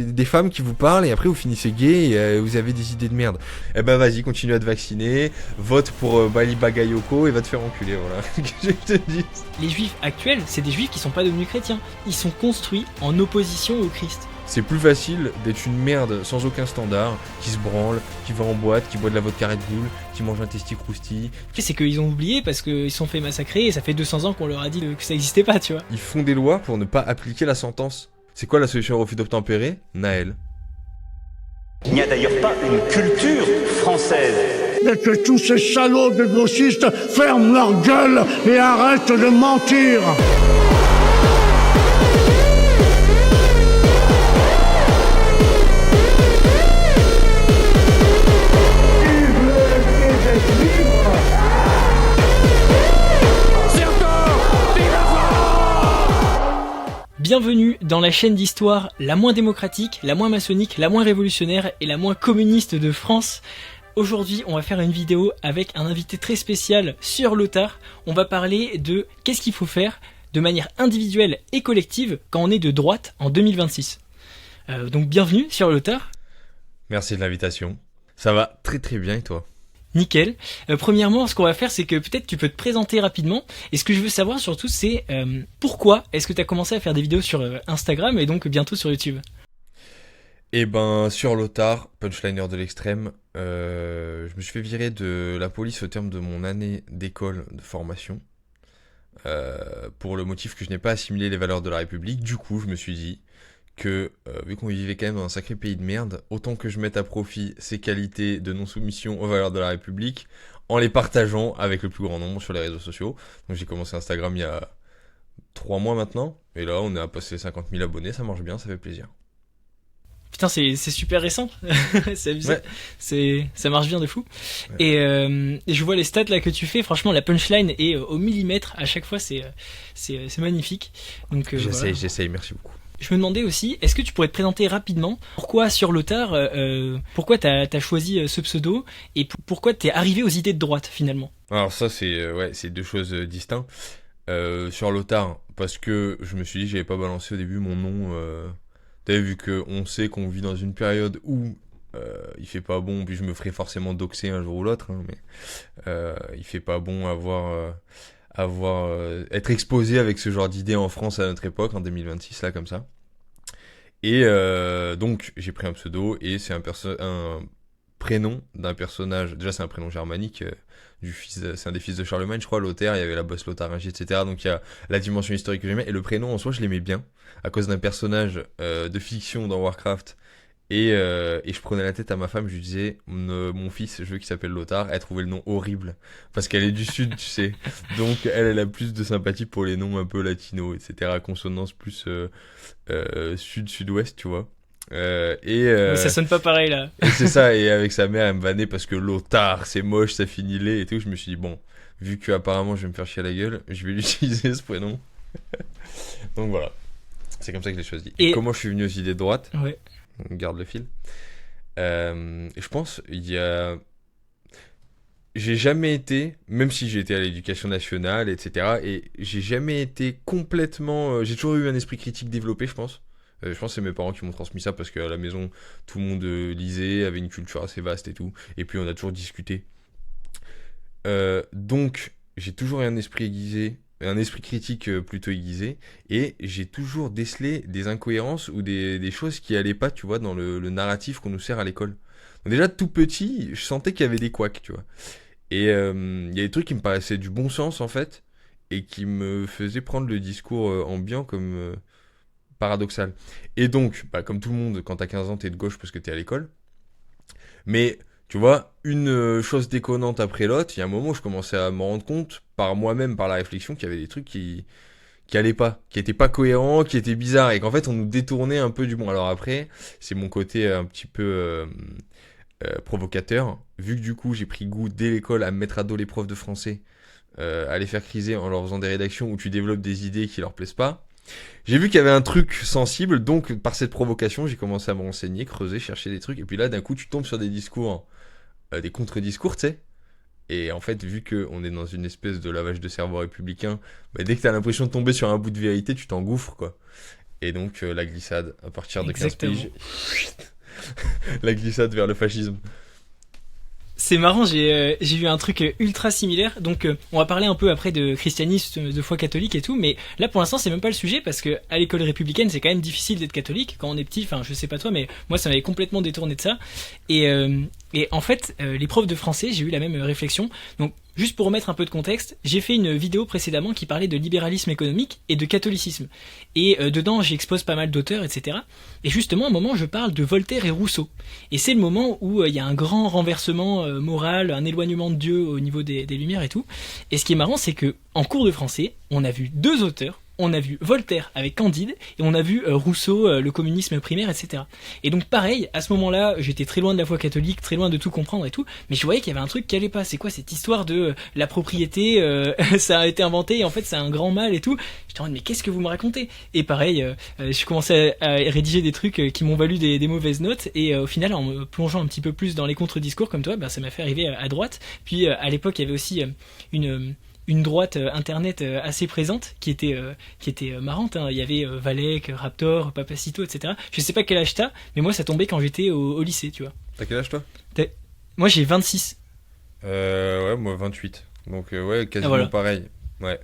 des femmes qui vous parlent et après vous finissez gay et vous avez des idées de merde. Eh ben vas-y, continue à te vacciner, vote pour Bali Bagayoko et va te faire enculer, voilà. Que je te dis. Les juifs actuels, c'est des juifs qui sont pas devenus chrétiens. Ils sont construits en opposition au Christ. C'est plus facile d'être une merde sans aucun standard, qui se branle, qui va en boîte, qui boit de la vodka Red Bull, qui mange un testi croustille. C'est qu'ils ont oublié parce qu'ils se sont fait massacrer et ça fait 200 ans qu'on leur a dit que ça existait pas, tu vois. Ils font des lois pour ne pas appliquer la sentence. C'est quoi la solution au refus d'obtempérer? Naël. Il n'y a d'ailleurs pas une culture française. Et que tous ces salauds de gauchistes ferment leur gueule et arrêtent de mentir. Bienvenue dans la chaîne d'histoire la moins démocratique, la moins maçonnique, la moins révolutionnaire et la moins communiste de France. Aujourd'hui, on va faire une vidéo avec un invité très spécial sur Lothar. On va parler de qu'est-ce qu'il faut faire de manière individuelle et collective quand on est de droite en 2026. Donc bienvenue sur Lothar. Merci de l'invitation. Ça va très très bien et toi? Nickel. Premièrement, ce qu'on va faire, c'est que peut-être tu peux te présenter rapidement. Et ce que je veux savoir surtout, c'est pourquoi est-ce que tu as commencé à faire des vidéos sur Instagram et donc bientôt sur YouTube? Eh ben, sur Lothar, punchliner de l'extrême, je me suis fait virer de la police au terme de mon année d'école de formation. Pour le motif que je n'ai pas assimilé les valeurs de la République. Du coup, je me suis dit que, vu qu'on vivait quand même dans un sacré pays de merde, autant que je mette à profit ces qualités de non-soumission aux valeurs de la République, en les partageant avec le plus grand nombre sur les réseaux sociaux. Donc j'ai commencé Instagram il y a 3 mois maintenant, et là on est à passer 50 000 abonnés, ça marche bien, ça fait plaisir. Putain, c'est super récent. C'est abusé. Ouais. Ça marche bien de fou. Ouais. Et je vois les stats là que tu fais. Franchement, la punchline est au millimètre à chaque fois. C'est magnifique. Donc J'essaye, merci beaucoup. Je me demandais aussi, est-ce que tu pourrais te présenter rapidement pourquoi sur Lothar, pourquoi t'as choisi ce pseudo et pourquoi t'es arrivé aux idées de droite finalement? Alors ça c'est deux choses distinctes. Sur Lothar, parce que je me suis dit que j'avais pas balancé au début mon nom. T'as vu qu'on sait qu'on vit dans une période où il fait pas bon, puis je me ferai forcément doxer un jour ou l'autre, hein, mais il fait pas bon être exposé avec ce genre d'idées en France à notre époque, en 2026, là, comme ça. Et donc, j'ai pris un pseudo, et c'est un prénom d'un personnage, déjà c'est un prénom germanique, c'est un des fils de Charlemagne, je crois, Lothaire, il y avait la bosse Lotharingie, etc. Donc il y a la dimension historique que j'aimais, et le prénom en soi, je l'aimais bien, à cause d'un personnage de fiction dans Warcraft. Et je prenais la tête à ma femme, je lui disais, mon fils, je veux qu'il s'appelle Lothar. Elle trouvait le nom horrible, parce qu'elle est du sud, tu sais. Donc elle a plus de sympathie pour les noms un peu latinos, etc. Consonance plus sud-sud-ouest, tu vois. Ça sonne pas pareil là. Et c'est ça, et avec sa mère, elle me vannait parce que Lothar, c'est moche, ça finit laid et tout. Je me suis dit, bon, vu que apparemment je vais me faire chier à la gueule, je vais l'utiliser ce prénom. Donc voilà, c'est comme ça que je l'ai choisi. Et comment je suis venu aux idées de droite? Ouais. On garde le fil. Je pense, j'ai jamais été, même si j'ai été à l'éducation nationale, etc., et j'ai jamais été complètement... j'ai toujours eu un esprit critique développé, je pense. Je pense que c'est mes parents qui m'ont transmis ça, parce qu'à la maison, tout le monde lisait, avait une culture assez vaste et tout, et puis on a toujours discuté. Donc, j'ai toujours eu un esprit aiguisé, un esprit critique plutôt aiguisé, et j'ai toujours décelé des incohérences ou des choses qui allaient pas, tu vois, dans le narratif qu'on nous sert à l'école. Donc déjà, tout petit, je sentais qu'il y avait des couacs, tu vois. Et il y a des trucs qui me paraissaient du bon sens, en fait, et qui me faisaient prendre le discours ambiant comme paradoxal. Et donc, comme tout le monde, quand t'as 15 ans, t'es de gauche parce que t'es à l'école. Mais... tu vois, une chose déconnante après l'autre, il y a un moment où je commençais à me rendre compte, par moi-même, par la réflexion, qu'il y avait des trucs qui allaient pas, qui étaient pas cohérents, qui étaient bizarres, et qu'en fait, on nous détournait un peu du bon. Alors après, c'est mon côté un petit peu provocateur, vu que du coup, j'ai pris goût dès l'école à me mettre à dos les profs de français, à les faire criser en leur faisant des rédactions où tu développes des idées qui leur plaisent pas. J'ai vu qu'il y avait un truc sensible, donc par cette provocation, j'ai commencé à me renseigner, creuser, chercher des trucs, et puis là, d'un coup, tu tombes sur des discours... des contre-discours, tu sais. Et en fait, vu qu'on est dans une espèce de lavage de cerveau républicain, dès que t'as l'impression de tomber sur un bout de vérité, tu t'engouffres, quoi. Et donc la glissade à partir de 15 Exactement. piges. La glissade vers le fascisme. C'est marrant, j'ai vu un truc ultra similaire. Donc, on va parler un peu après de christianisme, de foi catholique et tout. Mais là, pour l'instant, c'est même pas le sujet parce que à l'école républicaine, c'est quand même difficile d'être catholique quand on est petit. Enfin, je sais pas toi, mais moi, ça m'avait complètement détourné de ça. Et en fait, les profs de français, j'ai eu la même réflexion. Donc, juste pour remettre un peu de contexte, j'ai fait une vidéo précédemment qui parlait de libéralisme économique et de catholicisme. Et dedans, j'expose pas mal d'auteurs, etc. Et justement, à un moment, je parle de Voltaire et Rousseau. Et c'est le moment où il y a un grand renversement moral, un éloignement de Dieu au niveau des Lumières et tout. Et ce qui est marrant, c'est que en cours de français, on a vu deux auteurs. On a vu Voltaire avec Candide et on a vu Rousseau, le communisme primaire, etc. Et donc pareil, à ce moment-là, j'étais très loin de la foi catholique, très loin de tout comprendre et tout, mais je voyais qu'il y avait un truc qui allait pas. C'est quoi cette histoire de la propriété, ça a été inventé et en fait c'est un grand mal et tout. J'étais en mode mais qu'est-ce que vous me racontez? Et pareil, je commençais à rédiger des trucs qui m'ont valu des mauvaises notes et au final en me plongeant un petit peu plus dans les contre-discours comme toi, ça m'a fait arriver à droite. Puis à l'époque il y avait aussi une droite internet assez présente qui était marrante, hein. Il y avait Valek, Raptor, Papacito, etc. Je sais pas quel âge t'as, mais moi ça tombait quand j'étais au lycée, tu vois. T'as quel âge toi? Moi j'ai 26. Ouais, moi 28. Donc ouais, quasiment voilà. pareil. Ouais.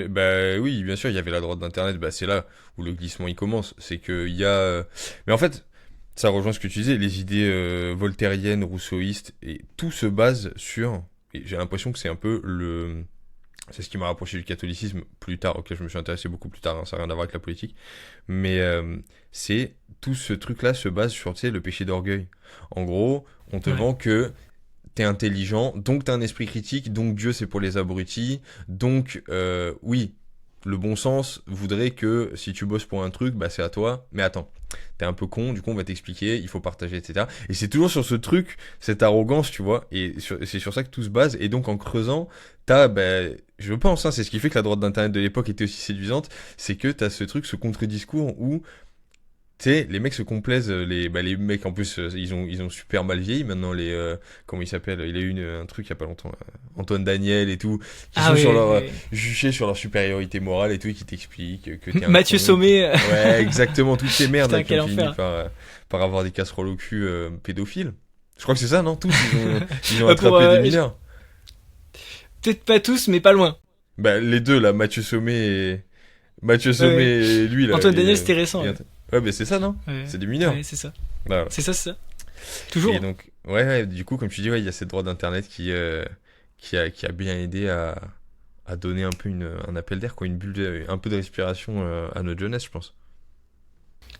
Bah oui, bien sûr, il y avait la droite d'internet, bah c'est là où le glissement il commence, c'est que il y a mais en fait, ça rejoint ce que tu disais, les idées voltairiennes, rousseauistes et tout se base sur et j'ai l'impression que c'est un peu c'est ce qui m'a rapproché du catholicisme plus tard, auquel je me suis intéressé beaucoup plus tard, hein, ça n'a rien à voir avec la politique, mais c'est tout ce truc-là se base sur, tu sais, le péché d'orgueil. En gros, on te Ouais. vend que t'es intelligent, donc t'as un esprit critique, donc Dieu c'est pour les abrutis, donc oui, le bon sens voudrait que si tu bosses pour un truc, bah c'est à toi, mais attends, t'es un peu con, du coup on va t'expliquer, il faut partager, etc. Et c'est toujours sur ce truc, cette arrogance, tu vois, et c'est sur ça que tout se base, et donc en creusant, je pense, hein, c'est ce qui fait que la droite d'internet de l'époque était aussi séduisante, c'est que t'as ce truc, ce contre-discours où tu sais, les mecs se complaisent, les mecs en plus, ils ont super mal vieilli maintenant, comment ils s'appellent? Il y a eu un truc il y a pas longtemps, Antoine Daniel et tout, qui Ah sont oui, sur oui, leur, oui. juchés sur leur supériorité morale et tout, et qui t'expliquent que t'es un Mathieu con. Sommet, Ouais, exactement, toutes ces merdes là, putain qui quel ont fini enfer. par avoir des casseroles au cul pédophiles. Je crois que c'est ça, non? Tous, ils ont Pour, attrapé des mineurs. peut-être pas tous, mais pas loin. Bah, les deux là, Mathieu Sommet Ouais. et lui là. Antoine Daniel c'était récent. Ouais, Ouais, mais c'est ça, non? ouais, C'est des mineurs. ouais, c'est ça. Voilà. C'est ça. Toujours. Et donc, ouais, du coup, comme tu dis, ouais, il y a cette droite d'internet qui a bien aidé à donner un peu un appel d'air, quoi, une bulle, un peu de respiration à notre jeunesse, je pense.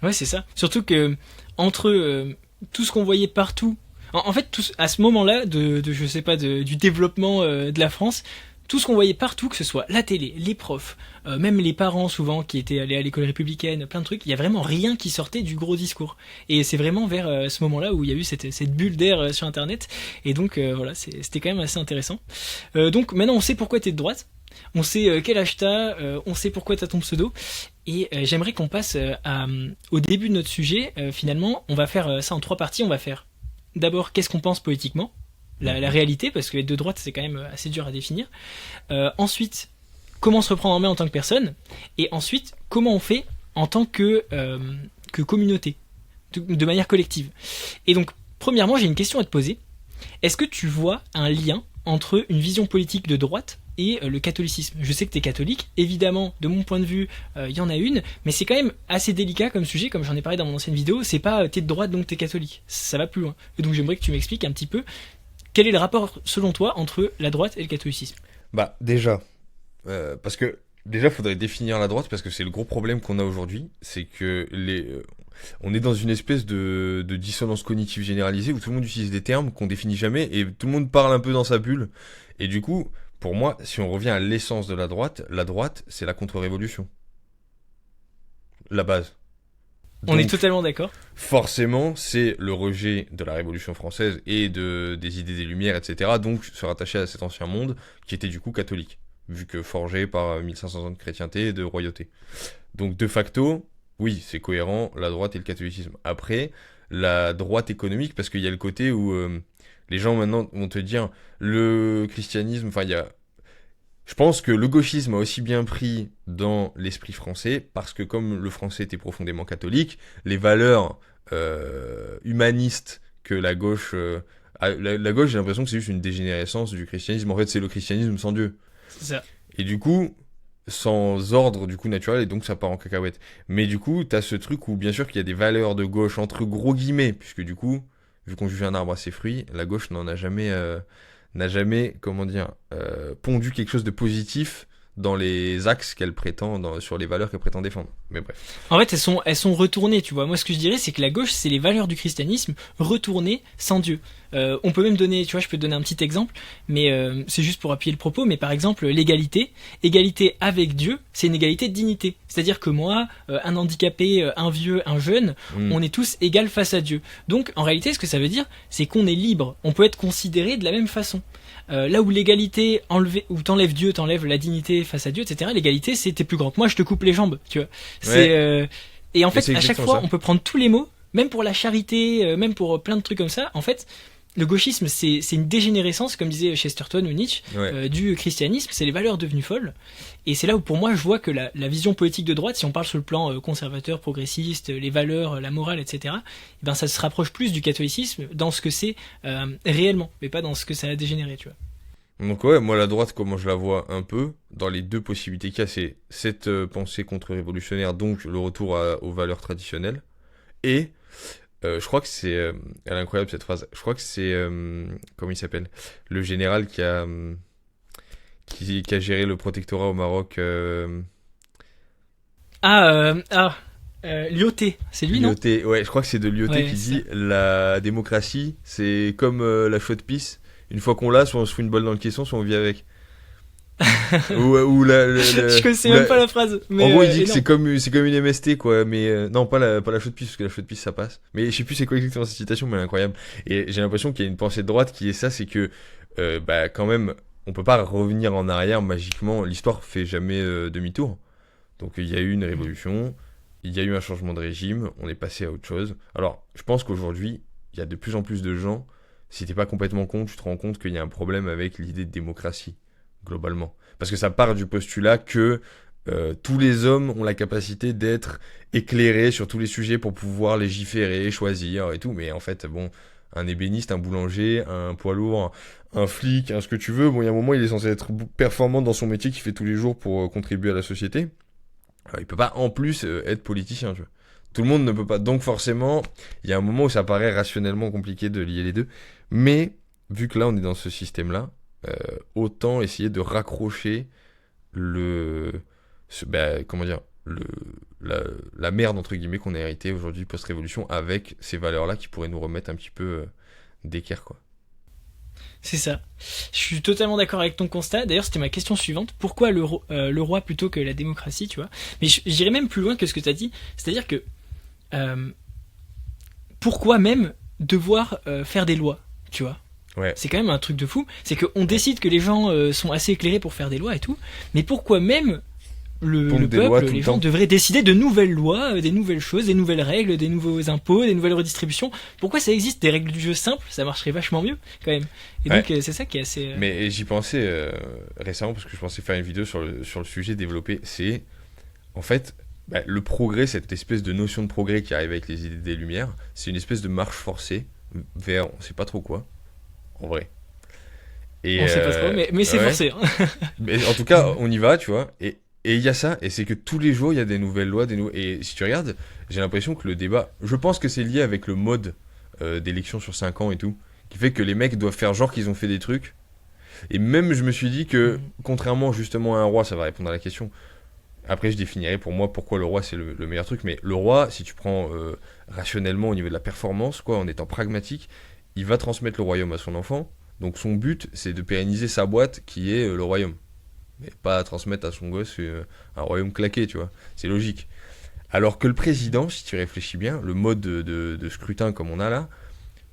Ouais, c'est ça. Surtout que entre tout ce qu'on voyait partout, en fait, à ce moment-là je sais pas, du développement de la France, tout ce qu'on voyait partout, que ce soit la télé, les profs, même les parents souvent qui étaient allés à l'école républicaine, plein de trucs, il y a vraiment rien qui sortait du gros discours. Et c'est vraiment vers ce moment-là où il y a eu cette bulle d'air sur Internet. Et donc voilà, c'était quand même assez intéressant. Donc maintenant on sait pourquoi t'es de droite. On sait quel âge t'as, on sait pourquoi t'as ton pseudo, et j'aimerais qu'on passe au début de notre sujet. Finalement, on va faire ça en trois parties. On va faire d'abord qu'est-ce qu'on pense politiquement, la réalité, parce que être de droite c'est quand même assez dur à définir. Ensuite, comment se reprendre en main en tant que personne, et ensuite comment on fait en tant que communauté, de manière collective. Et donc, premièrement, j'ai une question à te poser. Est-ce que tu vois un lien entre une vision politique de droite et le catholicisme? Je sais que tu es catholique, évidemment, de mon point de vue, il y en a une, mais c'est quand même assez délicat comme sujet, comme j'en ai parlé dans mon ancienne vidéo, c'est pas t'es de droite donc t'es catholique, ça va plus loin. Et donc j'aimerais que tu m'expliques un petit peu quel est le rapport, selon toi, entre la droite et le catholicisme. Bah, déjà, parce que déjà, faudrait définir la droite, parce que c'est le gros problème qu'on a aujourd'hui, c'est que on est dans une espèce de dissonance cognitive généralisée où tout le monde utilise des termes qu'on définit jamais et tout le monde parle un peu dans sa bulle. Et du coup, pour moi, si on revient à l'essence de la droite, c'est la contre-révolution. La base. On est Donc, totalement d'accord. forcément, c'est le rejet de la Révolution française et des idées des Lumières, etc. Donc, se rattacher à cet ancien monde qui était du coup catholique, vu que forgé par 1500 ans de chrétienté et de royauté. Donc, de facto, oui, c'est cohérent, la droite et le catholicisme. Après, la droite économique, parce qu'il y a le côté où les gens maintenant vont te dire le christianisme, enfin, Je pense que le gauchisme a aussi bien pris dans l'esprit français, parce que comme le français était profondément catholique, les valeurs humanistes que la gauche... la gauche, j'ai l'impression que c'est juste une dégénérescence du christianisme. En fait, c'est le christianisme sans Dieu. C'est ça. Et du coup, sans ordre du coup naturel, et donc ça part en cacahuète. Mais du coup, t'as ce truc où bien sûr qu'il y a des valeurs de gauche, entre gros guillemets, puisque du coup, vu qu'on juge un arbre à ses fruits, la gauche n'a jamais, comment dire, pondu quelque chose de positif dans les axes qu'elle prétend, sur les valeurs qu'elle prétend défendre. Mais bref. En fait, elles sont retournées, tu vois. Moi, ce que je dirais, c'est que la gauche, c'est les valeurs du christianisme retournées sans Dieu. On peut même donner, tu vois, je peux te donner un petit exemple, mais c'est juste pour appuyer le propos. Mais par exemple, l'égalité, égalité avec Dieu, c'est une égalité de dignité. C'est-à-dire que moi, un handicapé, un vieux, un jeune, on est tous égaux face à Dieu. Donc, en réalité, ce que ça veut dire, c'est qu'on est libre. On peut être considéré de la même façon. Là où l'égalité où t'enlèves Dieu, t'enlèves la dignité face à Dieu, etc. L'égalité, c'est t'es plus grand que moi, je te coupe les jambes, tu vois. Et en fait, à chaque fois, on peut prendre tous les mots, même pour la charité, même pour plein de trucs comme ça. En fait, le gauchisme, c'est une dégénérescence, comme disait Chesterton ou Nietzsche, du christianisme. C'est les valeurs devenues folles. Et c'est là où, pour moi, je vois que la vision politique de droite, si on parle sur le plan conservateur, progressiste, les valeurs, la morale, etc., eh ben, ça se rapproche plus du catholicisme dans ce que c'est réellement, mais pas dans ce que ça a dégénéré, tu vois. Donc ouais, moi la droite, comment je la vois un peu, dans les deux possibilités qu'il y a, c'est cette pensée contre-révolutionnaire, donc le retour aux valeurs traditionnelles, et je crois que c'est... elle est incroyable cette phrase, je crois que c'est... comment il s'appelle? Le général qui a géré le protectorat au Maroc. Lyoté, c'est lui, non? Lyoté, ouais, je crois que c'est de Lyoté Ouais, qui c'est dit la démocratie, c'est comme la chaude pisse. Une fois qu'on l'a, soit on se fout une balle dans le caisson, soit on vit avec. ou Je connaissais même pas la phrase. Mais en gros, il dit que énorme. c'est comme une MST, quoi. Mais non, pas la chaude pisse, parce que la chaude pisse, ça passe. Mais je sais plus c'est quoi exactement cette citation, mais elle est incroyable. Et j'ai l'impression qu'il y a une pensée de droite qui est ça, c'est que, bah, quand même, on peut pas revenir en arrière magiquement. L'histoire fait jamais demi-tour. Donc il y a eu une révolution, il y a eu un changement de régime, on est passé à autre chose. Alors, je pense qu'aujourd'hui, il y a de plus en plus de gens. Si t'es pas complètement con, tu te rends compte qu'il y a un problème avec l'idée de démocratie, globalement. Parce que ça part du postulat que tous les hommes ont la capacité d'être éclairés sur tous les sujets pour pouvoir légiférer, choisir et tout. Mais en fait, bon, un ébéniste, un boulanger, un poids lourd, un flic, ce que tu veux, bon, il y a un moment, il est censé être performant dans son métier qu'il fait tous les jours pour contribuer à la société. Alors, il peut pas en plus être politicien, tu vois. Tout le monde ne peut pas. Donc forcément, il y a un moment où ça paraît rationnellement compliqué de lier les deux. Mais, vu que là, on est dans ce système-là, autant essayer de raccrocher comment dire, la merde, entre guillemets, qu'on a hérité aujourd'hui post-révolution avec ces valeurs-là qui pourraient nous remettre un petit peu d'équerre, quoi. C'est ça. Je suis totalement d'accord avec ton constat. D'ailleurs, c'était ma question suivante. Pourquoi le roi plutôt que la démocratie, tu vois? Mais j'irais même plus loin que ce que tu as dit. C'est-à-dire que pourquoi même devoir faire des lois, tu vois? Ouais. C'est quand même un truc de fou. C'est qu'on décide que les gens sont assez éclairés pour faire des lois et tout. Mais pourquoi même le peuple, les gens devraient décider de nouvelles lois, des nouvelles choses, des nouvelles règles, des nouveaux impôts, des nouvelles redistributions? Pourquoi ça existe des règles du jeu simples? Ça marcherait vachement mieux quand même. Et donc c'est ça qui est assez... Mais j'y pensais récemment parce que je pensais faire une vidéo sur le sujet développé. C'est en fait le progrès, cette espèce de notion de progrès qui arrive avec les idées des Lumières, c'est une espèce de marche forcée vers on sait pas trop quoi, en vrai. Et on sait pas trop, mais c'est forcé. Hein. Mais en tout cas, on y va, tu vois. Et il y a ça, et c'est que tous les jours, il y a des nouvelles lois, et si tu regardes, j'ai l'impression que le débat, je pense que c'est lié avec le mode d'élection sur 5 ans et tout, qui fait que les mecs doivent faire genre qu'ils ont fait des trucs. Et même, je me suis dit que, contrairement justement à un roi, ça va répondre à la question. Après, je définirai pour moi pourquoi le roi c'est le meilleur truc, mais le roi, si tu prends rationnellement au niveau de la performance, quoi, en étant pragmatique, il va transmettre le royaume à son enfant. Donc son but, c'est de pérenniser sa boîte qui est le royaume. Mais pas transmettre à son gosse un royaume claqué, tu vois. C'est logique. Alors que le président, si tu réfléchis bien, le mode de scrutin comme on a là,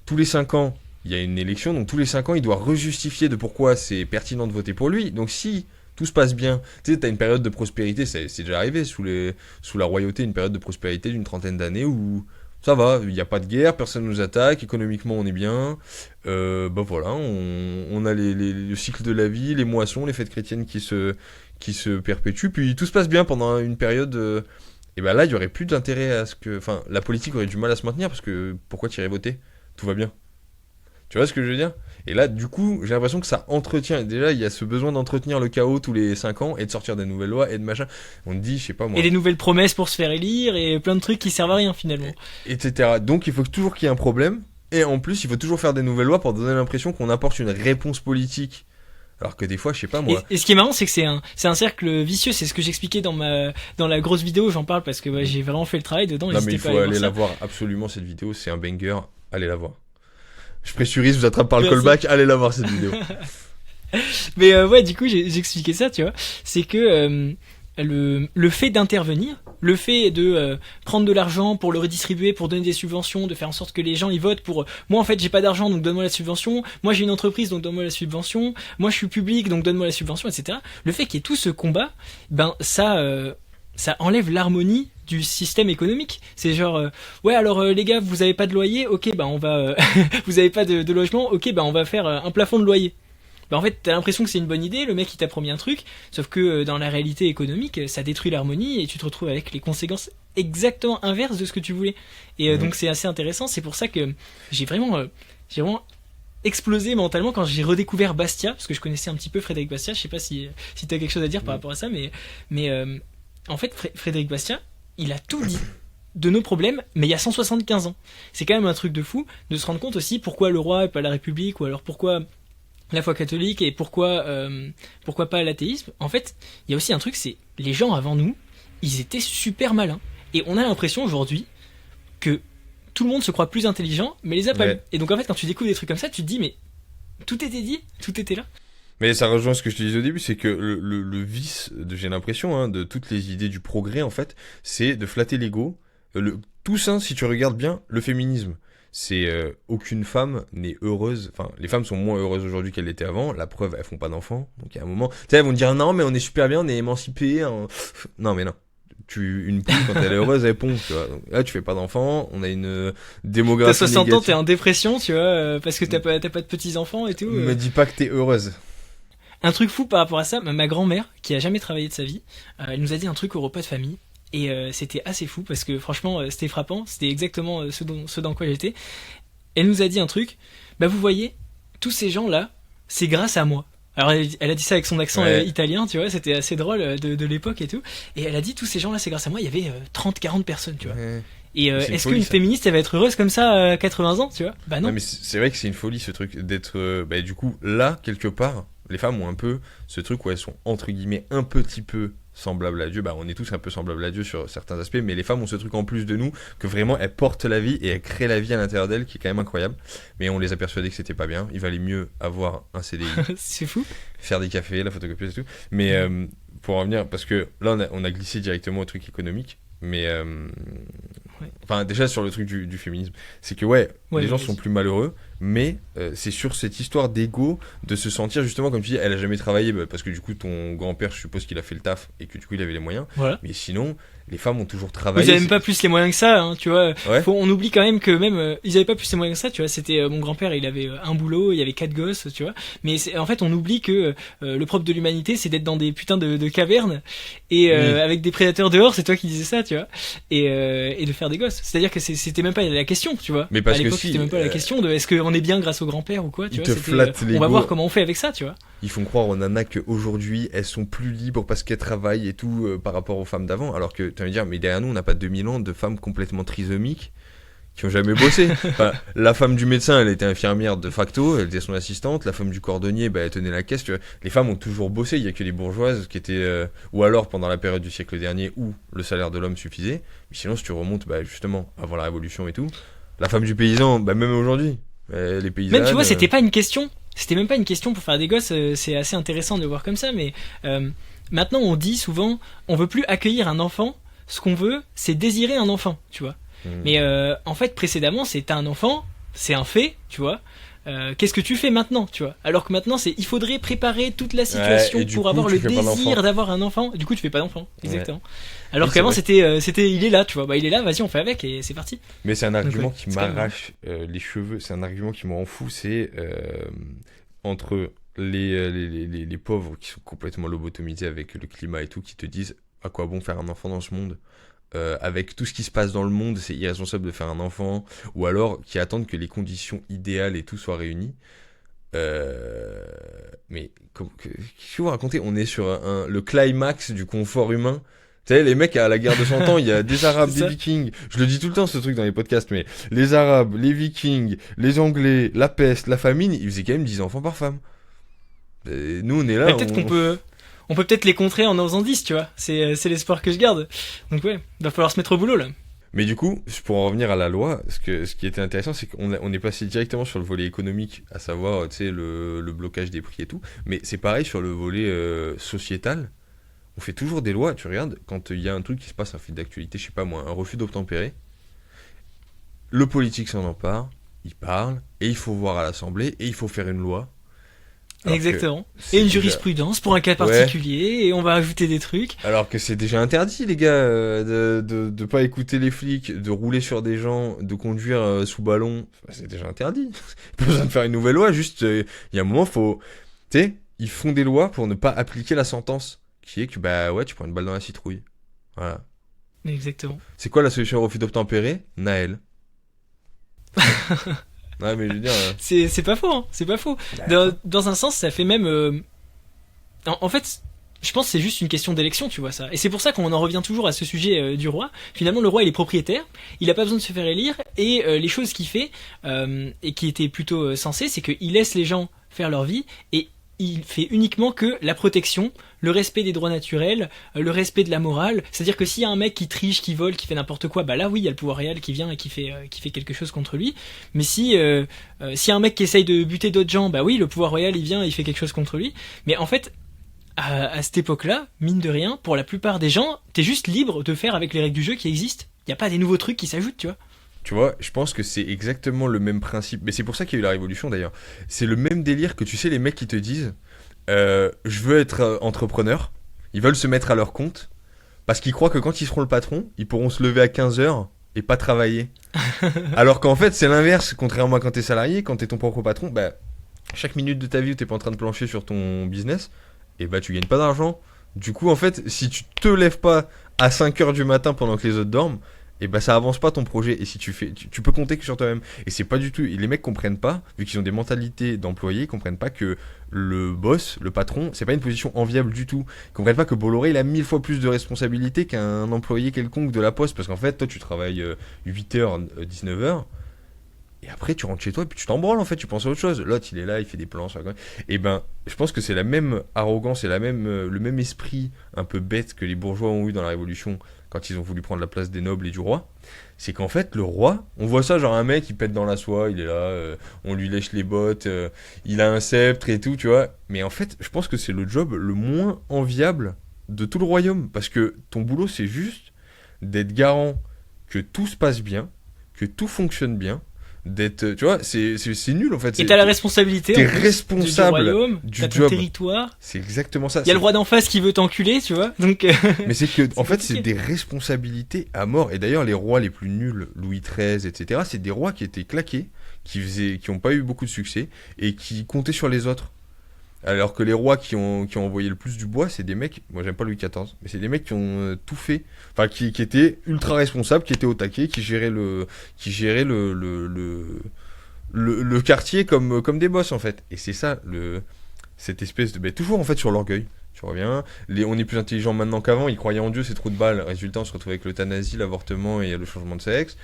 tous les 5 ans, il y a une élection, donc tous les 5 ans, il doit rejustifier de pourquoi c'est pertinent de voter pour lui. Donc si tout se passe bien, tu sais, t'as une période de prospérité, c'est déjà arrivé sous la royauté, une période de prospérité d'une 30aine d'années où Ça va, il n'y a pas de guerre, personne nous attaque, économiquement on est bien. Bah voilà, on a le cycle de la vie, les moissons, les fêtes chrétiennes qui se perpétuent, puis tout se passe bien pendant une période. Et ben là, il y aurait plus d'intérêt à ce que. Enfin, la politique aurait du mal à se maintenir parce que pourquoi tu irais voter? Tout va bien. Tu vois ce que je veux dire? Et là, du coup, j'ai l'impression que ça entretient. Déjà, il y a ce besoin d'entretenir le chaos tous les 5 ans et de sortir des nouvelles lois et de machin. On te dit, je sais pas moi. Et des nouvelles promesses pour se faire élire et plein de trucs qui servent à rien finalement. Etc. Donc, il faut toujours qu'il y ait un problème. Et en plus, il faut toujours faire des nouvelles lois pour donner l'impression qu'on apporte une réponse politique. Alors que des fois, je sais pas moi. Et ce qui est marrant, c'est que c'est un cercle vicieux. C'est ce que j'expliquais dans la grosse vidéo. J'en parle parce que ouais, j'ai vraiment fait le travail dedans. Non, mais il faut aller la voir absolument cette vidéo. C'est un banger. Allez la voir. Je pressurise, vous attrape par le callback. Allez la voir cette vidéo. Mais ouais, du coup, j'expliquais ça, tu vois. C'est que le fait d'intervenir, le fait de prendre de l'argent pour le redistribuer, pour donner des subventions, de faire en sorte que les gens y votent pour moi en fait j'ai pas d'argent donc donne-moi la subvention, moi j'ai une entreprise donc donne-moi la subvention, moi je suis public donc donne-moi la subvention, etc. Le fait qu'il y ait tout ce combat, ben ça enlève l'harmonie du système économique. C'est genre ouais alors les gars vous avez pas de loyer, ok bah on va vous avez pas de logement, ok bah on va faire un plafond de loyer. Bah en fait t'as l'impression que c'est une bonne idée, le mec il t'a promis un truc, sauf que dans la réalité économique ça détruit l'harmonie et tu te retrouves avec les conséquences exactement inverses de ce que tu voulais. Et donc c'est assez intéressant, c'est pour ça que j'ai vraiment explosé mentalement quand j'ai redécouvert Bastia, parce que je connaissais un petit peu Frédéric Bastiat. Je sais pas si t'as quelque chose à dire par rapport à ça, mais en fait Frédéric Bastiat il a tout dit de nos problèmes, mais il y a 175 ans. C'est quand même un truc de fou de se rendre compte aussi pourquoi le roi et pas la République, ou alors pourquoi la foi catholique et pourquoi pas l'athéisme. En fait, il y a aussi un truc, c'est les gens avant nous, ils étaient super malins. Et on a l'impression aujourd'hui que tout le monde se croit plus intelligent, mais les a pas lus. Et donc en fait, quand tu découvres des trucs comme ça, tu te dis, mais tout était dit, tout était là. Mais ça rejoint ce que je te disais au début, c'est que le vice, j'ai l'impression, de toutes les idées du progrès, en fait, c'est de flatter l'ego. Tout ça, si tu regardes bien, le féminisme, c'est aucune femme n'est heureuse. Enfin, les femmes sont moins heureuses aujourd'hui qu'elles l'étaient avant. La preuve, elles font pas d'enfants. Donc il y a un moment, tu sais, elles vont dire non, mais on est super bien, on est émancipés. Non, mais non. Une poule, quand elle est heureuse, elle pond, tu vois. Donc, là, tu fais pas d'enfants, on a une démographie T'as 60 négative. ans, t'es en dépression, tu vois, parce que t'as pas de petits-enfants et tout. Me dis pas que t'es heureuse. Un truc fou par rapport à ça, ma grand-mère, qui a jamais travaillé de sa vie, elle nous a dit un truc au repas de famille. Et c'était assez fou parce que franchement c'était frappant, c'était exactement ce dans quoi j'étais. Elle nous a dit un truc, bah vous voyez, tous ces gens là, c'est grâce à moi. Alors elle a dit ça avec son accent italien, tu vois, c'était assez drôle de l'époque et tout. Et elle a dit tous ces gens là c'est grâce à moi, il y avait 30-40 personnes, tu vois. Ouais. Et est-ce qu'une féministe elle va être heureuse comme ça à 80 ans, tu vois? Bah non. Non mais c'est vrai que c'est une folie ce truc d'être du coup là quelque part, les femmes ont un peu ce truc où elles sont entre guillemets un petit peu semblables à Dieu. Bah on est tous un peu semblables à Dieu sur certains aspects, mais les femmes ont ce truc en plus de nous que vraiment elles portent la vie et elles créent la vie à l'intérieur d'elles qui est quand même incroyable. Mais on les a persuadées que c'était pas bien, il valait mieux avoir un CDI. C'est fou. Faire des cafés, la photocopieuse et tout. Mais pour en revenir, parce que là on a glissé directement au truc économique, mais enfin déjà sur le truc du féminisme, c'est que les gens sont plus malheureux, mais c'est sur cette histoire d'ego, de se sentir justement comme tu dis, elle a jamais travaillé, parce que du coup ton grand-père je suppose qu'il a fait le taf et que du coup il avait les moyens, voilà. Mais sinon les femmes ont toujours travaillé. Ils avaient même pas plus les moyens que ça, hein, tu vois. On oublie quand même que même ils avaient pas plus les moyens que ça, tu vois. C'était mon grand-père, il avait un boulot, il y avait 4 gosses, tu vois. Mais en fait, on oublie que le propre de l'humanité, c'est d'être dans des putains de cavernes et avec des prédateurs dehors. C'est toi qui disais ça, tu vois. Et de faire des gosses. C'est-à-dire que c'était même pas la question, tu vois. Mais parce à l'époque, que c'était même pas la question de est-ce qu'on est bien grâce au grand-père ou quoi, tu vois. On va voir comment on fait avec ça, tu vois. Ils font croire aux nanas qu'aujourd'hui elles sont plus libres parce qu'elles travaillent et tout par rapport aux femmes d'avant, alors que tu vas me dire mais derrière nous on n'a pas 2000 ans de femmes complètement trisomiques qui ont jamais bossé. Enfin, la femme du médecin elle était infirmière de facto, elle était son assistante, la femme du cordonnier elle tenait la caisse, tu vois. Les femmes ont toujours bossé, il y a que les bourgeoises qui étaient ou alors pendant la période du siècle dernier où le salaire de l'homme suffisait, mais sinon si tu remontes justement avant la révolution et tout, la femme du paysan même aujourd'hui les paysannes, même tu vois c'était pas une question. C'était même pas une question pour faire des gosses, c'est assez intéressant de le voir comme ça, mais maintenant on dit souvent, on veut plus accueillir un enfant, ce qu'on veut, c'est désirer un enfant, tu vois. Mais en fait, précédemment, c'était un enfant, c'est un fait, tu vois. qu'est-ce que tu fais maintenant, tu vois? Alors que maintenant, il faudrait préparer toute la situation et du pour coup, avoir tu le fais pas désir d'enfant. d'avoir un enfant. Du coup, tu fais pas d'enfant, exactement. Alors Oui, c'est qu'avant, vrai. c'était, il est là, tu vois. Bah, il est là, vas-y, on fait avec et c'est parti. Mais c'est un argument ouais, qui c'est quand même m'arrache les cheveux, c'est un argument qui me rend fou, c'est entre les pauvres qui sont complètement lobotomisés avec le climat et tout, qui te disent à quoi bon faire un enfant dans ce monde. Avec tout ce qui se passe dans le monde, c'est irresponsable de faire un enfant, ou alors qui attendent que les conditions idéales et tout soient réunies. Mais qu'est-ce que vous racontez? On est sur le climax du confort humain. Tu sais, les mecs à la guerre de 100 ans, il y a des Arabes, C'est des ça. Vikings. Je le dis tout le temps ce truc dans les podcasts, mais les Arabes, les Vikings, les Anglais, la peste, la famine, ils faisaient quand même 10 enfants par femme. Et nous, on est Mais là, peut-être on peut peut-être les contrer en osant 10, tu vois. C'est l'espoir que je garde. Donc ouais, va falloir se mettre au boulot, là. Mais du coup, pour en revenir à la loi, ce qui était intéressant, c'est on est passé directement sur le volet économique, à savoir, tu sais, le blocage des prix et tout. Mais c'est pareil sur le volet sociétal. On fait toujours des lois. Tu regardes, quand il y a un truc qui se passe, un fait d'actualité, je sais pas moi, un refus d'obtempérer, le politique s'en empare, il parle, et il faut voir à l'Assemblée, et il faut faire une loi. Alors que Exactement. c'est Et une déjà- jurisprudence pour un cas Ouais. particulier, et on va ajouter des trucs. Alors que c'est déjà interdit, les gars, de pas écouter les flics, de rouler sur des gens, de conduire sous ballon. Enfin, c'est déjà interdit. Pas besoin de faire une nouvelle loi, juste, il y a un moment, faut. Tu sais, ils font des lois pour ne pas appliquer la sentence, qui est que, bah ouais, tu prends une balle dans la citrouille. Voilà. Exactement. C'est quoi la solution au refus d'obtempérer? Naël. Ouais, mais je veux dire. C'est pas faux, hein. C'est pas faux. Dans un sens, ça fait même. En fait, je pense que c'est juste une question d'élection, tu vois ça. Et c'est pour ça qu'on en revient toujours à ce sujet du roi. Finalement, le roi, il est propriétaire, il a pas besoin de se faire élire, et les choses qu'il fait, et qui étaient plutôt sensées, c'est qu'il laisse les gens faire leur vie, et il fait uniquement que la protection, le respect des droits naturels, le respect de la morale. C'est-à-dire que s'il y a un mec qui triche, qui vole, qui fait n'importe quoi, bah là oui, il y a le pouvoir réel qui vient et qui fait quelque chose contre lui. Mais s'il y a un mec qui essaye de buter d'autres gens, bah oui, le pouvoir royal il vient et il fait quelque chose contre lui. Mais en fait, à cette époque-là, mine de rien, pour la plupart des gens, t'es juste libre de faire avec les règles du jeu qui existent. Y a pas des nouveaux trucs qui s'ajoutent, tu vois. Tu vois, je pense que c'est exactement le même principe. Mais c'est pour ça qu'il y a eu la révolution d'ailleurs. C'est le même délire que tu sais, les mecs qui te disent je veux être entrepreneur. Ils veulent se mettre à leur compte. Parce qu'ils croient que quand ils seront le patron, ils pourront se lever à 15 heures et pas travailler. Alors qu'en fait, c'est l'inverse. Contrairement à quand t'es salarié, quand t'es ton propre patron, bah, chaque minute de ta vie où t'es pas en train de plancher sur ton business, et bah tu gagnes pas d'argent. Du coup, en fait, si tu te lèves pas à 5 heures du matin pendant que les autres dorment, et bah ça avance pas ton projet. Et si tu peux compter que sur toi-même. Et c'est pas du tout. Et les mecs comprennent pas, vu qu'ils ont des mentalités d'employés, ils comprennent pas que le boss, le patron, c'est pas une position enviable du tout. Ils comprennent pas que Bolloré il a 1000 fois plus de responsabilités qu'un employé quelconque de la poste. Parce qu'en fait, toi tu travailles 8h, 19h. Et après, tu rentres chez toi et puis tu t'en branles en fait, tu penses à autre chose. L'autre, il est là, il fait des plans sur la connerie. Et ben, je pense que c'est la même arrogance et le même esprit un peu bête que les bourgeois ont eu dans la Révolution quand ils ont voulu prendre la place des nobles et du roi. C'est qu'en fait, le roi, on voit ça, genre un mec, il pète dans la soie, il est là, on lui lèche les bottes, il a un sceptre et tout, tu vois. Mais en fait, je pense que c'est le job le moins enviable de tout le royaume. Parce que ton boulot, c'est juste d'être garant que tout se passe bien, que tout fonctionne bien d'être, tu vois, c'est nul en fait. Et t'as la responsabilité t'es en plus, responsable du royaume, du t'as ton job. territoire. C'est exactement ça. Il y a le roi d'en face qui veut t'enculer, tu vois. Donc Mais c'est que, en fait, compliqué. c'est des responsabilités à mort. Et d'ailleurs, les rois les plus nuls, Louis XIII, etc., c'est des rois qui étaient claqués, qui ont pas eu beaucoup de succès et qui comptaient sur les autres. Alors que les rois qui ont envoyé le plus du bois, c'est des mecs, moi j'aime pas Louis XIV, mais c'est des mecs qui ont tout fait, enfin qui étaient ultra responsables, qui étaient au taquet, qui géraient le quartier comme des boss en fait. Et c'est ça, cette espèce de... toujours en fait sur l'orgueil. Tu reviens, on est plus intelligent maintenant qu'avant, ils croyaient en Dieu, c'est trop de balles. Résultat, on se retrouve avec l'euthanasie, l'avortement et le changement de sexe.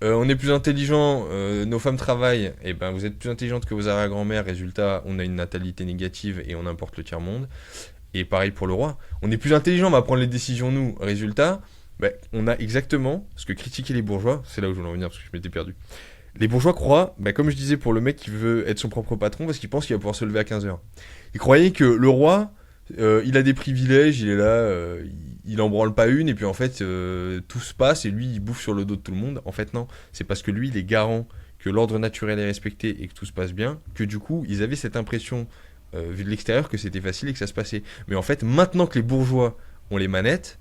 On est plus intelligent, nos femmes travaillent, et ben vous êtes plus intelligentes que vos arrière-grand-mères, résultat, on a une natalité négative et on importe le tiers-monde. Et pareil pour le roi. On est plus intelligent, on va prendre les décisions nous, résultat, ben, on a exactement ce que critiquaient les bourgeois, c'est là où je voulais en venir parce que je m'étais perdu. Les bourgeois croient, ben, comme je disais pour le mec qui veut être son propre patron parce qu'il pense qu'il va pouvoir se lever à 15h. Ils croyaient que le roi, il a des privilèges, il est là, il en branle pas une, et puis en fait, tout se passe, et lui, il bouffe sur le dos de tout le monde. En fait, non. C'est parce que lui, il est garant que l'ordre naturel est respecté et que tout se passe bien, que du coup, ils avaient cette impression, vu de l'extérieur, que c'était facile et que ça se passait. Mais en fait, maintenant que les bourgeois ont les manettes,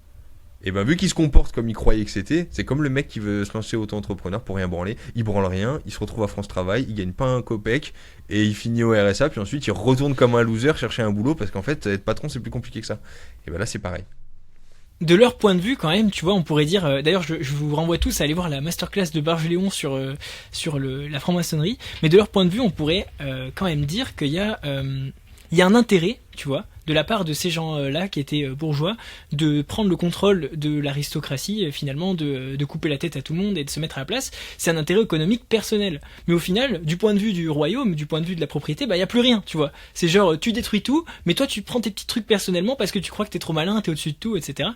et ben vu qu'ils se comportent comme ils croyaient que c'était, c'est comme le mec qui veut se lancer auto-entrepreneur pour rien branler, il branle rien, il se retrouve à France Travail, il gagne pas un copec, et il finit au RSA, puis ensuite il retourne comme un loser chercher un boulot, parce qu'en fait, être patron, c'est plus compliqué que ça. Et ben là, c'est pareil. De leur point de vue, quand même, tu vois, on pourrait dire. D'ailleurs, je vous renvoie tous à aller voir la masterclass de Barge-Léon sur la franc-maçonnerie. Mais de leur point de vue, on pourrait quand même dire qu'il y a un intérêt, tu vois, de la part de ces gens-là qui étaient bourgeois, de prendre le contrôle de l'aristocratie, finalement, de couper la tête à tout le monde et de se mettre à la place. C'est un intérêt économique personnel. Mais au final, du point de vue du royaume, du point de vue de la propriété, bah y a plus rien, tu vois. C'est genre, tu détruis tout, mais toi tu prends tes petits trucs personnellement parce que tu crois que t'es trop malin, t'es au-dessus de tout, etc.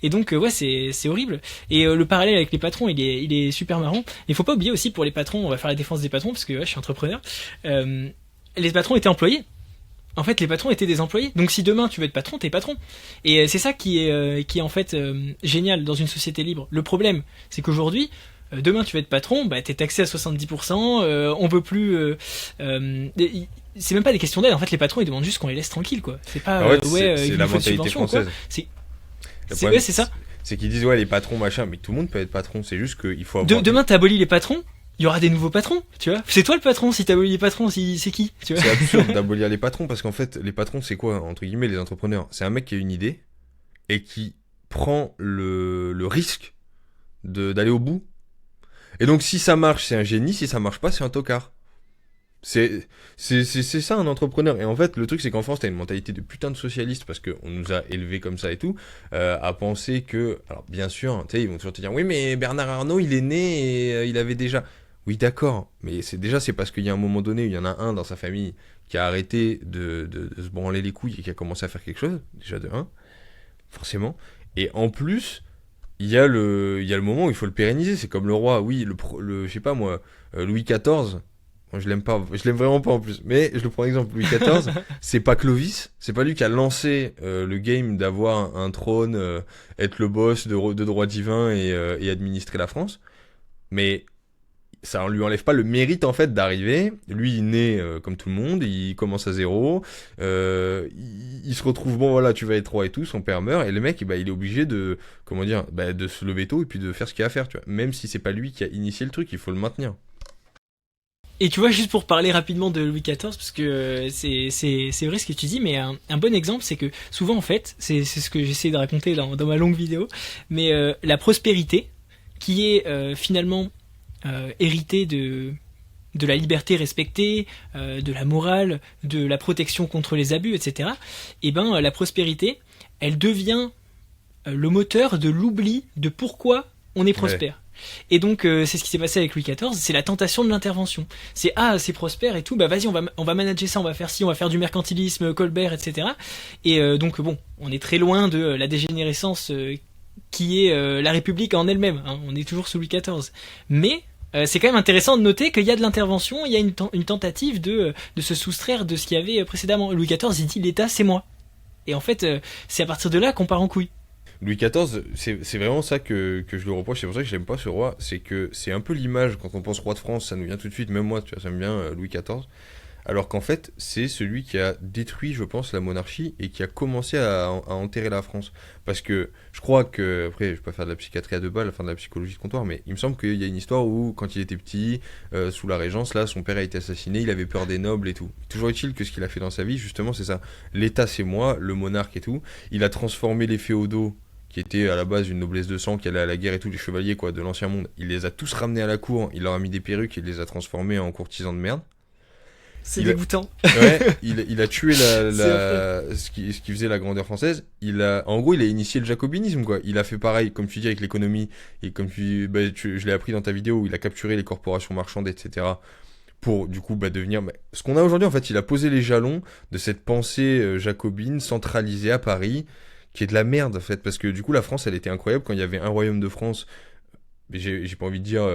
Et donc ouais, c'est horrible. Et le parallèle avec les patrons, il est super marrant. Il faut pas oublier aussi pour les patrons, on va faire la défense des patrons parce que ouais, je suis entrepreneur. Les patrons étaient employés. En fait, les patrons étaient des employés. Donc, si demain tu veux être patron, t'es patron. Et c'est ça qui est en fait génial dans une société libre. Le problème, c'est qu'aujourd'hui, demain tu veux être patron, bah t'es taxé à 70%. On peut plus. C'est même pas des questions d'aide. En fait, les patrons ils demandent juste qu'on les laisse tranquilles, quoi. C'est pas c'est il la nous faut une mentalité subvention, française. quoi. Le problème, C'est ça. C'est qu'ils disent ouais les patrons machin, mais tout le monde peut être patron. C'est juste qu'il faut avoir. Demain t'abolis les patrons. Il y aura des nouveaux patrons, tu vois. C'est toi le patron, si t'abolis les patrons, c'est qui, tu vois. C'est absurde d'abolir les patrons parce qu'en fait, les patrons, c'est quoi, entre guillemets, les entrepreneurs? C'est un mec qui a une idée et qui prend le risque d'aller au bout. Et donc, si ça marche, c'est un génie. Si ça marche pas, c'est un tocard. C'est ça un entrepreneur. Et en fait, le truc, c'est qu'en France, t'as une mentalité de putain de socialiste parce qu'on nous a élevés comme ça et tout, à penser que. Alors, bien sûr, tu sais, ils vont toujours te dire oui, mais Bernard Arnault, il est né et il avait déjà. Oui, d'accord, mais c'est parce qu'il y a un moment donné où il y en a un dans sa famille qui a arrêté de se branler les couilles et qui a commencé à faire quelque chose, déjà de un, forcément. Et en plus, il y a le moment où il faut le pérenniser. C'est comme le roi, oui, je sais pas moi, Louis XIV. Moi, je l'aime pas, je l'aime vraiment pas en plus. Mais je le prends exemple, Louis XIV, c'est pas Clovis, c'est pas lui qui a lancé le game d'avoir un trône, être le boss de droit divin et administrer la France. Mais ça lui enlève pas le mérite en fait d'arriver. Lui il naît comme tout le monde, il commence à zéro, il se retrouve bon voilà tu vas être roi et tout, son père meurt et le mec bah, il est obligé de comment dire de se lever tôt et puis de faire ce qu'il a à faire tu vois. Même si c'est pas lui qui a initié le truc, il faut le maintenir. Et tu vois, juste pour parler rapidement de Louis XIV, parce que c'est vrai ce que tu dis, mais un bon exemple, c'est que souvent en fait, c'est ce que j'essaie de raconter dans ma longue vidéo, mais la prospérité qui est finalement hérité de la liberté respectée, de la morale, de la protection contre les abus, etc. Et ben la prospérité, elle devient le moteur de l'oubli de pourquoi on est prospère. Ouais. Et donc c'est ce qui s'est passé avec Louis XIV, c'est la tentation de l'intervention. C'est c'est prospère et tout, bah vas-y on va manager ça, on va faire ci, on va faire du mercantilisme, Colbert, etc. Et donc bon, on est très loin de la dégénérescence qui est la République en elle-même. Hein. On est toujours sous Louis XIV, mais c'est quand même intéressant de noter qu'il y a de l'intervention, il y a une tentative de se soustraire de ce qu'il y avait précédemment. Louis XIV, il dit l'État c'est moi. Et en fait, c'est à partir de là qu'on part en couille. Louis XIV, c'est vraiment ça que je lui reproche, c'est pour ça que j'aime pas ce roi, c'est que c'est un peu l'image, quand on pense roi de France, ça nous vient tout de suite, même moi, tu vois, ça me vient Louis XIV, alors qu'en fait, c'est celui qui a détruit, je pense, la monarchie et qui a commencé à enterrer la France. Parce que je crois que, après, je vais pas faire de la psychiatrie à deux balles, enfin de la psychologie de comptoir, mais il me semble qu'il y a une histoire où, quand il était petit, sous la Régence, là, son père a été assassiné, il avait peur des nobles et tout. Toujours utile que ce qu'il a fait dans sa vie, justement, c'est ça. L'État, c'est moi, le monarque et tout. Il a transformé les féodaux, qui étaient à la base une noblesse de sang, qui allait à la guerre et tout, les chevaliers, quoi, de l'ancien monde. Il les a tous ramenés à la cour, il leur a mis des perruques, il les a transformés en courtisans de merde. C'est dégoûtant. Ouais, il a tué ce qui faisait la grandeur française. En gros, il a initié le jacobinisme, quoi. Il a fait pareil, comme tu dis, avec l'économie. Et comme je l'ai appris dans ta vidéo, où il a capturé les corporations marchandes, etc. Pour, du coup, devenir... ce qu'on a aujourd'hui, en fait, il a posé les jalons de cette pensée jacobine centralisée à Paris, qui est de la merde, en fait. Parce que, du coup, la France, elle était incroyable quand il y avait un royaume de France. J'ai pas envie de dire...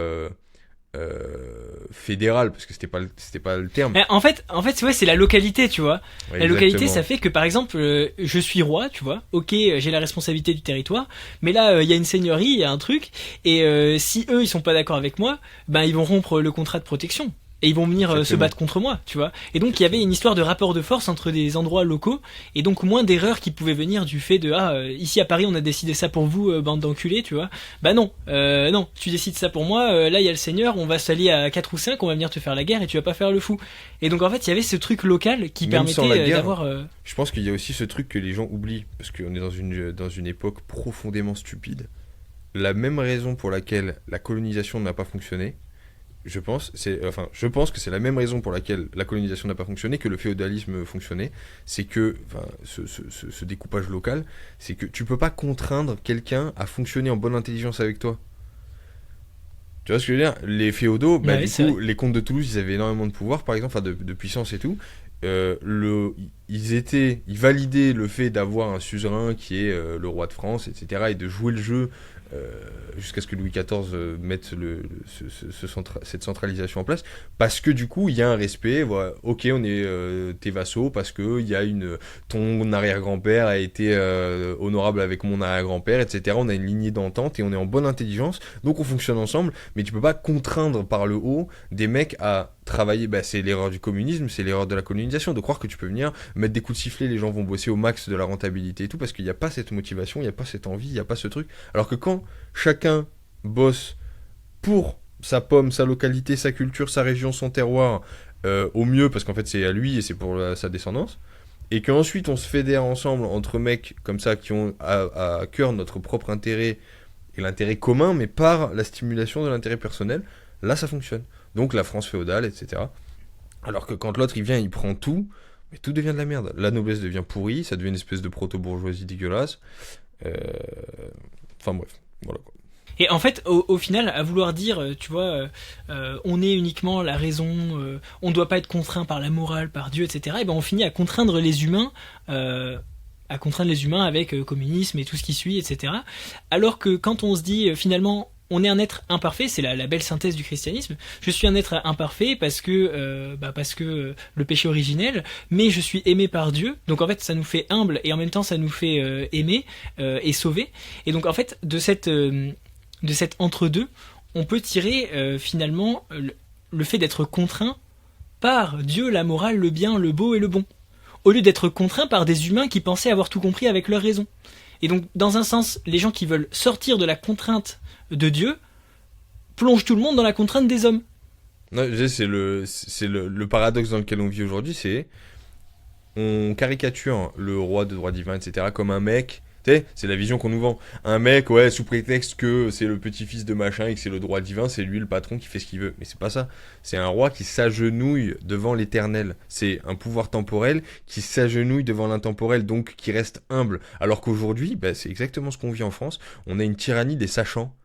fédéral, parce que c'était pas le terme. En fait, ouais, c'est la localité, tu vois. Ouais, La localité, exactement. ça fait que, par exemple, je suis roi, tu vois. Ok, j'ai la responsabilité du territoire, mais là, il y a une seigneurie, il y a un truc, et si eux, ils sont pas d'accord avec moi, ben ils vont rompre le contrat de protection. Et ils vont venir se Exactement. battre contre moi, tu vois. Et donc il y avait une histoire de rapport de force entre des endroits locaux, et donc moins d'erreurs qui pouvaient venir du fait de ici à Paris on a décidé ça pour vous, bande d'enculés, tu vois. Bah non, non, tu décides ça pour moi. Là il y a le Seigneur, on va s'allier à 4 ou 5, on va venir te faire la guerre et tu vas pas faire le fou. Et donc en fait il y avait ce truc local qui Même sans la permettait guerre, d'avoir. Je pense qu'il y a aussi ce truc que les gens oublient, parce qu'on est dans une époque profondément stupide. La même raison pour laquelle la colonisation n'a pas fonctionné, je pense que c'est la même raison pour laquelle la colonisation n'a pas fonctionné que le féodalisme fonctionnait. C'est que, enfin, ce découpage local, c'est que tu peux pas contraindre quelqu'un à fonctionner en bonne intelligence avec toi. Tu vois ce que je veux dire? Les féodaux, bah, Ouais, du c'est coup, vrai. les comtes de Toulouse, ils avaient énormément de pouvoir, par exemple, enfin, de puissance et tout. Ils validaient le fait d'avoir un suzerain qui est le roi de France, etc., et de jouer le jeu euh, jusqu'à ce que Louis XIV mette cette centralisation en place, parce que du coup, il y a un respect. Voilà, ok, on est tes vassaux, parce que ton arrière-grand-père a été honorable avec mon arrière-grand-père, etc. On a une lignée d'entente et on est en bonne intelligence, donc on fonctionne ensemble. Mais tu peux pas contraindre par le haut des mecs à travailler. Bah, c'est l'erreur du communisme, c'est l'erreur de la colonisation, de croire que tu peux venir mettre des coups de sifflet, les gens vont bosser au max de la rentabilité et tout, parce qu'il n'y a pas cette motivation, il n'y a pas cette envie, il n'y a pas ce truc. Alors que quand chacun bosse pour sa pomme, sa localité, sa culture, sa région, son terroir, au mieux, parce qu'en fait c'est à lui et c'est pour sa descendance, et qu'ensuite on se fédère ensemble entre mecs comme ça qui ont à cœur notre propre intérêt et l'intérêt commun, mais par la stimulation de l'intérêt personnel, là ça fonctionne. Donc la France féodale, etc. Alors que quand l'autre il vient, il prend tout, mais tout devient de la merde. La noblesse devient pourrie, ça devient une espèce de proto-bourgeoisie dégueulasse. Euh, Enfin bref, voilà quoi. Et en fait, au final, à vouloir dire, tu vois, on est uniquement la raison, on doit pas être contraint par la morale, par Dieu, etc. Et ben on finit à contraindre les humains avec communisme et tout ce qui suit, etc. Alors que quand on se dit finalement on est un être imparfait, c'est la belle synthèse du christianisme. Je suis un être imparfait parce que le péché originel, mais je suis aimé par Dieu. Donc en fait, ça nous fait humble et en même temps ça nous fait aimer et sauver. Et donc en fait, de cet entre-deux, on peut tirer finalement le fait d'être contraint par Dieu, la morale, le bien, le beau et le bon, au lieu d'être contraint par des humains qui pensaient avoir tout compris avec leur raison. Et donc, dans un sens, les gens qui veulent sortir de la contrainte de Dieu plongent tout le monde dans la contrainte des hommes. Non, le paradoxe dans lequel on vit aujourd'hui, c'est on caricature le roi de droit divin, etc. comme un mec. Tu sais, c'est la vision qu'on nous vend. Un mec, ouais, sous prétexte que c'est le petit-fils de machin et que c'est le droit divin, c'est lui le patron qui fait ce qu'il veut. Mais c'est pas ça. C'est un roi qui s'agenouille devant l'éternel. C'est un pouvoir temporel qui s'agenouille devant l'intemporel, donc qui reste humble. Alors qu'aujourd'hui, bah, c'est exactement ce qu'on vit en France. On a une tyrannie des sachants.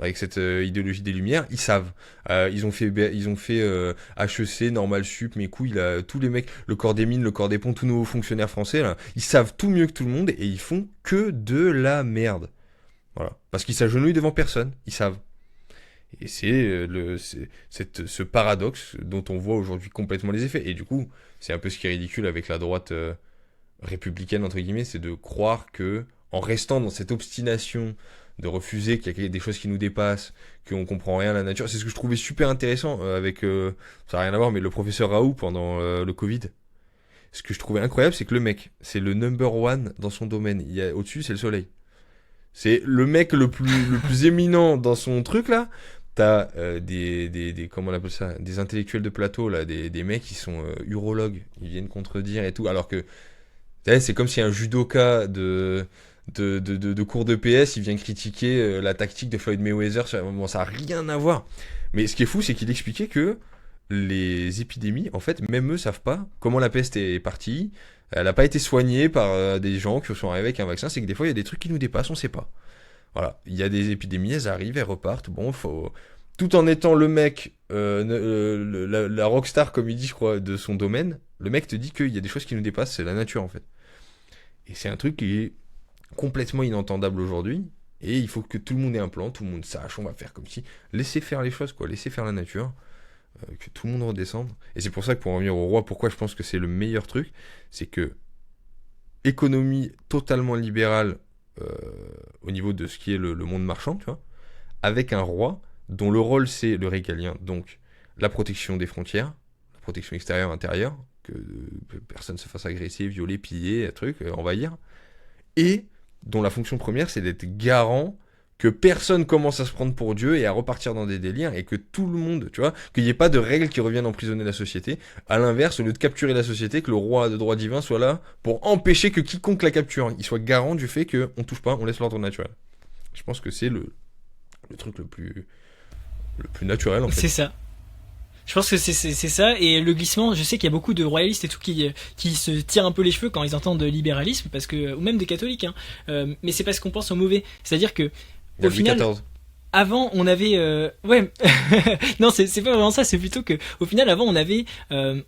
Avec cette idéologie des Lumières, ils savent. Ils ont fait HEC, Normal Sup, mes couilles, là, tous les mecs, le corps des mines, le corps des ponts, tous nos fonctionnaires français, là, ils savent tout mieux que tout le monde et ils font que de la merde. Voilà. Parce qu'ils s'agenouillent devant personne, ils savent. Et ce paradoxe dont on voit aujourd'hui complètement les effets. Et du coup, c'est un peu ce qui est ridicule avec la droite républicaine, entre guillemets, c'est de croire que, en restant dans cette obstination de refuser qu'il y a des choses qui nous dépassent, qu'on comprend rien à la nature. C'est ce que je trouvais super intéressant avec, ça n'a rien à voir, mais le professeur Raoult pendant le Covid. Ce que je trouvais incroyable, c'est que le mec, c'est le number one dans son domaine. Au-dessus, c'est le soleil. C'est le mec le plus éminent dans son truc là. T'as comment on appelle ça, des intellectuels de plateau là, des mecs qui sont urologues, ils viennent contredire et tout, alors que c'est comme si un judoka de cours de PS, il vient critiquer la tactique de Floyd Mayweather. Bon, ça n'a rien à voir. Mais ce qui est fou, c'est qu'il expliquait que les épidémies, en fait, même eux savent pas comment la peste est partie. Elle n'a pas été soignée par des gens qui sont arrivés avec un vaccin. C'est que des fois, il y a des trucs qui nous dépassent, on sait pas. Voilà, il y a des épidémies, elles arrivent, elles repartent. Bon, faut... Tout en étant le mec, la rockstar, comme il dit, je crois, de son domaine, le mec te dit qu'il y a des choses qui nous dépassent, c'est la nature, en fait. Et c'est un truc qui est complètement inentendable aujourd'hui, et il faut que tout le monde ait un plan, tout le monde sache, on va faire comme si, laissez faire les choses, quoi, laissez faire la nature, que tout le monde redescende. Et c'est pour ça que pour en revenir au roi, pourquoi je pense que c'est le meilleur truc, c'est que économie totalement libérale au niveau de ce qui est le monde marchand, tu vois, avec un roi dont le rôle c'est le régalien, donc la protection des frontières, la protection extérieure, intérieure, que personne se fasse agresser, violer, piller, envahir, et dont la fonction première c'est d'être garant que personne commence à se prendre pour Dieu et à repartir dans des délires, et que tout le monde, tu vois, qu'il n'y ait pas de règles qui reviennent emprisonner la société. À l'inverse, au lieu de capturer la société, que le roi de droit divin soit là pour empêcher que quiconque la capture, il soit garant du fait qu'on touche pas, on laisse l'ordre naturel. Je pense que c'est le truc le plus naturel, en fait. C'est ça. Je pense que c'est ça, et le glissement, je sais qu'il y a beaucoup de royalistes et tout qui se tirent un peu les cheveux quand ils entendent libéralisme, parce que, ou même des catholiques, hein, mais c'est parce qu'on pense au mauvais. C'est-à-dire que, au final, avant on avait ouais non c'est pas vraiment ça, c'est plutôt que au final avant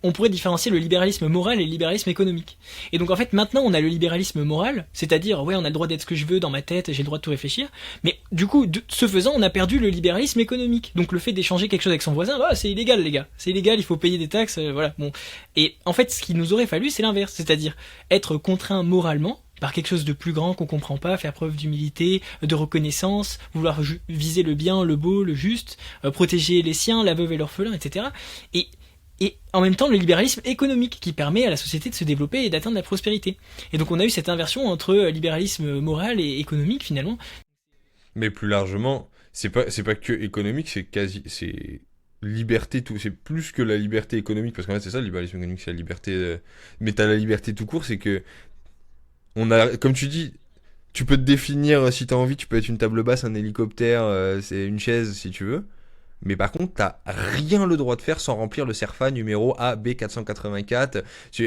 on pourrait différencier le libéralisme moral et le libéralisme économique. Et donc en fait maintenant on a le libéralisme moral, c'est-à-dire ouais on a le droit d'être ce que je veux dans ma tête, j'ai le droit de tout réfléchir, mais du coup ce faisant on a perdu le libéralisme économique. Donc le fait d'échanger quelque chose avec son voisin, c'est illégal les gars, c'est illégal, il faut payer des taxes, voilà bon. Et en fait ce qu'il nous aurait fallu c'est l'inverse, c'est-à-dire être contraint moralement par quelque chose de plus grand qu'on comprend pas, faire preuve d'humilité, de reconnaissance, vouloir viser le bien, le beau, le juste, protéger les siens, la veuve et l'orphelin, etc. Et en même temps le libéralisme économique qui permet à la société de se développer et d'atteindre la prospérité. Et donc on a eu cette inversion entre libéralisme moral et économique finalement. Mais plus largement, c'est pas que économique, c'est liberté tout, c'est plus que la liberté économique, parce qu'en fait c'est ça le libéralisme économique, c'est la liberté, mais t'as la liberté tout court, c'est que on a, comme tu dis, tu peux te définir si t'as envie, tu peux être une table basse, un hélicoptère, c'est une chaise si tu veux. Mais par contre, t'as rien le droit de faire sans remplir le CERFA numéro AB484.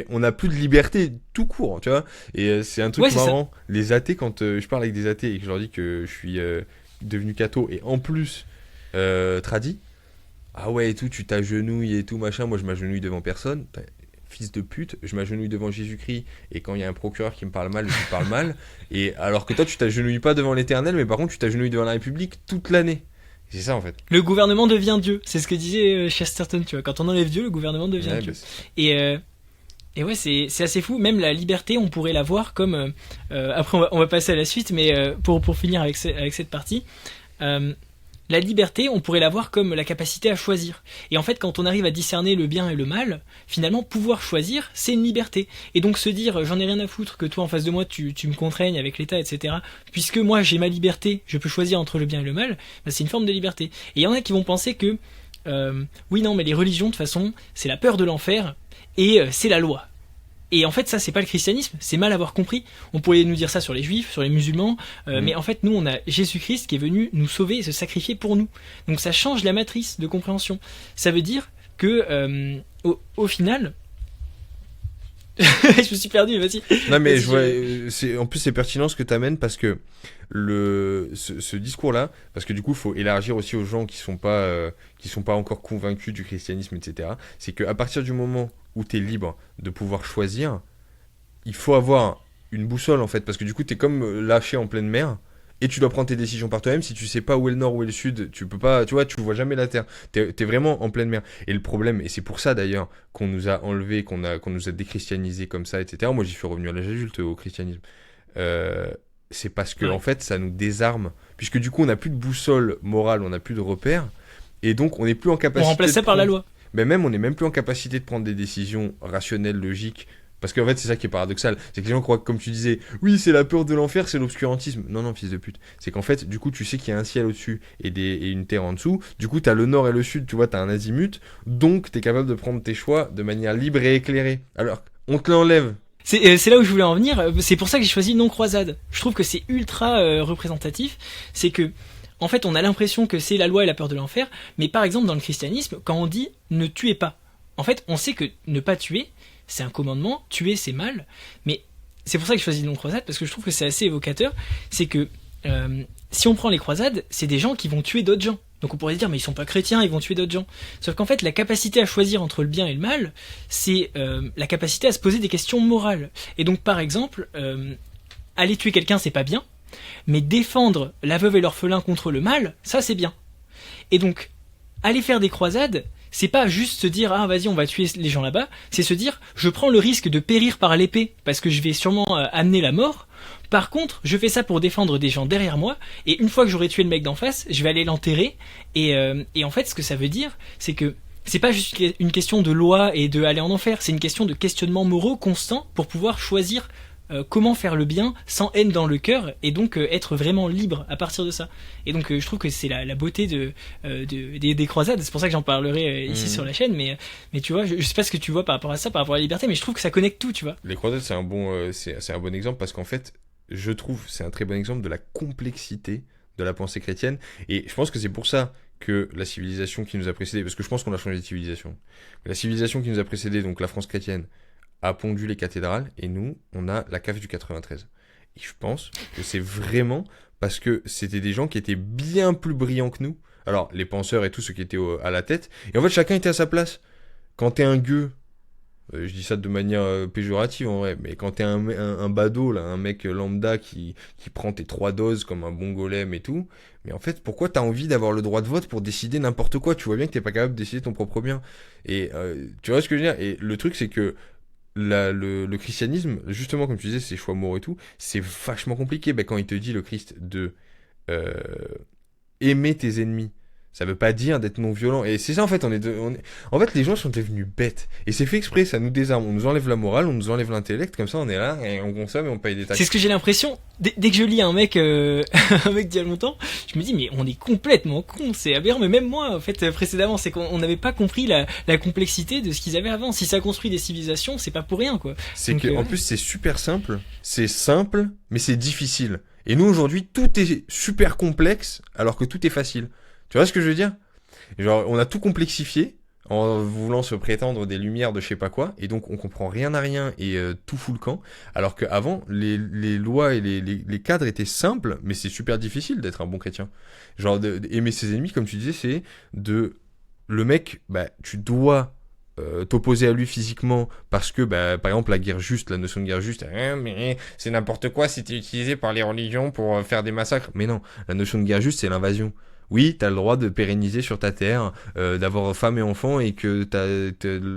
On n'a plus de liberté tout court, tu vois. Et c'est un truc marrant. Les athées, quand je parle avec des athées et que je leur dis que je suis devenu catho et en plus tradi, ah ouais et tout, tu t'agenouilles et tout machin. Moi, je m'agenouille devant personne. Fils de pute, je m'agenouille devant Jésus-Christ et quand il y a un procureur qui me parle mal, je lui parle mal. Et alors que toi, tu t'agenouilles pas devant l'Éternel, mais par contre, tu t'agenouilles devant la République toute l'année. C'est ça en fait. Le gouvernement devient Dieu, c'est ce que disait Chesterton, tu vois. Quand on enlève Dieu, le gouvernement devient Dieu. Et ouais, c'est assez fou. Même la liberté, on pourrait la voir comme. Après, on va passer à la suite, mais pour finir avec cette partie. La liberté, on pourrait la voir comme la capacité à choisir. Et en fait, quand on arrive à discerner le bien et le mal, finalement, pouvoir choisir, c'est une liberté. Et donc se dire, j'en ai rien à foutre que toi, en face de moi, tu me contraignes avec l'État, etc. Puisque moi, j'ai ma liberté, je peux choisir entre le bien et le mal, c'est une forme de liberté. Et il y en a qui vont penser que, oui, non, mais les religions, de toute façon, c'est la peur de l'enfer, et c'est la loi. Et en fait, ça, c'est pas le christianisme, c'est mal avoir compris. On pourrait nous dire ça sur les juifs, sur les musulmans, mais en fait, nous, on a Jésus-Christ qui est venu nous sauver et se sacrifier pour nous. Donc ça change la matrice de compréhension. Ça veut dire que, au final... je me suis perdu, vas-y. Non mais en plus c'est pertinent ce que t'amènes parce que ce discours-là, parce que du coup faut élargir aussi aux gens qui sont pas encore convaincus du christianisme, etc. C'est qu'à partir du moment où t'es libre de pouvoir choisir, il faut avoir une boussole en fait, parce que du coup t'es comme lâché en pleine mer. Et tu dois prendre tes décisions par toi-même. Si tu sais pas où est le nord, où est le sud, tu peux pas, tu vois, tu vois jamais la terre. T'es vraiment en pleine mer. Et le problème, et c'est pour ça d'ailleurs qu'on nous a enlevé, qu'on nous a déchristianisé comme ça, etc. Moi, j'y suis revenu à l'âge adulte au christianisme. C'est parce que en fait, ça nous désarme, puisque du coup, on n'a plus de boussole morale, on n'a plus de repères, et donc on n'est plus en capacité. On remplace ça par la loi. Mais même, on n'est même plus en capacité de prendre des décisions rationnelles, logiques. Parce qu'en fait, c'est ça qui est paradoxal. C'est que les gens croient, comme tu disais, oui, c'est la peur de l'enfer, c'est l'obscurantisme. Non, non, fils de pute. C'est qu'en fait, du coup, tu sais qu'il y a un ciel au-dessus et une terre en dessous. Du coup, t'as le nord et le sud, tu vois, t'as un azimut. Donc, t'es capable de prendre tes choix de manière libre et éclairée. Alors, on te l'enlève. C'est là où je voulais en venir. C'est pour ça que j'ai choisi non-croisade. Je trouve que c'est ultra représentatif. C'est que, en fait, on a l'impression que c'est la loi et la peur de l'enfer. Mais par exemple, dans le christianisme, quand on dit ne tuez pas, en fait, on sait que ne pas tuer, c'est un commandement, tuer c'est mal, mais c'est pour ça que je choisis non-croisade, parce que je trouve que c'est assez évocateur, c'est que si on prend les croisades, c'est des gens qui vont tuer d'autres gens. Donc on pourrait se dire, mais ils sont pas chrétiens, ils vont tuer d'autres gens. Sauf qu'en fait, la capacité à choisir entre le bien et le mal, c'est la capacité à se poser des questions morales. Et donc par exemple, aller tuer quelqu'un, c'est pas bien, mais défendre la veuve et l'orphelin contre le mal, ça c'est bien. Et donc, aller faire des croisades, c'est pas juste se dire ah vas-y on va tuer les gens là-bas, c'est se dire je prends le risque de périr par l'épée parce que je vais sûrement amener la mort. Par contre, je fais ça pour défendre des gens derrière moi, et une fois que j'aurai tué le mec d'en face, je vais aller l'enterrer. Et en fait, ce que ça veut dire, c'est que c'est pas juste une question de loi et de aller en enfer, c'est une question de questionnement moraux constant pour pouvoir choisir comment faire le bien sans haine dans le cœur, et donc être vraiment libre à partir de ça. Et donc je trouve que c'est la beauté des croisades. C'est pour ça que j'en parlerai ici sur la chaîne, mais tu vois, je sais pas ce que tu vois par rapport à ça, par rapport à la liberté, mais je trouve que ça connecte tout, tu vois. Les croisades, c'est un bon exemple parce qu'en fait, je trouve c'est un très bon exemple de la complexité de la pensée chrétienne, et je pense que c'est pour ça que la civilisation qui nous a précédé, parce que je pense qu'on a changé de civilisation, la civilisation qui nous a précédé, donc la France chrétienne, a pondu les cathédrales, et nous, on a la cave du 93. Et je pense que c'est vraiment parce que c'était des gens qui étaient bien plus brillants que nous. Alors, les penseurs et tout, ceux qui étaient à la tête, et en fait, chacun était à sa place. Quand t'es un gueux, je dis ça de manière péjorative en vrai, mais quand t'es un badaud, là, un mec lambda qui prend tes 3 doses comme un bon golem et tout, mais en fait, pourquoi t'as envie d'avoir le droit de vote pour décider n'importe quoi? Tu vois bien que t'es pas capable de décider ton propre bien. Et tu vois ce que je veux dire? Et le truc, c'est que le christianisme, justement, comme tu disais, ses choix moraux et tout, c'est vachement compliqué. Ben, quand il te dit, le Christ, de aimer tes ennemis, ça veut pas dire d'être non violent. Et c'est ça, en fait, en fait, les gens sont devenus bêtes. Et c'est fait exprès, ça nous désarme. On nous enlève la morale, on nous enlève l'intellect, comme ça, on est là, et on consomme et on paye des taxes. C'est ce que j'ai l'impression. Dès que je lis un mec un mec d'il y a longtemps, je me dis mais on est complètement con, c'est aberrant. Mais même moi, en fait, précédemment, c'est qu'on n'avait pas compris la complexité de ce qu'ils avaient avant. Si ça construit des civilisations, c'est pas pour rien, quoi. C'est donc, en plus, c'est super simple. C'est simple, mais c'est difficile. Et nous, aujourd'hui, tout est super complexe, alors que tout est facile. Tu vois ce que je veux dire? Genre, on a tout complexifié en voulant se prétendre des lumières de je sais pas quoi, et donc on comprend rien à rien et tout fout le camp. Alors qu'avant, les lois et les cadres étaient simples, mais c'est super difficile d'être un bon chrétien. Genre, aimer ses ennemis, comme tu disais, c'est le mec, bah, tu dois t'opposer à lui physiquement parce que, bah, par exemple, la guerre juste, la notion de guerre juste, mais c'est n'importe quoi, c'était utilisé par les religions pour faire des massacres. Mais non, la notion de guerre juste, c'est l'invasion. Oui, t'as le droit de pérenniser sur ta terre, d'avoir femme et enfant, et que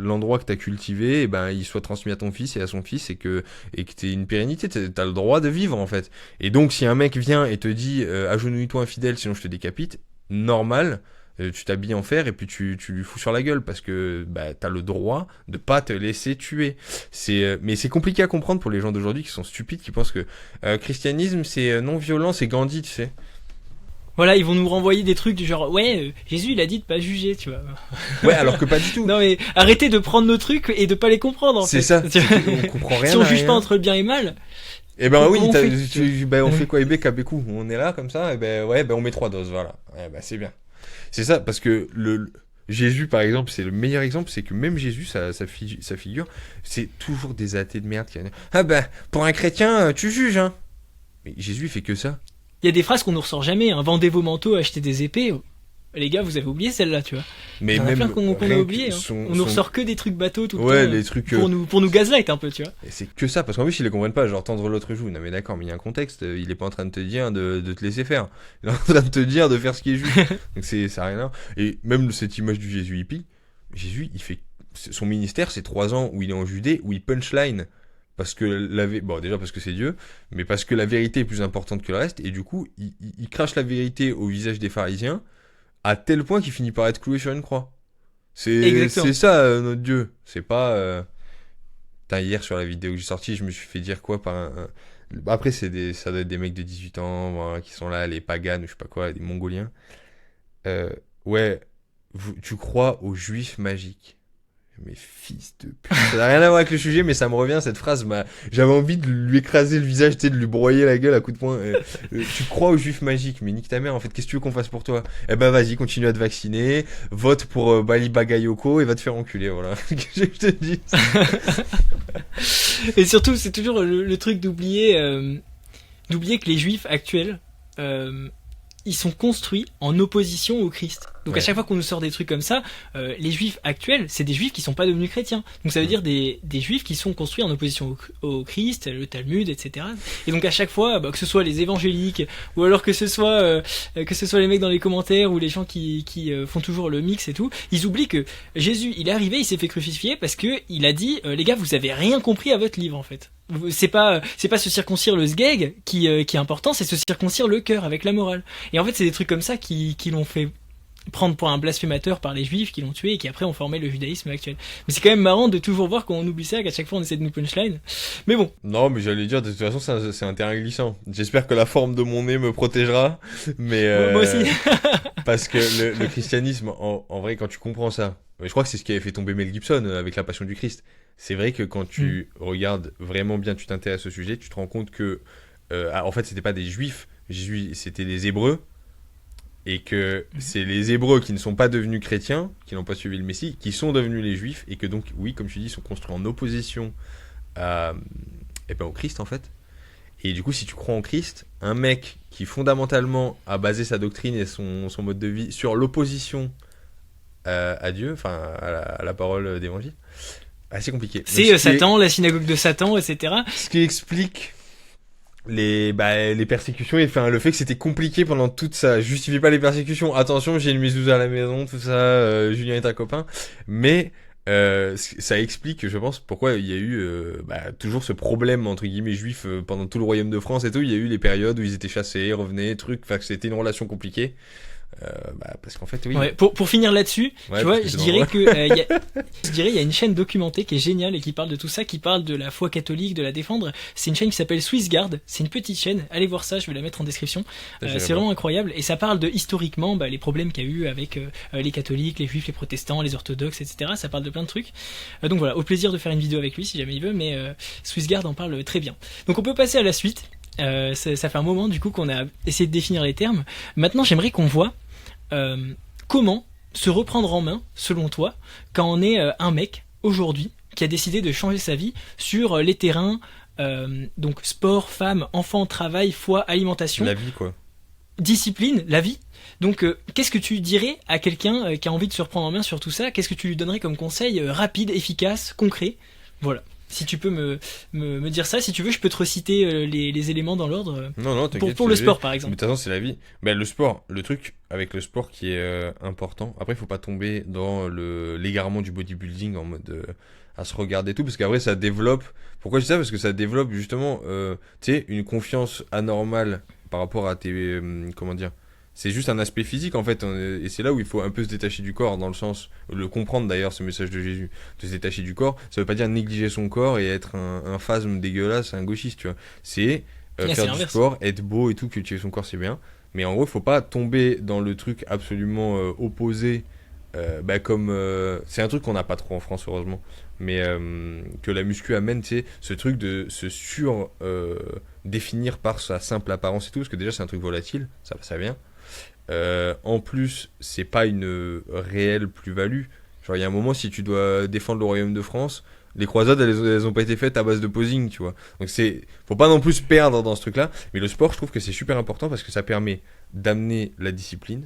l'endroit que t'as cultivé, ben, il soit transmis à ton fils et à son fils, et que t'aies une pérennité, t'as le droit de vivre, en fait. Et donc, si un mec vient et te dit, agenouille-toi infidèle, sinon je te décapite, normal, tu t'habilles en fer et puis tu lui fous sur la gueule, parce que, bah, t'as le droit de pas te laisser tuer. Mais c'est compliqué à comprendre pour les gens d'aujourd'hui qui sont stupides, qui pensent que, christianisme, c'est non violent, c'est Gandhi, tu sais. Voilà, ils vont nous renvoyer des trucs du genre ouais, Jésus il a dit de pas juger, tu vois. Ouais, alors que pas du tout. Non mais arrêtez de prendre nos trucs et de pas les comprendre en fait. C'est ça. On comprend rien. Si on juge pas entre le bien et le mal. Eh ben oui, on fait quoi, Bécou, on est là comme ça, et ben ouais, ben on met 3 doses, voilà. Ouais, ben c'est bien. C'est ça, parce que Jésus, par exemple, c'est le meilleur exemple, c'est que même Jésus, sa figure, c'est toujours des athées de merde qui disent ah ben pour un chrétien, tu juges, hein. Mais Jésus il fait que ça. Il y a des phrases qu'on nous ressort jamais, hein. Vendez vos manteaux, achetez des épées. Les gars, vous avez oublié celle-là, tu vois. Mais il y en a même plein qu'on a oublié. On nous ressort que des trucs bateaux tout le temps. Les trucs pour nous gaslight un peu, tu vois. Et c'est que ça, parce qu'en plus ils les comprennent pas, genre tendre l'autre joue. Non mais d'accord, mais il y a un contexte. Il est pas en train de te dire de te laisser faire. Il est en train de te dire de faire ce qui est juste. Donc ça a rien à voir. Et même cette image du Jésus hippie, Jésus, il fait son ministère, c'est 3 ans où il est en Judée, où il punchline. Parce que bon, déjà parce que c'est Dieu, mais parce que la vérité est plus importante que le reste, et du coup, il crache la vérité au visage des pharisiens, à tel point qu'il finit par être cloué sur une croix. C'est ça, notre Dieu. C'est pas... hier, sur la vidéo que j'ai sortie, je me suis fait dire quoi par Après, ça doit être des mecs de 18 ans, voilà, qui sont là, les paganes, ou je sais pas quoi, des mongoliens. Ouais, tu crois aux juifs magiques. Mais fils de pute. Ça n'a rien à voir avec le sujet, mais ça me revient, cette phrase. J'avais envie de lui écraser le visage, tu sais, de lui broyer la gueule à coups de poing. Tu crois aux juifs magiques, mais nique ta mère, en fait, qu'est-ce que tu veux qu'on fasse pour toi? Eh ben, vas-y, continue à te vacciner, vote pour Bali Bagayoko et va te faire enculer, voilà. Qu'est-ce que je te dis? Et surtout, c'est toujours le truc d'oublier que les juifs actuels, ils sont construits en opposition au Christ. Donc à chaque fois qu'on nous sort des trucs comme ça, les juifs actuels, c'est des juifs qui sont pas devenus chrétiens. Donc ça veut dire des juifs qui sont construits en opposition au Christ, le Talmud, etc. Et donc à chaque fois, que ce soit les évangéliques, ou alors que ce soit les mecs dans les commentaires, ou les gens qui font toujours le mix et tout, ils oublient que Jésus, il est arrivé, il s'est fait crucifier parce que il a dit, les gars, vous avez rien compris à votre livre en fait. C'est pas se circoncire le sgeg qui est important, c'est se circoncire le cœur avec la morale. Et en fait, c'est des trucs comme ça qui l'ont fait prendre pour un blasphémateur par les juifs, qui l'ont tué et qui après ont formé le judaïsme actuel. Mais c'est quand même marrant de toujours voir qu'on oublie ça, qu'à chaque fois on essaie de nous punchline. Mais bon. Non, mais j'allais dire, de toute façon, c'est un terrain glissant. J'espère que la forme de mon nez me protégera, mais moi aussi. parce que le christianisme, en vrai, quand tu comprends ça, je crois que c'est ce qui avait fait tomber Mel Gibson avec La Passion du Christ. C'est vrai que quand tu regardes vraiment bien, tu t'intéresses au sujet, tu te rends compte que, en fait, c'était pas des juifs, c'était des hébreux, et que c'est les hébreux qui ne sont pas devenus chrétiens, qui n'ont pas suivi le Messie, qui sont devenus les juifs, et que donc, oui, comme tu dis, ils sont construits en opposition au Christ, en fait. Et du coup, si tu crois en Christ, un mec qui fondamentalement a basé sa doctrine et son mode de vie sur l'opposition à Dieu, enfin à la parole d'évangile, assez compliqué. C'est Satan, la synagogue de Satan, etc. Ce qui explique les persécutions, enfin, le fait que c'était compliqué pendant toute ça. Justifiez pas les persécutions. Attention, j'ai une mezouza à la maison, tout ça, Julien est un copain. Mais ça explique, je pense, pourquoi il y a eu toujours ce problème, entre guillemets, juif pendant tout le royaume de France et tout. Il y a eu les périodes où ils étaient chassés, revenaient, trucs, enfin, que c'était une relation compliquée. Parce qu'en fait, oui. Ouais, pour finir là-dessus, tu vois, je dirais il y a une chaîne documentée qui est géniale et qui parle de tout ça, qui parle de la foi catholique, de la défendre. C'est une chaîne qui s'appelle Swissguard. C'est une petite chaîne. Allez voir ça, je vais la mettre en description. C'est vraiment incroyable et ça parle de historiquement les problèmes qu'il y a eu avec les catholiques, les juifs, les protestants, les orthodoxes, etc. Ça parle de plein de trucs. Donc voilà, au plaisir de faire une vidéo avec lui si jamais il veut, mais Swissguard en parle très bien. Donc on peut passer à la suite. Ça fait un moment du coup qu'on a essayé de définir les termes. Maintenant, j'aimerais qu'on voit comment se reprendre en main, selon toi, quand on est un mec, aujourd'hui, qui a décidé de changer sa vie sur les terrains, donc sport, femme, enfant, travail, foi, alimentation. La vie, quoi. Discipline, la vie. Donc, qu'est-ce que tu dirais à quelqu'un qui a envie de se reprendre en main sur tout ça? Qu'est-ce que tu lui donnerais comme conseil rapide, efficace, concret? Voilà. Si tu peux me dire ça, si tu veux, je peux te reciter les éléments dans l'ordre. Non, t'inquiète. Pour le sport, par exemple. Mais de toute façon, c'est la vie. Mais le sport, le truc avec le sport qui est important. Après, il faut pas tomber dans l'égarement du bodybuilding en mode à se regarder tout, parce qu'après, ça développe. Pourquoi je dis ça? Parce que ça développe justement, tu sais, une confiance anormale par rapport à tes, comment dire. C'est juste un aspect physique en fait, et c'est là où il faut un peu se détacher du corps, dans le sens, le comprendre d'ailleurs, ce message de Jésus, de se détacher du corps, ça veut pas dire négliger son corps et être un phasme dégueulasse, un gauchiste, tu vois. C'est faire du sport, être beau et tout, cultiver son corps, c'est bien, mais en gros, il faut pas tomber dans le truc absolument opposé, comme... c'est un truc qu'on n'a pas trop en France, heureusement, mais que la muscu amène, tu sais, ce truc de se définir par sa simple apparence et tout, parce que déjà c'est un truc volatile, ça vient. En plus, c'est pas une réelle plus-value. Genre, il y a un moment, si tu dois défendre le royaume de France, les croisades, elles ont pas été faites à base de posing, tu vois. Donc, faut pas non plus se perdre dans ce truc-là. Mais le sport, je trouve que c'est super important parce que ça permet d'amener la discipline,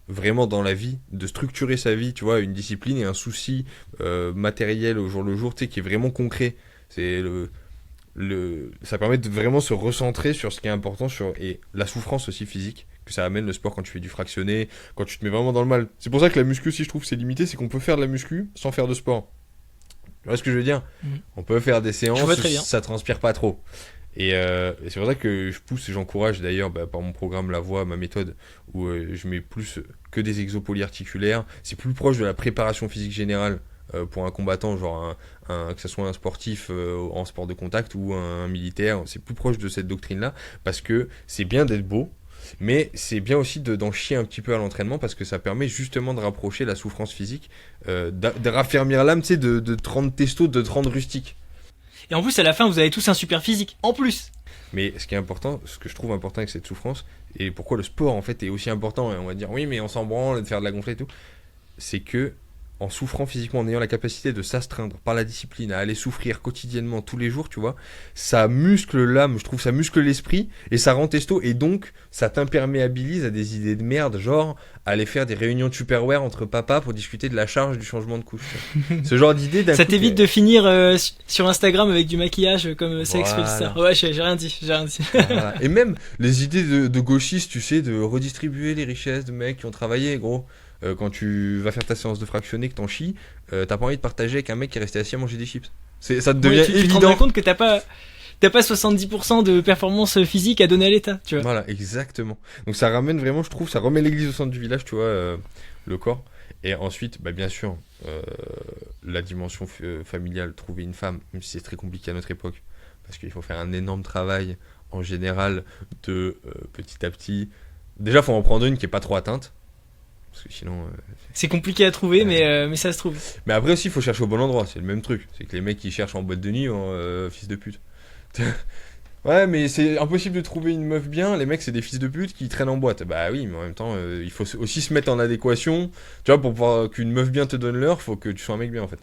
vraiment dans la vie, de structurer sa vie, tu vois, une discipline et un souci matériel au jour le jour, tu sais, qui est vraiment concret. C'est ça permet de vraiment se recentrer sur ce qui est important, et la souffrance aussi physique que ça amène le sport quand tu fais du fractionné, quand tu te mets vraiment dans le mal. C'est pour ça que la muscu aussi, je trouve, c'est limité, c'est qu'on peut faire de la muscu sans faire de sport. Tu vois ce que je veux dire? On peut faire des séances où ça transpire pas trop. Et c'est pour ça que je pousse et j'encourage d'ailleurs par mon programme La Voix, ma méthode, où je mets plus que des exos polyarticulaires. C'est plus proche de la préparation physique générale pour un combattant, genre que ce soit un sportif en sport de contact ou un militaire. C'est plus proche de cette doctrine-là parce que c'est bien d'être beau, mais c'est bien aussi d'en chier un petit peu à l'entraînement parce que ça permet justement de rapprocher la souffrance physique, de raffermir l'âme, tu sais, de te rendre testo, de te rendre rustique. Et en plus, à la fin, vous avez tous un super physique, en plus. Mais ce qui est important, ce que je trouve important avec cette souffrance, et pourquoi le sport en fait est aussi important, et on va dire oui mais on s'en branle de faire de la gonflée et tout, c'est que en souffrant physiquement, en ayant la capacité de s'astreindre par la discipline, à aller souffrir quotidiennement tous les jours, tu vois, ça muscle l'âme, je trouve, ça muscle l'esprit, et ça rend testo, et donc ça t'imperméabilise à des idées de merde, genre aller faire des réunions de superware entre papas pour discuter de la charge du changement de couche. Ce genre d'idée d'un Ça coup, t'évite de finir sur Instagram avec du maquillage comme Sex Voilà. Star. Ouais, j'ai rien dit. Voilà. Et même les idées de gauchistes, tu sais, de redistribuer les richesses de mecs qui ont travaillé, gros. Quand tu vas faire ta séance de fractionné, que t'en chies, t'as pas envie de partager avec un mec qui est resté assis à manger des chips. Ça te devient Ouais, tu te évident. rends compte que t'as pas 70% de performance physique à donner à l'État, tu vois. Voilà, exactement. Donc ça ramène vraiment, je trouve, ça remet l'église au centre du village, tu vois, le corps. Et ensuite, bah, bien sûr, la dimension familiale, trouver une femme, même si c'est très compliqué à notre époque, parce qu'il faut faire un énorme travail en général de petit à petit. Déjà, faut en prendre une qui est pas trop atteinte. Parce que sinon. C'est compliqué à trouver, mais ça se trouve. Mais après aussi, il faut chercher au bon endroit. C'est le même truc. C'est que les mecs qui cherchent en boîte de nuit, fils de pute. Ouais, mais c'est impossible de trouver une meuf bien. Les mecs, c'est des fils de pute qui traînent en boîte. Bah oui, mais en même temps, il faut aussi se mettre en adéquation. Tu vois, pour pouvoir qu'une meuf bien te donne l'heure, faut que tu sois un mec bien en fait.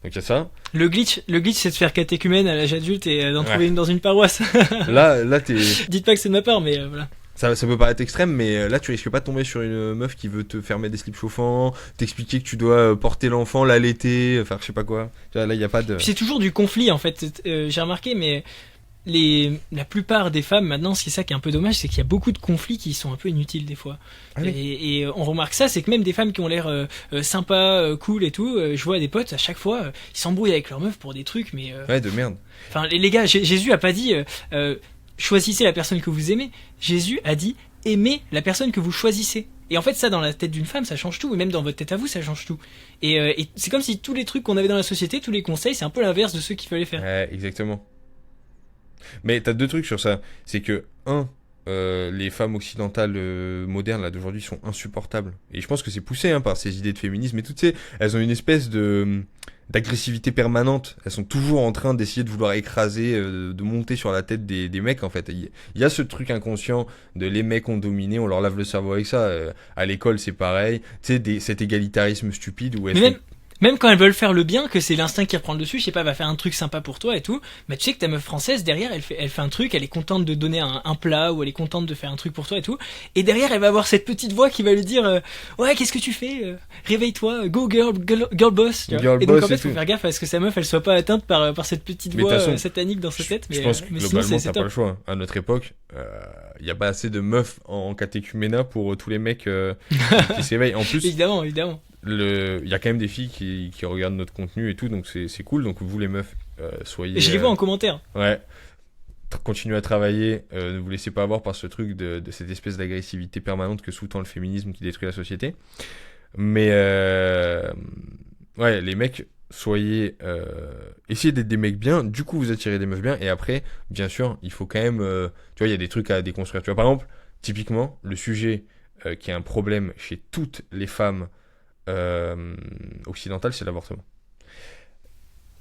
Donc il y a ça. Le glitch, c'est de faire catéchumène à l'âge adulte et d'en trouver une dans une paroisse. Là, t'es. Dites pas que c'est de ma part, mais voilà. Ça peut paraître extrême, mais là, tu risques pas de tomber sur une meuf qui veut te faire mettre des slips chauffants, t'expliquer que tu dois porter l'enfant, l'allaiter, faire je sais pas quoi. Là, il y a pas de. Puis c'est toujours du conflit en fait. J'ai remarqué, mais la plupart des femmes maintenant, c'est ça qui est un peu dommage, c'est qu'il y a beaucoup de conflits qui sont un peu inutiles des fois. Ah oui. Et on remarque ça, c'est que même des femmes qui ont l'air sympas, cool et tout, je vois des potes à chaque fois, ils s'embrouillent avec leur meuf pour des trucs, mais Ouais, de merde. enfin les gars, Jésus a pas dit choisissez la personne que vous aimez. Jésus a dit aimez la personne que vous choisissez. Et en fait, ça, dans la tête d'une femme, ça change tout. Et même dans votre tête à vous, ça change tout. Et c'est comme si tous les trucs qu'on avait dans la société, tous les conseils, c'est un peu l'inverse de ceux qu'il fallait faire. Ouais, exactement. Mais t'as deux trucs sur ça. C'est que, les femmes occidentales modernes là d'aujourd'hui sont insupportables. Et je pense que c'est poussé par ces idées de féminisme. Et toutes ces, elles ont une espèce d'agressivité permanente. Elles sont toujours en train d'essayer de vouloir écraser, de monter sur la tête des mecs en fait. Il y a ce truc inconscient de les mecs ont dominé, on leur lave le cerveau avec ça. À l'école c'est pareil. Tu sais, cet égalitarisme stupide où elles Mais sont... même quand elles veulent faire le bien, que c'est l'instinct qui reprend le dessus, je sais pas, elle va faire un truc sympa pour toi et tout, mais tu sais que ta meuf française, derrière, elle fait un truc, elle est contente de donner un plat, ou elle est contente de faire un truc pour toi et tout, et derrière, elle va avoir cette petite voix qui va lui dire, ouais, qu'est-ce que tu fais? Réveille-toi, go girl boss, tu vois. Girl Et donc, boss en fait, et faut tout. faire gaffe à ce que sa meuf, elle soit pas atteinte par cette petite Mais de toute voix façon, satanique dans sa tête, Je pense que mais sinon, globalement, c'est t'as pas top. le choix. À notre époque, il y a pas assez de meufs en catéchuménat pour tous les mecs qui s'éveillent. En plus, Évidemment. il y a quand même des filles qui regardent notre contenu et tout, donc c'est cool. Donc vous les meufs, soyez... Et je les vois en commentaire. Ouais. Continuez à travailler, ne vous laissez pas avoir par ce truc de cette espèce d'agressivité permanente que sous-tend le féminisme qui détruit la société. Mais ouais, les mecs, essayez d'être des mecs bien, du coup vous attirez des meufs bien, et après, bien sûr, il faut quand même, tu vois, il y a des trucs à déconstruire. Tu vois, par exemple, typiquement, le sujet qui est un problème chez toutes les femmes occidentales, c'est l'avortement.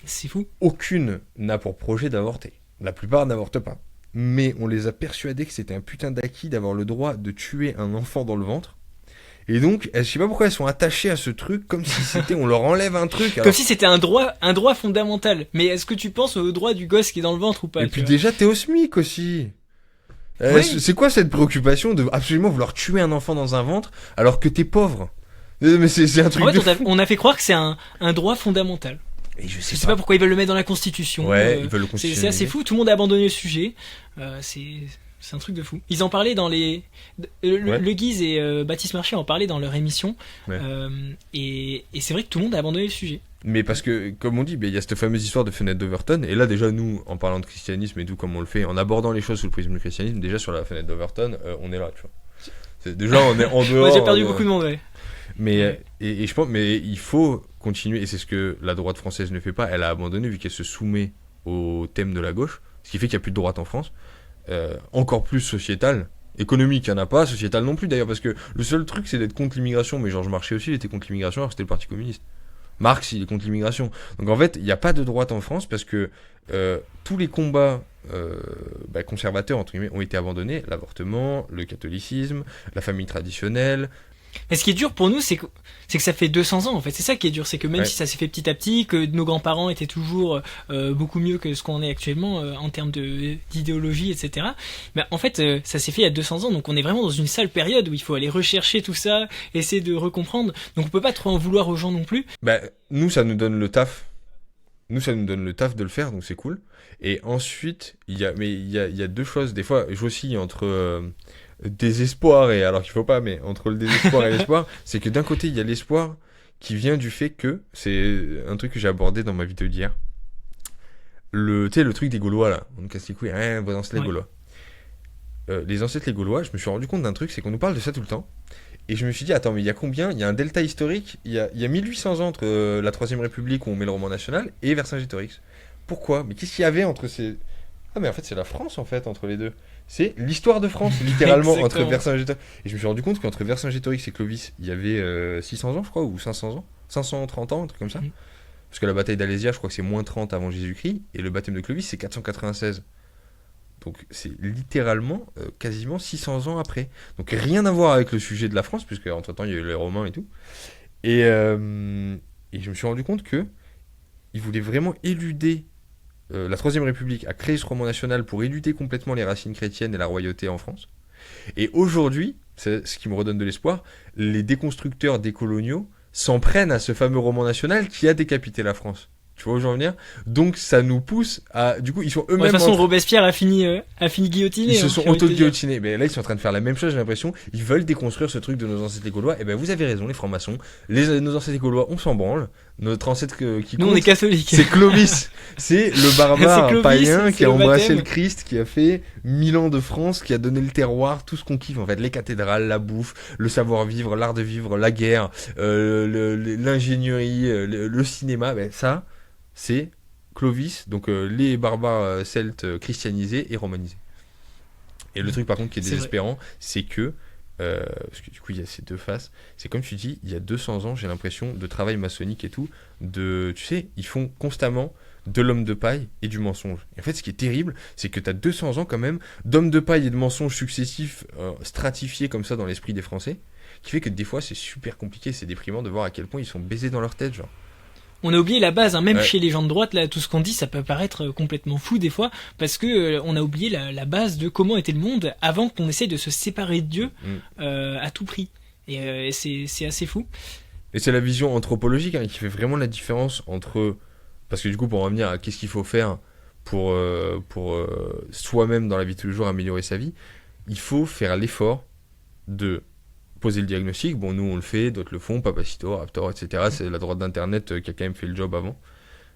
C'est fou. Aucune n'a pour projet d'avorter. La plupart n'avortent pas. Mais on les a persuadés que c'était un putain d'acquis d'avoir le droit de tuer un enfant dans le ventre. Et donc, je sais pas pourquoi elles sont attachées à ce truc comme si c'était, on leur enlève un truc. Alors... Comme si c'était un droit fondamental. Mais est-ce que tu penses au droit du gosse qui est dans le ventre ou pas? Et puis déjà, t'es au SMIC aussi. Oui. C'est quoi cette préoccupation de absolument vouloir tuer un enfant dans un ventre alors que t'es pauvre? Mais c'est un truc En de fait, fou. on a fait croire que c'est un droit fondamental. Et je Je sais pas pourquoi ils veulent le mettre dans la Constitution. Ouais, ils veulent le C'est constitutionnaliser. assez fou. Tout le monde a abandonné le sujet. C'est un truc de fou. Ils en parlaient dans les. Ouais. Le Guise et Baptiste Marchais en parlaient dans leur émission. Ouais. Et c'est vrai que tout le monde a abandonné le sujet. Mais parce que, comme on dit, il y a cette fameuse histoire de fenêtre d'Overton. Et là, déjà, nous, en parlant de christianisme et tout, comme on le fait, en abordant les choses sous le prisme du christianisme, déjà sur la fenêtre d'Overton, on est là, tu vois. Déjà, on est en On dehors. a déjà perdu beaucoup de monde, ouais. Mais, Ouais. et je pense, mais il faut continuer, et c'est ce que la droite française ne fait pas. Elle a abandonné, vu qu'elle se soumet au thème de la gauche, ce qui fait qu'il n'y a plus de droite en France. Encore plus sociétale. Économique, il n'y en a pas, sociétale non plus d'ailleurs, parce que le seul truc c'est d'être contre l'immigration, mais Georges Marchais aussi il était contre l'immigration alors que c'était le Parti communiste. Marx il est contre l'immigration. Donc en fait, il n'y a pas de droite en France parce que tous les combats conservateurs entre guillemets ont été abandonnés, l'avortement, le catholicisme, la famille traditionnelle. Mais ce qui est dur pour nous, c'est que ça fait 200 ans en fait. C'est ça qui est dur, c'est que même Ouais. si ça s'est fait petit à petit, que nos grands-parents étaient toujours beaucoup mieux que ce qu'on est actuellement en termes d'idéologie, etc. Mais en fait, ça s'est fait il y a 200 ans, donc on est vraiment dans une sale période où il faut aller rechercher tout ça, essayer de recomprendre. Donc on peut pas trop en vouloir aux gens non plus. Bah, nous, ça nous donne le taf. Nous, ça nous donne le taf de le faire, donc c'est cool. Et ensuite, il y a deux choses. Des fois, j'oscille entre désespoir et alors qu'il faut pas, mais entre le désespoir et l'espoir, c'est que d'un côté, il y a l'espoir qui vient du fait que c'est un truc que j'ai abordé dans ma vidéo d'hier. Tu sais, le truc des Gaulois là, on nous casse les couilles, hein, vos ancêtres les Ouais. Gaulois. Les ancêtres les Gaulois, je me suis rendu compte d'un truc, c'est qu'on nous parle de ça tout le temps. Et je me suis dit, attends, mais il y a combien? Il y a un delta historique, il y a 1800 ans entre la Troisième République où on met le roman national et Vercingétorix. Pourquoi? Mais qu'est-ce qu'il y avait entre ces... Ah mais en fait c'est la France en fait entre les deux. C'est l'histoire de France littéralement entre Exactement. Vercingétorix. Et je me suis rendu compte qu'entre Vercingétorix et Clovis, il y avait 600 ans je crois, ou 500 ans. 530 ans, un truc comme ça. Mhm. Parce que la bataille d'Alésia, je crois que c'est moins 30 avant Jésus-Christ, et le baptême de Clovis c'est 496. Donc c'est littéralement quasiment 600 ans après. Donc rien à voir avec le sujet de la France, puisque entre temps il y a eu les Romains et tout. Et je me suis rendu compte que il voulait vraiment éluder la Troisième République, a créé ce roman national pour éluder complètement les racines chrétiennes et la royauté en France. Et aujourd'hui, c'est ce qui me redonne de l'espoir, les déconstructeurs décoloniaux s'en prennent à ce fameux roman national qui a décapité la France. Tu vois où j'en veux venir? Donc ça nous pousse à... Du coup, ils sont Bon, de eux-mêmes... toute façon, en train- Robespierre a fini guillotiné. Ils se hein, sont j'ai envie de te dire. auto-guillotinés. Mais là, ils sont en train de faire la même chose, j'ai l'impression. Ils veulent déconstruire ce truc de nos ancêtres les Gaulois. Et ben, vous avez raison, les francs-maçons. Nos ancêtres les Gaulois, on s'en branle. Notre ancêtre qui Nous, on compte, est catholiques. c'est Clovis. C'est le barbare C'est Clovis, païen c'est qui a le embrassé baptême. le Christ, qui a fait 1000 ans de France, qui a donné le terroir, tout ce qu'on kiffe en fait. Les cathédrales, la bouffe, le savoir-vivre, l'art de vivre, la guerre, l'ingénierie, le cinéma. Ben, ça, c'est Clovis, donc les barbares celtes christianisés et romanisés. Et le truc par contre qui est C'est vrai. désespérant, c'est que, parce que du coup il y a ces deux faces, c'est comme tu dis, il y a 200 ans j'ai l'impression de travail maçonnique et tout, tu sais, ils font constamment de l'homme de paille et du mensonge. Et en fait ce qui est terrible, c'est que tu as 200 ans quand même d'hommes de paille et de mensonges successifs stratifiés comme ça dans l'esprit des Français, qui fait que des fois c'est super compliqué, c'est déprimant de voir à quel point ils sont baisés dans leur tête, genre. On a oublié la base, hein. Même Ouais. chez les gens de droite, là, tout ce qu'on dit, ça peut paraître complètement fou des fois, parce que on a oublié la base de comment était le monde avant qu'on essaye de se séparer de Dieu à tout prix. Et c'est assez fou. Et c'est la vision anthropologique hein, qui fait vraiment la différence entre... Parce que du coup, pour en revenir à qu'est-ce qu'il faut faire pour soi-même dans la vie de tous les jours améliorer sa vie, il faut faire l'effort de poser le diagnostic. Bon, nous on le fait, d'autres le font, Papacito, Raptor, etc. C'est la droite d'internet qui a quand même fait le job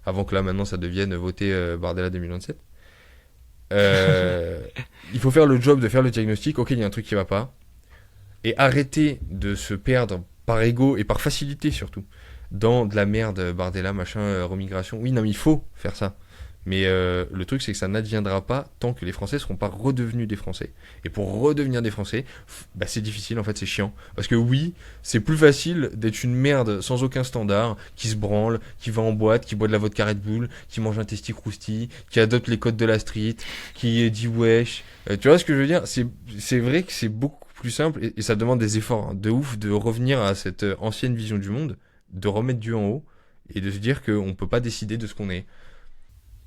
avant que là maintenant ça devienne voter Bardella 2027. Il faut faire le job de faire le diagnostic, ok il y a un truc qui va pas, et arrêter de se perdre par ego et par facilité surtout dans de la merde, Bardella, machin, remigration. Oui non mais il faut faire ça. Mais le truc c'est que ça n'adviendra pas tant que les Français seront pas redevenus des Français. Et pour redevenir des Français, bah c'est difficile en fait, c'est chiant. Parce que oui, c'est plus facile d'être une merde sans aucun standard, qui se branle, qui va en boîte, qui boit de la vodka Red Bull, qui mange un testi crousti, qui adopte les codes de la street, qui dit wesh. Tu vois ce que je veux dire? C'est vrai que c'est beaucoup plus simple et ça demande des efforts hein, de ouf de revenir à cette ancienne vision du monde, de remettre Dieu en haut et de se dire qu'on peut pas décider de ce qu'on est.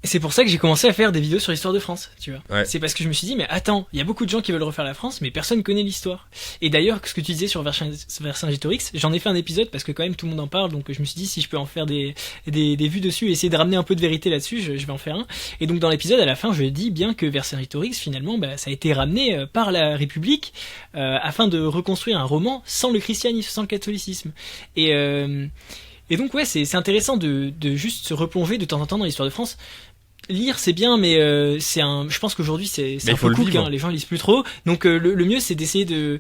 Et c'est pour ça que j'ai commencé à faire des vidéos sur l'histoire de France, tu vois. Ouais. C'est parce que je me suis dit, mais attends, il y a beaucoup de gens qui veulent refaire la France, mais personne connaît l'histoire. Et d'ailleurs, ce que tu disais sur Vercingétorix, j'en ai fait un épisode parce que quand même tout le monde en parle, donc je me suis dit, si je peux en faire des vues dessus et essayer de ramener un peu de vérité là-dessus, je vais en faire un. Et donc dans l'épisode, à la fin, je dis bien que Vercingétorix, finalement, bah, ça a été ramené par la République afin de reconstruire un roman sans le christianisme, sans le catholicisme. Et donc ouais, c'est intéressant de juste se replonger de temps en temps dans l'histoire de France. Lire c'est bien, mais je pense qu'aujourd'hui c'est Mais un il faut peu le cook, vivre. hein, les gens lisent plus trop. Donc le mieux c'est d'essayer de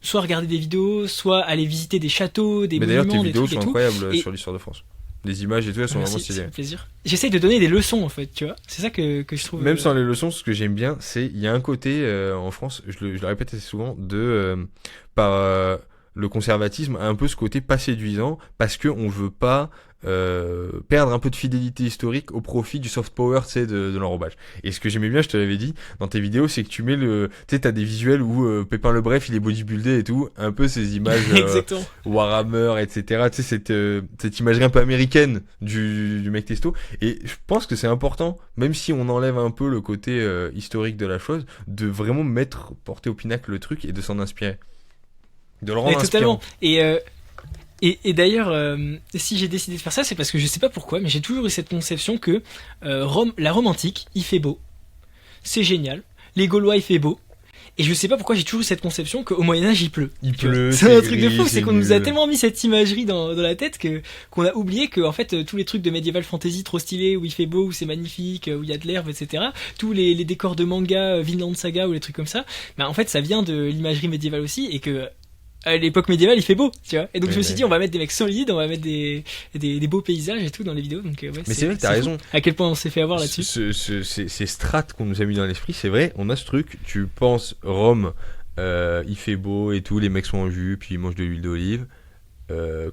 soit regarder des vidéos, soit aller visiter des châteaux, des Mais d'ailleurs tes monuments, des vidéos trucs et sont tout. incroyables Et- sur l'histoire de France. Les images et tout elles sont Merci, vraiment ça stylées. fait plaisir. J'essaye de donner des leçons en fait, tu vois. C'est ça que je trouve. Même sans les leçons, ce que j'aime bien, c'est il y a un côté en France, je le répète assez souvent, le conservatisme a un peu ce côté pas séduisant parce que on veut pas perdre un peu de fidélité historique au profit du soft power, tu sais, de l'enrobage. Et ce que j'aimais bien, je te l'avais dit dans tes vidéos, c'est que tu mets tu sais, t'as des visuels où Pépin le Bref il est bodybuildé et tout, un peu ces images Exactement. Warhammer, etc. Tu sais, cette imagerie un peu américaine du mec testo. Et je pense que c'est important, même si on enlève un peu le côté historique de la chose, de vraiment porter au pinacle le truc et de s'en inspirer. De le rendre Mais totalement. inspirant. Et d'ailleurs, si j'ai décidé de faire ça, c'est parce que je sais pas pourquoi, mais j'ai toujours eu cette conception que la Rome antique, il fait beau, c'est génial. Les Gaulois, il fait beau. Et je sais pas pourquoi j'ai toujours eu cette conception qu'au Moyen-Âge, il pleut. Il pleut, C'est un truc de gris, fou, c'est qu'on nous a nul. tellement mis cette imagerie dans la tête qu'on a oublié que, en fait, tous les trucs de medieval fantasy trop stylés, où il fait beau, où c'est magnifique, où il y a de l'herbe, etc., tous les décors de manga, Vinland Saga ou les trucs comme ça, bah, en fait, ça vient de l'imagerie médiévale aussi, et que, à l'époque médiévale, il fait beau, tu vois. Et donc, Oui, je me suis mais- dit, on va mettre des mecs solides, on va mettre des beaux paysages et tout dans les vidéos, donc, ouais. Mais c'est vrai que t'as fou raison. À quel point on s'est fait avoir là-dessus. Ces strates qu'on nous a mis dans l'esprit, c'est vrai, on a ce truc, tu penses Rome, il fait beau et tout, les mecs sont en jus, puis ils mangent de l'huile d'olive.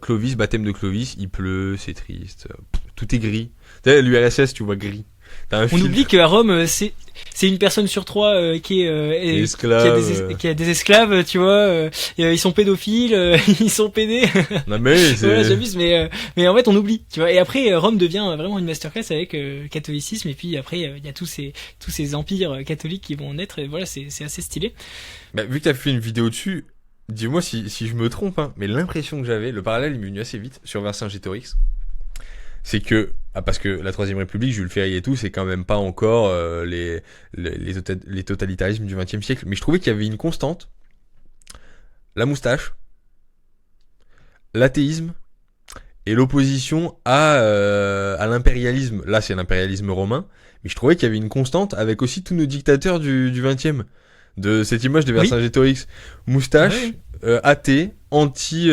Clovis, baptême de Clovis, il pleut, c'est triste. Tout est gris. Tu sais, l'URSS, tu vois gris. T'as un On filtre oublie qu'à Rome, c'est une personne sur trois qui est esclave. qui a des esclaves, tu vois. Ils sont pédophiles, ils sont pédés. Non mais Voilà, c'est... j'abuse, mais en fait on oublie, tu vois. Et après Rome devient vraiment une masterclass avec catholicisme. Et puis après il y a tous ces empires catholiques qui vont naître. Et voilà, c'est assez stylé. Bah, vu que t'as fait une vidéo dessus, dis-moi si je me trompe, hein, mais l'impression que j'avais, le parallèle il m'est venu assez vite sur Vercingétorix, c'est que, parce que la Troisième République, Jules Ferry et tout, c'est quand même pas encore les totalitarismes du XXe siècle, mais je trouvais qu'il y avait une constante, la moustache, l'athéisme et l'opposition à l'impérialisme. Là, c'est l'impérialisme romain, mais je trouvais qu'il y avait une constante avec aussi tous nos dictateurs du XXe. De cette image de Vercingétorix, moustache, athée, qui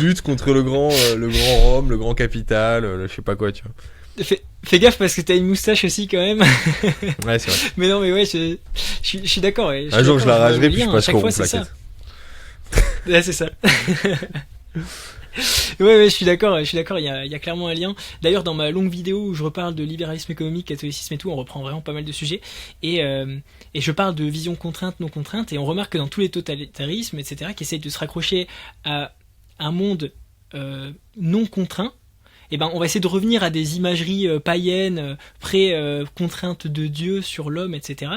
lutte contre le grand Rome, le grand capital, je sais pas quoi, tu vois. Fais gaffe parce que t'as une moustache aussi quand même. Ouais, c'est vrai. Mais non, mais ouais, je suis d'accord. Ouais. Un jour, je la ragerai puis je à passe chaque au fois, rond c'est ça. plaquette. Ouais, c'est ça. Ouais, je suis d'accord, il y a clairement un lien. D'ailleurs, dans ma longue vidéo où je reparle de libéralisme économique, catholicisme et tout, on reprend vraiment pas mal de sujets. Et je parle de vision contrainte, non contrainte, et on remarque que dans tous les totalitarismes, etc., qui essayent de se raccrocher à un monde non contraint, eh ben, on va essayer de revenir à des imageries païennes, pré-contraintes de Dieu sur l'homme, etc.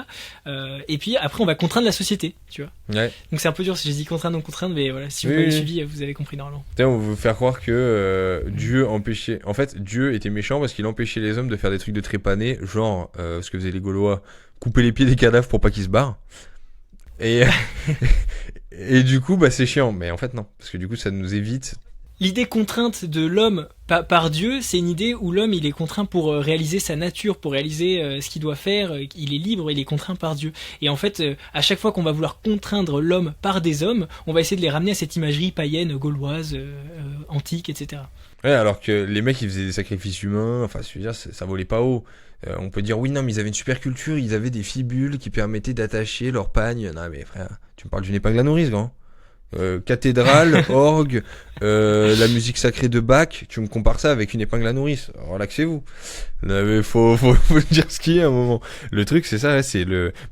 Et puis après, on va contraindre la société, tu vois. Ouais. Donc c'est un peu dur si j'ai dit contrainte, non contrainte, mais voilà, si vous Oui, m'avez oui. suivi, vous avez compris normalement. Tu sais, on veut vous faire croire que Dieu empêchait... En fait, Dieu était méchant parce qu'il empêchait les hommes de faire des trucs de trépané, genre ce que faisaient les Gaulois, couper les pieds des cadavres pour pas qu'ils se barrent. Et, et du coup, bah c'est chiant. Mais en fait, non. Parce que du coup, ça nous évite... L'idée contrainte de l'homme par Dieu, c'est une idée où l'homme il est contraint pour réaliser sa nature, pour réaliser ce qu'il doit faire, il est libre, il est contraint par Dieu. Et en fait, à chaque fois qu'on va vouloir contraindre l'homme par des hommes, on va essayer de les ramener à cette imagerie païenne, gauloise, antique, etc. Ouais, alors que les mecs, ils faisaient des sacrifices humains, enfin, je veux dire, ça volait pas haut. On peut dire, oui, non, mais ils avaient une super culture, ils avaient des fibules qui permettaient d'attacher leur pagne. Non, mais frère, tu me parles d'une épingle à nourrice, grand. Cathédrale, orgue, la musique sacrée de Bach, tu me compares ça avec une épingle à nourrice. Relaxez-vous. Mais faut dire ce qu'il y a à un moment. Le truc, c'est ça,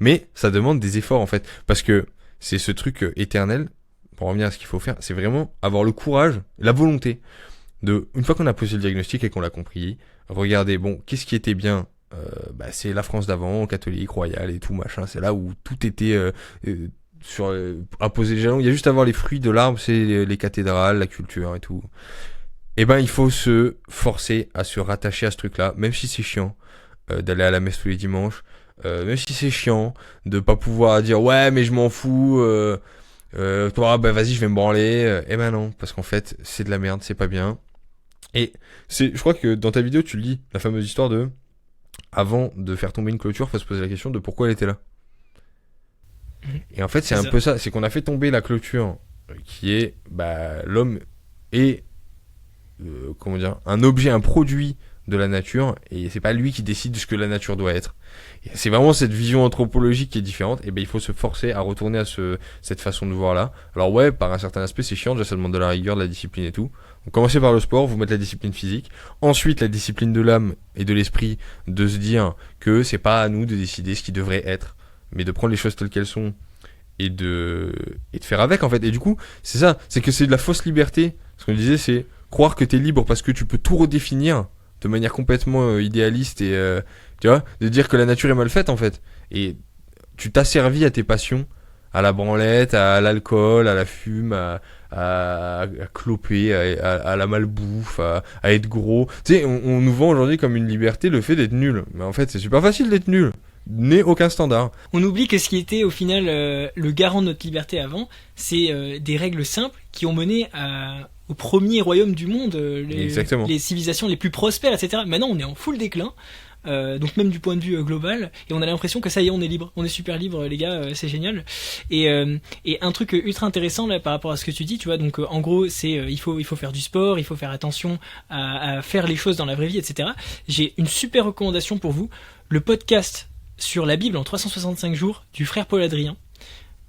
mais ça demande des efforts, en fait. Parce que c'est ce truc éternel, pour revenir à ce qu'il faut faire, c'est vraiment avoir le courage, la volonté une fois qu'on a posé le diagnostic et qu'on l'a compris, regarder, bon, qu'est-ce qui était bien? C'est la France d'avant, catholique, royale et tout, machin. C'est là où tout était, à poser les jalons. Il y a juste à voir les fruits de l'arbre, c'est les cathédrales, la culture et tout. Et ben, il faut se forcer à se rattacher à ce truc-là, même si c'est chiant, d'aller à la messe tous les dimanches, même si c'est chiant, de pas pouvoir dire, ouais, mais je m'en fous, toi, bah, vas-y, je vais me branler. Eh ben non, parce qu'en fait, c'est de la merde, c'est pas bien. Et je crois que dans ta vidéo, tu le dis, la fameuse histoire de, avant de faire tomber une clôture, faut se poser la question de pourquoi elle était là. Et en fait, c'est un peu ça, c'est qu'on a fait tomber la clôture, qui est, l'homme est, un objet, un produit de la nature et c'est pas lui qui décide de ce que la nature doit être. Et c'est vraiment cette vision anthropologique qui est différente. Et ben il faut se forcer à retourner à cette façon de voir là. Alors ouais, par un certain aspect c'est chiant, déjà ça demande de la rigueur, de la discipline et tout. Donc commencez par le sport, vous mettez la discipline physique, ensuite la discipline de l'âme et de l'esprit, de se dire que c'est pas à nous de décider ce qui devrait être, mais de prendre les choses telles qu'elles sont et de faire avec en fait. Et du coup c'est ça, c'est que c'est de la fausse liberté. Ce qu'on disait c'est croire que t'es libre parce que tu peux tout redéfinir de manière complètement idéaliste et tu vois, de dire que la nature est mal faite en fait. Et tu t'as servi à tes passions, à la branlette, à l'alcool, à la fume, à cloper, à la malbouffe, à être gros. Tu sais, on nous vend aujourd'hui comme une liberté le fait d'être nul. Mais en fait, c'est super facile d'être nul. N'est aucun standard. On oublie que ce qui était au final le garant de notre liberté avant, c'est des règles simples qui ont mené au premier royaume du monde, les civilisations les plus prospères, etc. Maintenant, on est en full déclin. Donc même du point de vue global, et on a l'impression que ça y est, on est libre, on est super libre les gars, c'est génial. Et un truc ultra intéressant là par rapport à ce que tu dis, tu vois, donc en gros c'est il faut faire du sport, il faut faire attention à faire les choses dans la vraie vie, etc. J'ai une super recommandation pour vous, le podcast sur la Bible en 365 jours du frère Paul Adrien.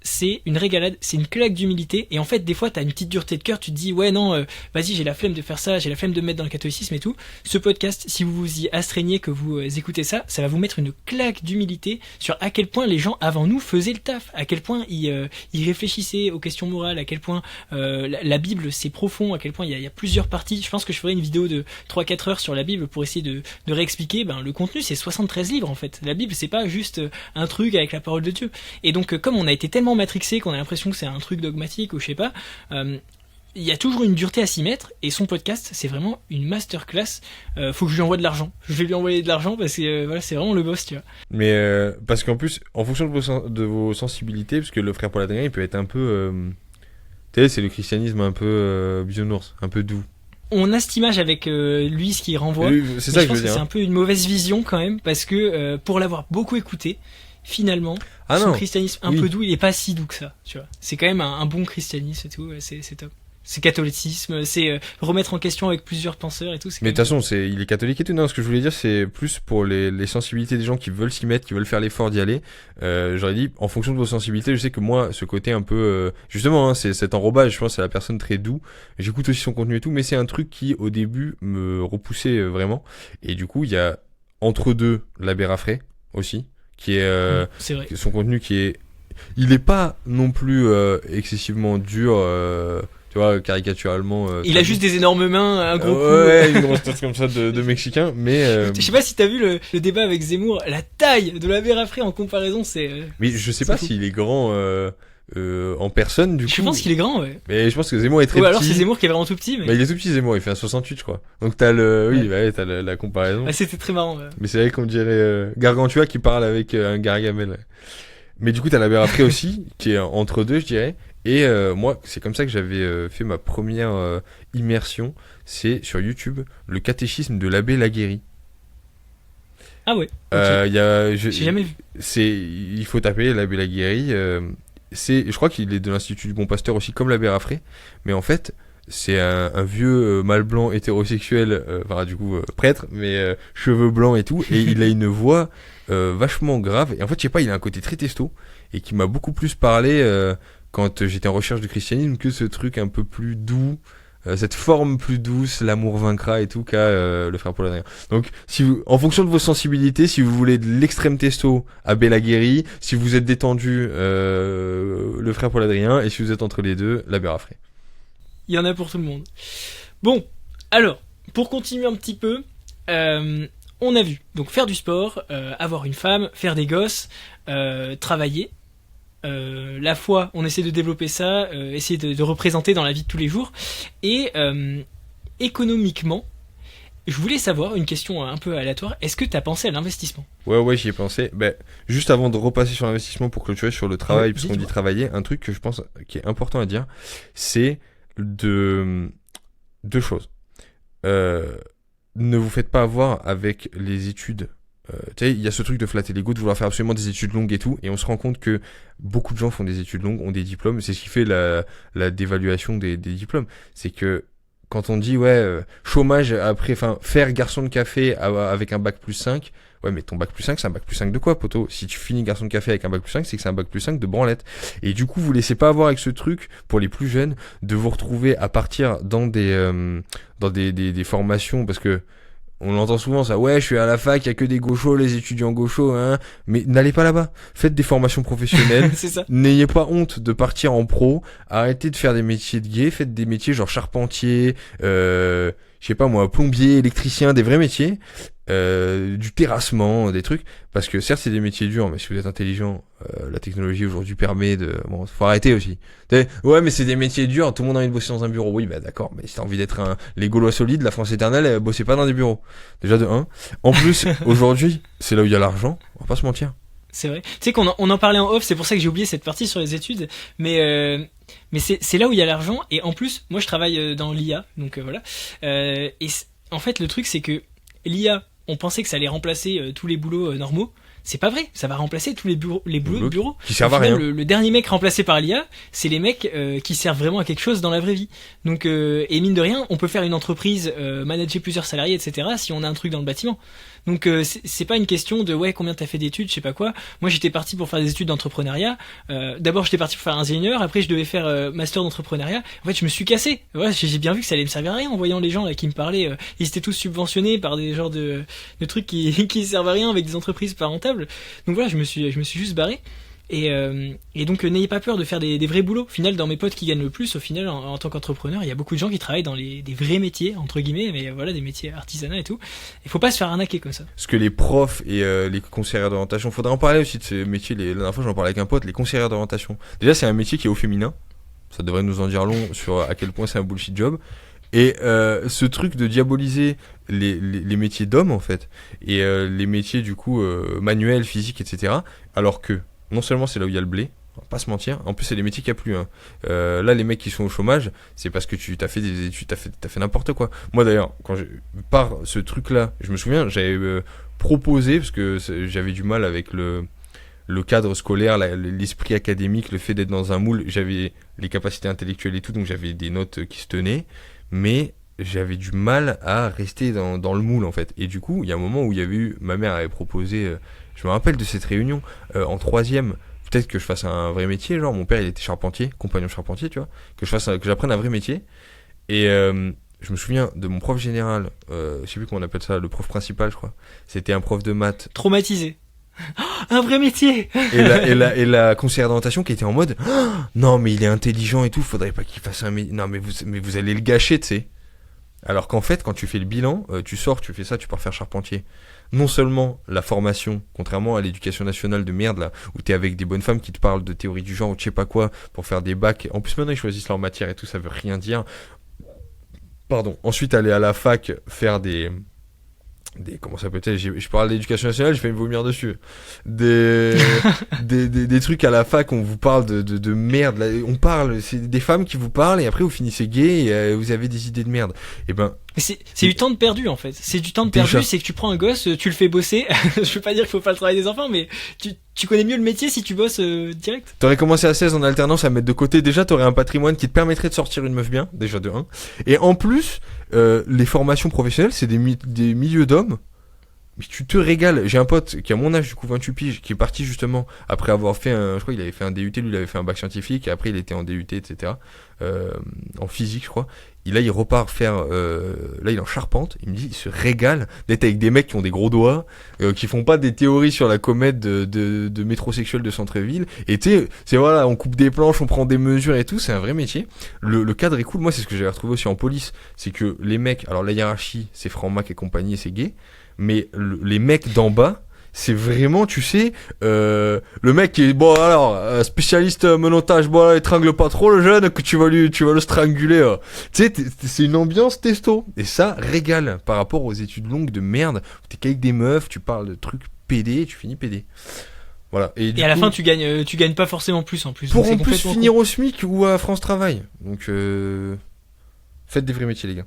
C'est une régalade, c'est une claque d'humilité, et en fait des fois t'as une petite dureté de cœur, tu te dis ouais non vas-y, j'ai la flemme de faire ça, j'ai la flemme de me mettre dans le catholicisme et tout. Ce podcast, si vous vous y astreignez, que vous écoutez ça va vous mettre une claque d'humilité sur à quel point les gens avant nous faisaient le taf, à quel point ils réfléchissaient aux questions morales, à quel point la Bible c'est profond, à quel point il y a plusieurs parties. Je pense que je ferai une vidéo de 3-4 heures sur la Bible pour essayer de réexpliquer. Le contenu c'est 73 livres en fait, la Bible c'est pas juste un truc avec la parole de Dieu. Et donc comme on a été tellement matrixé qu'on a l'impression que c'est un truc dogmatique ou je sais pas, il y a toujours une dureté à s'y mettre, et son podcast c'est vraiment une masterclass. Faut que je lui envoie de l'argent, je vais lui envoyer de l'argent parce que voilà, c'est vraiment le boss, tu vois. Mais parce qu'en plus en fonction de vos sensibilités, parce que le frère Paul Adrien il peut être un peu tu sais, c'est le christianisme un peu bisounours, un peu doux. On a cette image avec lui, ce qu'il renvoie, c'est ça que je veux dire. C'est un peu une mauvaise vision quand même, parce que pour l'avoir beaucoup écouté, finalement, son christianisme un peu doux, il est pas si doux que ça, tu vois. C'est quand même un bon christianisme et tout, c'est top. C'est catholicisme, c'est remettre en question avec plusieurs penseurs et tout. Mais de toute façon, il est catholique et tout. Non, ce que je voulais dire, c'est plus pour les sensibilités des gens qui veulent s'y mettre, qui veulent faire l'effort d'y aller. J'aurais dit, en fonction de vos sensibilités, je sais que moi, ce côté un peu, justement, hein, c'est cet enrobage, je pense, c'est la personne très doux. J'écoute aussi son contenu et tout, mais c'est un truc qui, au début, me repoussait vraiment. Et du coup, il y a entre deux l'abbé Raffray aussi, qui est, c'est vrai. Son contenu qui est, il est pas non plus excessivement dur. Tu vois, caricaturalement. Il a juste des énormes mains, un gros cou. Ouais, une grosse tête comme ça de Mexicain, mais. Je sais pas si t'as vu le débat avec Zemmour, la taille de l'abbé Raffray en comparaison, c'est. Mais je sais pas s'il est grand en personne, du coup. Je pense qu'il est grand, ouais. Mais je pense que Zemmour est très petit. Alors c'est Zemmour qui est vraiment tout petit, mais. Bah, il est tout petit, Zemmour, il fait un 68, je crois. Donc t'as t'as la comparaison. Ah, c'était très marrant, ouais. Mais c'est vrai qu'on dirait Gargantua qui parle avec un Gargamel. Ouais. Mais du coup, t'as l'abbé Raffray aussi, qui est entre deux, je dirais. Et moi, c'est comme ça que j'avais fait ma première immersion. C'est sur YouTube, le catéchisme de l'abbé Laguérie. Ah ouais. Okay. J'ai jamais vu. Il faut taper l'abbé Laguérie. Je crois qu'il est de l'Institut du Bon Pasteur aussi, comme l'abbé Raffray. Mais en fait, c'est un vieux mâle blanc hétérosexuel, du coup prêtre, mais cheveux blancs et tout. Et il a une voix vachement grave. Et en fait, je sais pas, il a un côté très testo et qui m'a beaucoup plus parlé. Quand j'étais en recherche du christianisme, que ce truc un peu plus doux, cette forme plus douce, l'amour vaincra et tout, qu'a le frère Paul Adrien. Donc, en fonction de vos sensibilités, si vous voulez de l'extrême testo, abbé Laguérie, si vous êtes détendu, le frère Paul Adrien, et si vous êtes entre les deux, l'abbé Raffray. Il y en a pour tout le monde. Bon, alors, pour continuer un petit peu, on a vu, donc faire du sport, avoir une femme, faire des gosses, travailler. La foi, on essaie de développer ça, essayer de représenter dans la vie de tous les jours. Et économiquement, je voulais savoir, une question un peu aléatoire, est-ce que tu as pensé à l'investissement ? Ouais, j'y ai pensé. Juste avant de repasser sur l'investissement pour clôturer sur le travail, parce qu'on dit travailler, un truc que je pense qui est important à dire, c'est deux choses. Ne vous faites pas avoir avec les études. Tu sais, il y a ce truc de flatter l'ego, de vouloir faire absolument des études longues et tout, et on se rend compte que beaucoup de gens font des études longues, ont des diplômes, c'est ce qui fait la dévaluation des diplômes. C'est que quand on dit, chômage après, enfin, faire garçon de café avec un bac plus 5, ouais, mais ton bac plus 5, c'est un bac plus 5 de quoi, poto? Si tu finis garçon de café avec un bac plus 5, c'est que c'est un bac plus 5 de branlette. Et du coup, vous laissez pas avoir avec ce truc, pour les plus jeunes, de vous retrouver à partir dans des formations, parce que on entend souvent ça, ouais, je suis à la fac, il y a que des gauchos, les étudiants gauchos, hein. Mais n'allez pas là-bas. Faites des formations professionnelles. C'est ça. N'ayez pas honte de partir en pro. Arrêtez de faire des métiers de gay. Faites des métiers genre charpentier, je sais pas moi, plombier, électricien, des vrais métiers. Du terrassement, des trucs. Parce que certes, c'est des métiers durs, mais si vous êtes intelligent, la technologie aujourd'hui permet de... Bon, faut arrêter aussi. Ouais, mais c'est des métiers durs, tout le monde a envie de bosser dans un bureau. Oui, bah d'accord, mais si t'as envie d'être les Gaulois solides, la France éternelle, bossez pas dans des bureaux. Déjà de 1. En plus, aujourd'hui, c'est là où il y a l'argent, on va pas se mentir. C'est vrai. Tu sais on en parlait en off, c'est pour ça que j'ai oublié cette partie sur les études, mais c'est là où il y a l'argent, et en plus, moi je travaille dans l'IA, donc voilà. En fait, le truc c'est que l'IA, on pensait que ça allait remplacer tous les boulots normaux. C'est pas vrai, ça va remplacer tous les boulots de bureau. Qui servent à final, rien. Le dernier mec remplacé par l'IA, c'est les mecs qui servent vraiment à quelque chose dans la vraie vie. Donc, et mine de rien, on peut faire une entreprise, manager plusieurs salariés, etc. si on a un truc dans le bâtiment. Donc c'est pas une question de combien t'as fait d'études, je sais pas quoi. Moi j'étais parti pour faire des études d'entrepreneuriat. D'abord j'étais parti pour faire ingénieur, après je devais faire master d'entrepreneuriat. En fait je me suis cassé. Ouais, j'ai bien vu que ça allait me servir à rien en voyant les gens là qui me parlaient. Ils étaient tous subventionnés par des genres de trucs qui servent à rien avec des entreprises pas rentables. Donc voilà, je me suis juste barré. Et donc n'ayez pas peur de faire des vrais boulots. Au final, dans mes potes qui gagnent le plus, au final en tant qu'entrepreneur, il y a beaucoup de gens qui travaillent dans des vrais métiers entre guillemets, mais voilà, des métiers artisanaux et tout. Il faut pas se faire arnaquer comme ça. Parce que les profs et les conseillères d'orientation, faudrait en parler aussi de ces métiers. La dernière fois j'en parlais avec un pote, les conseillères d'orientation. Déjà c'est un métier qui est au féminin. Ça devrait nous en dire long sur à quel point c'est un bullshit job. Et ce truc de diaboliser les métiers d'hommes en fait, et les métiers du coup manuels, physiques, etc. Alors que non seulement c'est là où il y a le blé, on va pas se mentir, en plus c'est les métiers qu'il n'y a plus. Hein. Là les mecs qui sont au chômage, c'est parce que tu t'as fait des études, t'as fait n'importe quoi. Moi d'ailleurs, par ce truc là, je me souviens, j'avais proposé, parce que j'avais du mal avec le cadre scolaire, l'esprit académique, le fait d'être dans un moule, j'avais les capacités intellectuelles et tout, donc j'avais des notes qui se tenaient, mais j'avais du mal à rester dans le moule en fait. Et du coup, il y a un moment où il y avait eu, ma mère avait proposé, je me rappelle de cette réunion, en 3e, peut-être que je fasse un vrai métier, genre mon père il était charpentier, compagnon charpentier, tu vois, que j'apprenne un vrai métier. Et je me souviens de mon prof général, je sais plus comment on appelle ça, le prof principal je crois, c'était un prof de maths. Traumatisé. Un vrai métier. et la conseillère d'orientation qui était en mode non mais il est intelligent et tout, faudrait pas qu'il fasse un métier, non mais vous allez le gâcher, tu sais. Alors qu'en fait quand tu fais le bilan, tu sors, tu fais ça, tu pars faire charpentier. Non seulement la formation, contrairement à l'éducation nationale de merde là, où t'es avec des bonnes femmes qui te parlent de théorie du genre ou je sais pas quoi pour faire des bacs, en plus maintenant ils choisissent leur matière et tout, ça veut rien dire. Pardon. Ensuite aller à la fac faire des comment ça peut être, je parle d'éducation nationale, je vais me vomir dessus. Des trucs à la fac, on vous parle de merde, là, c'est des femmes qui vous parlent et après vous finissez gay et vous avez des idées de merde. Et ben mais c'est du temps de perdu en fait. C'est du temps de perdu, c'est que tu prends un gosse, tu le fais bosser. Je veux pas dire qu'il faut pas le travail des enfants, mais tu connais mieux le métier si tu bosses direct. T'aurais commencé à 16 en alternance à mettre de côté, déjà t'aurais un patrimoine qui te permettrait de sortir une meuf bien, déjà de 1. Et en plus, les formations professionnelles, c'est des milieux d'hommes. Mais tu te régales. J'ai un pote qui a mon âge, du coup 28 piges, qui est parti justement après avoir fait je crois qu'il avait fait un DUT, lui il avait fait un bac scientifique, et après il était en DUT, etc. En physique je crois. Et là il repart faire, là il est en charpente, il me dit il se régale d'être avec des mecs qui ont des gros doigts, qui font pas des théories sur la comète de métrosexuel de centre-ville, et tu sais, c'est voilà, on coupe des planches, on prend des mesures et tout, c'est un vrai métier. Le cadre est cool, moi c'est ce que j'avais retrouvé aussi en police, c'est que les mecs, alors la hiérarchie c'est franc-mac et compagnie et c'est gay, mais les mecs d'en bas, c'est vraiment, tu sais, le mec qui est, bon alors, spécialiste menottage, bon là, étrangle pas trop le jeune, que tu vas le stranguler. Tu sais, c'est une ambiance testo. Et ça régale par rapport aux études longues de merde, où t'es qu'avec des meufs, tu parles de trucs pédés, et tu finis pédé. Voilà. Et à la fin, tu gagnes pas forcément plus en plus. Pour en plus finir au SMIC ou à France Travail. Donc, faites des vrais métiers, les gars.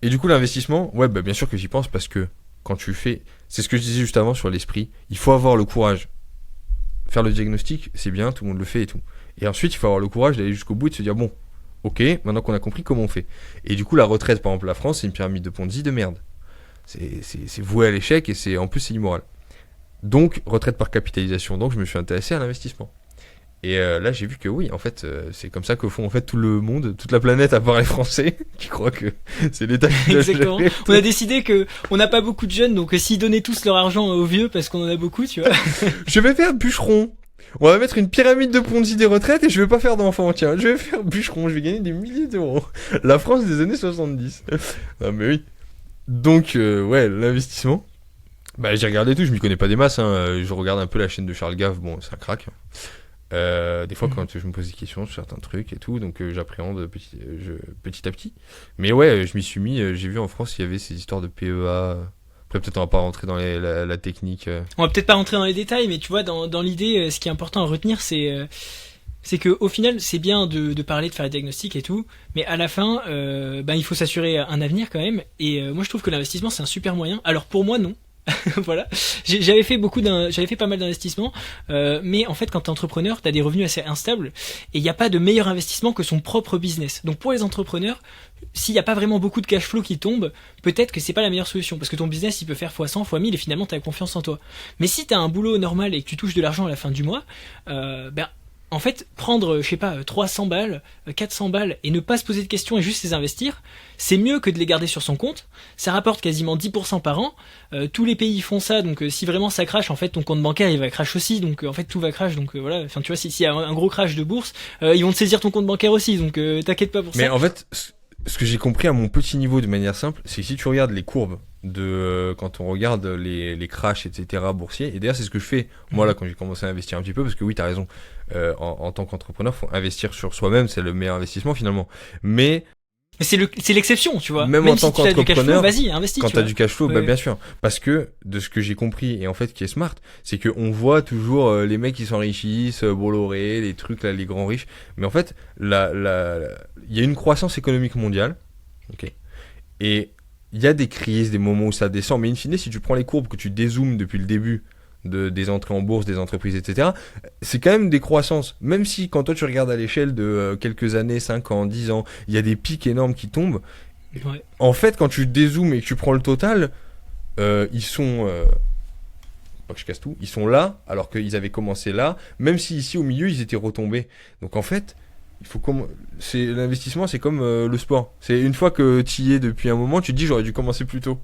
Et du coup, l'investissement, ouais, bah bien sûr que j'y pense parce que quand tu fais, c'est ce que je disais juste avant sur l'esprit, il faut avoir le courage. Faire le diagnostic, c'est bien, tout le monde le fait et tout. Et ensuite, il faut avoir le courage d'aller jusqu'au bout et de se dire, bon, Ok, maintenant qu'on a compris comment on fait. Et du coup, la retraite, par exemple, la France, c'est une pyramide de Ponzi de merde. C'est voué à l'échec et en plus, c'est immoral. Donc, retraite par capitalisation. Donc, je me suis intéressé à l'investissement. Et là, j'ai vu que oui, en fait, c'est comme ça que font en fait tout le monde, toute la planète, à part les Français, qui croient que c'est l'État qui doit Exactement. gérer. On a décidé que on n'a pas beaucoup de jeunes, donc s'ils donnaient tous leur argent aux vieux, parce qu'on en a beaucoup, tu vois. Je vais faire bûcheron. On va mettre une pyramide de Ponzi des retraites et je vais pas faire d'enfants. Tiens, je vais faire bûcheron, je vais gagner des milliers d'euros. La France des années 70. Non mais oui. Donc, ouais, l'investissement. Bah, j'ai regardé tout, je m'y connais pas des masses. Hein. Je regarde un peu la chaîne de Charles Gave, bon, c'est un crack. Des fois, quand je me pose des questions sur certains trucs et tout, donc j'appréhende petit à petit. Mais ouais, je m'y suis mis. J'ai vu en France, il y avait ces histoires de PEA. Après, peut-être on va pas rentrer dans la technique. On va peut-être pas rentrer dans les détails, mais tu vois, dans l'idée, ce qui est important à retenir, c'est que au final, c'est bien de parler, de faire les diagnostics et tout, mais à la fin, il faut s'assurer un avenir quand même. Et moi, je trouve que l'investissement, c'est un super moyen. Alors pour moi, non. Voilà, j'avais fait pas mal d'investissements, mais en fait quand t'es entrepreneur t'as des revenus assez instables et il n'y a pas de meilleur investissement que son propre business. Donc pour les entrepreneurs, s'il n'y a pas vraiment beaucoup de cash flow qui tombe, peut-être que c'est pas la meilleure solution parce que ton business il peut faire x100, x1000 et finalement t'as confiance en toi. Mais si t'as un boulot normal et que tu touches de l'argent à la fin du mois, en fait, prendre, je sais pas, 300 balles, 400 balles et ne pas se poser de questions et juste les investir, c'est mieux que de les garder sur son compte. Ça rapporte quasiment 10% par an. Tous les pays font ça, donc si vraiment ça crache, en fait, ton compte bancaire, il va crash aussi. Donc, en fait, tout va crash. Donc, voilà. Enfin, tu vois, s'il y a un gros crash de bourse, ils vont te saisir ton compte bancaire aussi. Donc, t'inquiète pas pour ça. Mais en fait, ce que j'ai compris à mon petit niveau de manière simple, c'est que si tu regardes les courbes de quand on regarde les crashs, etc., boursiers, et d'ailleurs, c'est ce que je fais, moi, là, quand j'ai commencé à investir un petit peu, parce que oui, t'as raison, en tant qu'entrepreneur, faut investir sur soi-même, c'est le meilleur investissement, finalement. Mais c'est l'exception, tu vois. Même en tant si t'as du cash flow, qu'entrepreneur, vas-y, investis. quand tu t'as vois. du cash flow, bah Ouais. bien sûr. Parce que, de ce que j'ai compris, et en fait qui est smart, c'est qu'on voit toujours les mecs qui s'enrichissent, Bolloré, les trucs là, les grands riches. Mais en fait, il y a une croissance économique mondiale, ok. Et il y a des crises, des moments où ça descend, mais in fine, si tu prends les courbes, que tu dézoomes depuis le début des entrées en bourse, des entreprises, etc., c'est quand même des croissances. Même si, quand toi tu regardes à l'échelle de quelques années, 5 ans, 10 ans, il y a des pics énormes qui tombent. Ouais. En fait, quand tu dézoomes et que tu prends le total, ils sont... pas que je casse tout. Ils sont là, alors qu'ils avaient commencé là, même si ici, au milieu, ils étaient retombés. Donc en fait, l'investissement, c'est comme le sport. C'est une fois que tu y es depuis un moment, tu te dis, j'aurais dû commencer plus tôt.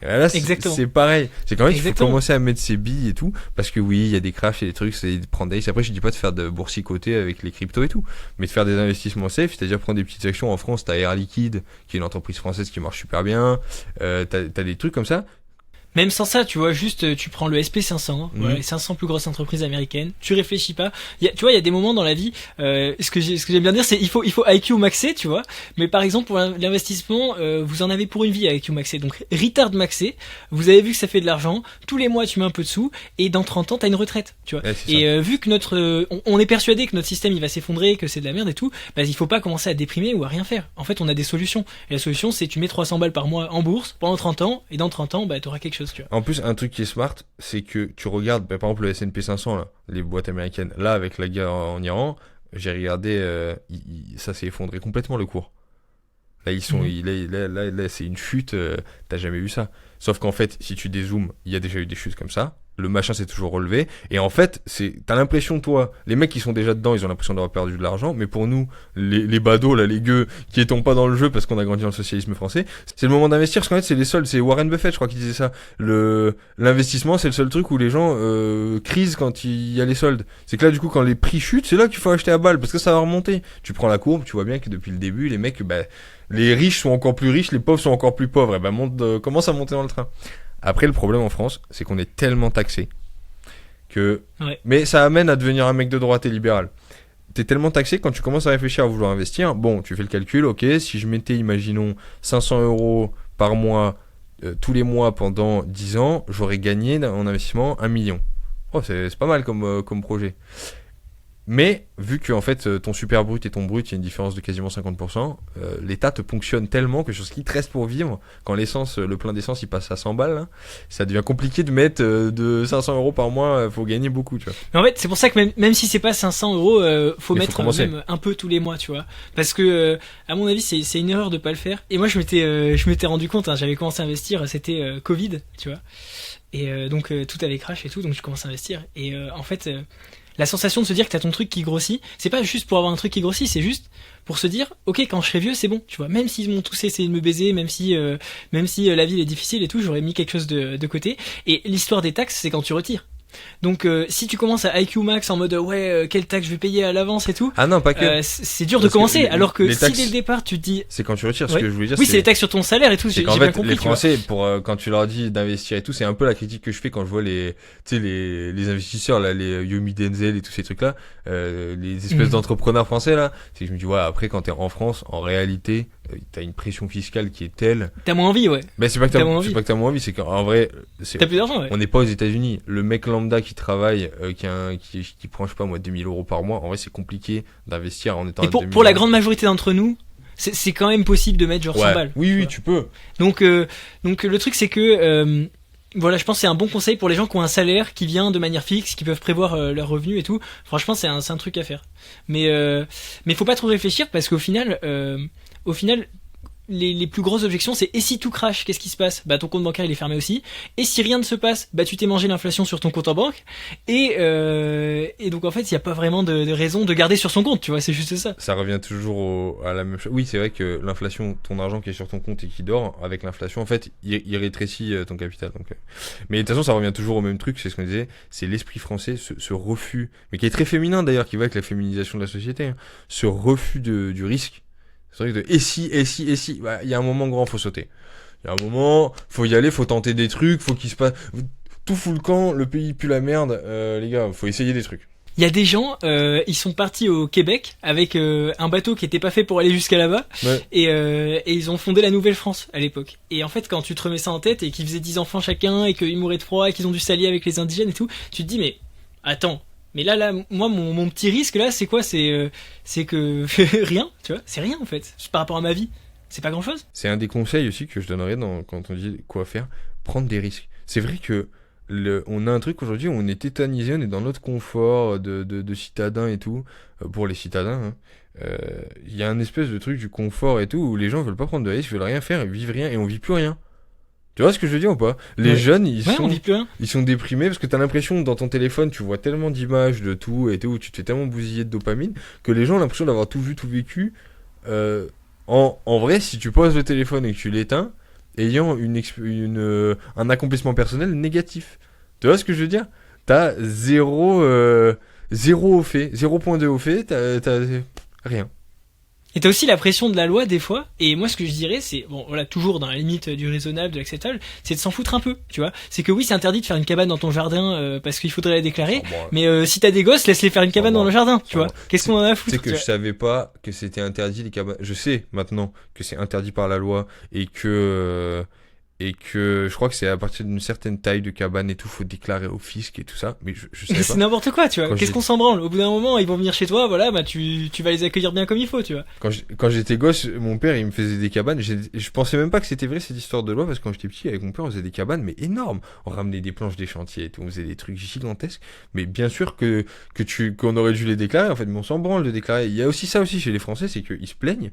Et là, Exactement. c'est pareil. C'est quand même qu'il faut Exactement. commencer à mettre ses billes et tout. Parce que oui, il y a des crashs et des trucs, c'est de prendre des risques. Après, je dis pas de faire de boursicoter avec les cryptos et tout. Mais de faire des investissements safe, c'est-à-dire prendre des petites actions. En France, t'as Air Liquide, qui est une entreprise française qui marche super bien. T'as des trucs comme ça. Même sans ça, tu vois, juste tu prends le SP500, voilà, les 500 plus grosses entreprises américaines, tu réfléchis pas. Tu vois, il y a des moments dans la vie, ce que j'aime bien dire, c'est il faut IQ maxé, tu vois. Mais par exemple, pour l'investissement, vous en avez pour une vie avec IQ maxé. Donc, retard maxé, vous avez vu que ça fait de l'argent, tous les mois tu mets un peu de sous, et dans 30 ans, t'as une retraite, tu vois. Ouais, c'est Et vu que on est persuadé que notre système il va s'effondrer, que c'est de la merde et tout, bah, il faut pas commencer à déprimer ou à rien faire. En fait, on a des solutions. Et la solution, c'est tu mets 300 balles par mois en bourse pendant 30 ans, et dans 30 ans, bah, t'auras quelque chose, tu vois. En plus, un truc qui est smart, c'est que tu regardes, par exemple, le S&P 500, là, les boîtes américaines. Là, avec la guerre en Iran, j'ai regardé, ça s'est effondré complètement le cours. Là, là, c'est une chute, t'as jamais vu ça. Sauf qu'en fait, si tu dézoomes, il y a déjà eu des chutes comme ça. Le machin s'est toujours relevé. Et en fait, t'as l'impression, toi, les mecs qui sont déjà dedans, ils ont l'impression d'avoir perdu de l'argent. Mais pour nous, les badauds, là, les gueux, qui étant pas dans le jeu parce qu'on a grandi dans le socialisme français, c'est le moment d'investir. Parce qu'en fait, c'est les soldes. C'est Warren Buffett, je crois, qui disait ça. L'investissement, c'est le seul truc où les gens crisent quand il y a les soldes. C'est que là, du coup, quand les prix chutent, c'est là qu'il faut acheter à balle parce que ça va remonter. Tu prends la courbe, tu vois bien que depuis le début, les mecs, les riches sont encore plus riches, les pauvres sont encore plus pauvres. Et commence à monter dans le train. Après, le problème en France, c'est qu'on est tellement taxé que... Ouais. Mais ça amène à devenir un mec de droite et libéral. T'es tellement taxé quand tu commences à réfléchir à vouloir investir. Bon, tu fais le calcul, ok, si je mettais, imaginons, 500 euros par mois, tous les mois pendant 10 ans, j'aurais gagné en investissement 1 million. Oh, c'est pas mal comme projet. Mais vu que en fait ton super brut et ton brut, il y a une différence de quasiment 50%, l'État te ponctionne tellement que sur ce qui te reste pour vivre, quand le plein d'essence il passe à 100 balles, là, ça devient compliqué de mettre de 500 euros par mois, faut gagner beaucoup, tu vois. Mais en fait, c'est pour ça que même si c'est pas 500 euros, faut Mais faut mettre commencer. même un peu tous les mois, tu vois. Parce que, à mon avis, c'est une erreur de pas le faire. Et moi, je m'étais rendu compte, hein, j'avais commencé à investir, c'était Covid, tu vois. Et donc tout avait crash et tout, donc je commence à investir. Et en fait, la sensation de se dire que t'as ton truc qui grossit, c'est pas juste pour avoir un truc qui grossit, c'est juste pour se dire, ok, quand je serai vieux, c'est bon, tu vois. Même s'ils m'ont tous essayé de me baiser, même si la vie est difficile et tout, j'aurais mis quelque chose de côté. Et l'histoire des taxes, c'est quand tu retires. Donc si tu commences à IQ max en mode quelle taxe je vais payer à l'avance et tout, Ah non, pas que. c'est dur de Parce que commencer. Alors que les si taxes- dès le départ tu te dis, C'est quand tu retires, ce Ouais. que je voulais dire. oui, c'est les taxes sur ton salaire et tout, C'est j'ai qu'en bien fait, compris. les tu vois. Français, quand tu leur dis d'investir et tout, c'est un peu la critique que je fais quand je vois tu sais, les investisseurs, là, les Yomi Denzel et tous ces trucs-là, les espèces Mhm. d'entrepreneurs français, là, c'est que je me dis, ouais, après, quand t'es en France, en réalité, t'as une pression fiscale qui est telle. T'as moins envie, ouais. Mais c'est pas que T'as moins envie. c'est pas que t'as moins envie, c'est qu'en vrai, T'as plus d'argent, ouais. on n'est pas aux États-Unis. Le mec lambda qui travaille, qui prend, je sais pas moi, 2000 euros par mois, en vrai, c'est compliqué d'investir en étant Et à pour 2000 la euros. grande majorité d'entre nous, c'est quand même possible de mettre genre 100 Ouais. balles. Oui, vois. tu peux. Donc le truc c'est que voilà, je pense que c'est un bon conseil pour les gens qui ont un salaire qui vient de manière fixe, qui peuvent prévoir leurs revenus et tout. Franchement, c'est un truc à faire. Mais faut pas trop réfléchir parce qu'au final, les plus grosses objections, c'est et si tout crash, qu'est-ce qui se passe? Bah ton compte bancaire il est fermé aussi. Et si rien ne se passe, bah tu t'es mangé l'inflation sur ton compte en banque. Et donc en fait, il y a pas vraiment de raison de garder sur son compte, tu vois, c'est juste ça. Ça revient toujours à la même chose. Oui, c'est vrai que l'inflation, ton argent qui est sur ton compte et qui dort, avec l'inflation, en fait, il rétrécit ton capital. Donc, mais de toute façon, ça revient toujours au même truc, c'est ce qu'on disait, c'est l'esprit français, ce refus, mais qui est très féminin d'ailleurs, qui va avec la féminisation de la société, hein, ce refus du risque. C'est vrai que et si, bah, il y a un moment grand, faut sauter. Il y a un moment, faut y aller, faut tenter des trucs, faut qu'il se passe... Tout fout le camp, le pays pue la merde, les gars, faut essayer des trucs. Il y a des gens, ils sont partis au Québec avec un bateau qui était pas fait pour aller jusqu'à là-bas. Ouais. Et ils ont fondé la Nouvelle-France à l'époque. Et en fait, quand tu te remets ça en tête et qu'ils faisaient 10 enfants chacun et qu'ils mouraient de froid et qu'ils ont dû s'allier avec les indigènes et tout, tu te dis mais attends, mais là moi mon petit risque là c'est quoi? C'est que rien, tu vois, c'est rien en fait. Par rapport à ma vie, c'est pas grand-chose. C'est un des conseils aussi que je donnerais quand on dit quoi faire, prendre des risques. C'est vrai que on a un truc aujourd'hui où on est tétanisé, on est dans notre confort de citadins et tout, pour les citadins, hein. Il y a un espèce de truc du confort et tout où les gens veulent pas prendre de risques, veulent rien faire, ils vivent rien et on vit plus rien. Tu vois ce que je veux dire ou pas? Les Ouais. jeunes, Ouais, on vit plus rien. ils sont déprimés parce que t'as l'impression dans ton téléphone, tu vois tellement d'images de tout et tout, où tu te fais tellement bousiller de dopamine que les gens ont l'impression d'avoir tout vu, tout vécu. En vrai, si tu poses le téléphone et que tu l'éteins, ayant un accomplissement personnel négatif. Tu vois ce que je veux dire? T'as zéro au fait, 0.2 au fait, t'as rien. Et t'as aussi la pression de la loi des fois, et moi ce que je dirais c'est, bon voilà, toujours dans la limite du raisonnable, de l'acceptable, c'est de s'en foutre un peu, tu vois. C'est que oui, c'est interdit de faire une cabane dans ton jardin parce qu'il faudrait la déclarer, Oh, bon, mais si t'as des gosses, laisse-les faire une cabane bon. dans le jardin, tu Bon. vois. Qu'est-ce qu'on en a à Tu foutre, sais que tu je savais pas que c'était interdit les cabanes. Je sais maintenant que c'est interdit par la loi et que je crois que c'est à partir d'une certaine taille de cabane et tout, faut déclarer au fisc et tout ça. Mais je savais C'est pas. n'importe quoi, tu vois. Quand Qu'est-ce j'ai- qu'on s'en branle? Au bout d'un moment, ils vont venir chez toi, voilà, bah tu vas les accueillir bien comme il faut, tu vois. Quand j'étais gosse, mon père il me faisait des cabanes. Je pensais même pas que c'était vrai cette histoire de loi parce que quand j'étais petit avec mon père on faisait des cabanes mais énormes. On ramenait des planches des chantiers et tout, on faisait des trucs gigantesques. Mais bien sûr qu'on aurait dû les déclarer en fait, mais on s'en branle de déclarer. Il y a aussi ça aussi chez les Français, c'est qu'ils se plaignent,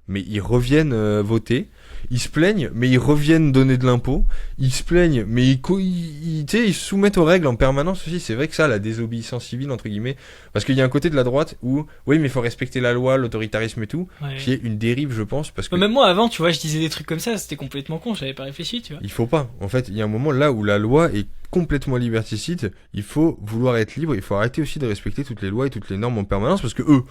mais ils reviennent voter. Ils se plaignent, mais ils reviennent donner de l'impôt. Ils se plaignent, mais tu sais, ils se soumettent aux règles en permanence aussi. C'est vrai que ça, la désobéissance civile, entre guillemets, parce qu'il y a un côté de la droite où, oui, mais il faut respecter la loi, l'autoritarisme et tout, Ouais. qui est une dérive, je pense, parce que Même moi avant, tu vois, je disais des trucs comme ça, c'était complètement con, j'avais pas réfléchi, tu vois. il faut pas. En fait, il y a un moment là où la loi est complètement liberticide. Il faut vouloir être libre. Il faut arrêter aussi de respecter toutes les lois et toutes les normes en permanence, parce que eux,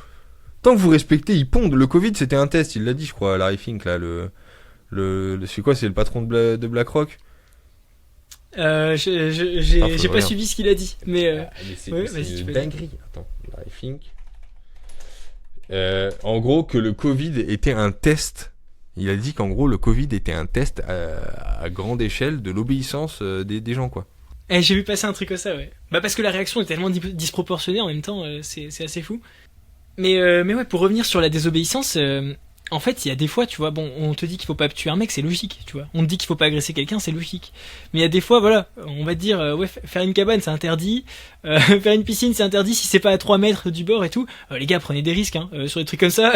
tant que vous respectez, ils pondent. Le Covid, c'était un test. Il l'a dit, je crois, à Larry Fink, là, c'est quoi, c'est le patron de BlackRock. J'ai pas suivi ce qu'il a dit, mais Mais c'est ouais, c'est vas-y, tu une peux dinguerie. Attends, Larry Fink. En gros, que le Covid était un test. Il a dit qu'en gros, le Covid était un test à grande échelle de l'obéissance des gens, quoi. J'ai vu passer un truc comme ça, ouais. Bah parce que la réaction est tellement disproportionnée en même temps, c'est assez fou. Mais ouais, pour revenir sur la désobéissance, en fait, il y a des fois, tu vois, bon, on te dit qu'il faut pas tuer un mec, c'est logique, tu vois. On te dit qu'il faut pas agresser quelqu'un, c'est logique. Mais il y a des fois, voilà, on va te dire, ouais, faire une cabane, c'est interdit. Faire une piscine, c'est interdit si c'est pas à 3 mètres du bord et tout. Les gars, prenez des risques, hein, sur des trucs comme ça.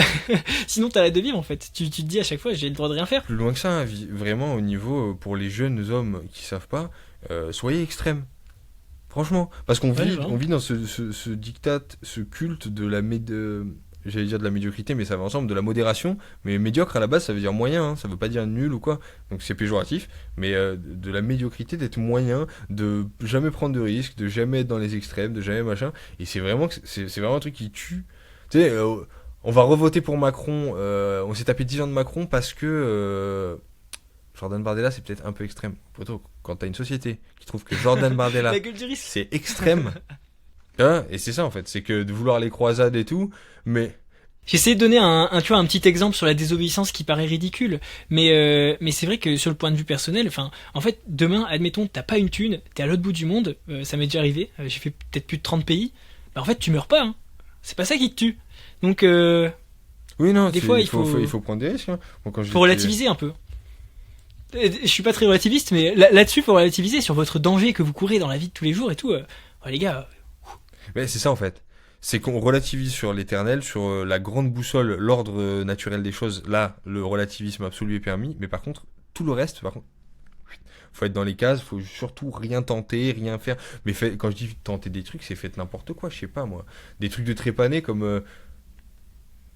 Sinon, t'as la de vivre, en fait. Tu te dis à chaque fois, j'ai le droit de rien faire. Plus loin que ça, hein, vraiment au niveau, pour les jeunes hommes qui savent pas, soyez extrêmes. Franchement, parce qu'on Ouais, vit, vraiment. on vit dans ce diktat, ce culte de j'allais dire de la médiocrité, mais ça va ensemble, de la modération. Mais médiocre à la base, ça veut dire moyen, hein, ça veut pas dire nul ou quoi. Donc c'est péjoratif, mais de la médiocrité, d'être moyen, de jamais prendre de risques, de jamais être dans les extrêmes, de jamais machin. Et c'est vraiment, c'est vraiment un truc qui tue. Tu sais, on va revoter pour Macron. On s'est tapé 10 ans de Macron parce que Jordan Bardella, c'est peut-être un peu extrême. Plutôt, quand t'as une société qui trouve que Jordan Bardella, La gueule du risque. c'est extrême. Hein, et c'est ça en fait, c'est que de vouloir les croisades et tout, mais J'essaie de donner tu vois, un petit exemple sur la désobéissance qui paraît ridicule, mais c'est vrai que sur le point de vue personnel, enfin, en fait, demain, admettons, t'as pas une thune, t'es à l'autre bout du monde, ça m'est déjà arrivé, j'ai fait peut-être plus de 30 pays, bah en fait, tu meurs pas, hein. C'est pas ça qui te tue. Donc, oui non, des fois, il faut prendre des risques. Hein. Bon, quand je faut dis relativiser un peu. Je suis pas très relativiste, mais là-dessus, faut relativiser sur votre danger que vous courez dans la vie de tous les jours et tout. Oh, les gars, mais c'est ça en fait, c'est qu'on relativise sur l'éternel, sur la grande boussole, l'ordre naturel des choses. Là, le relativisme absolu est permis, mais par contre, tout le reste, par contre, faut être dans les cases, faut surtout rien tenter, rien faire. Mais quand je dis tenter des trucs, c'est faites n'importe quoi, je sais pas moi, des trucs de trépané comme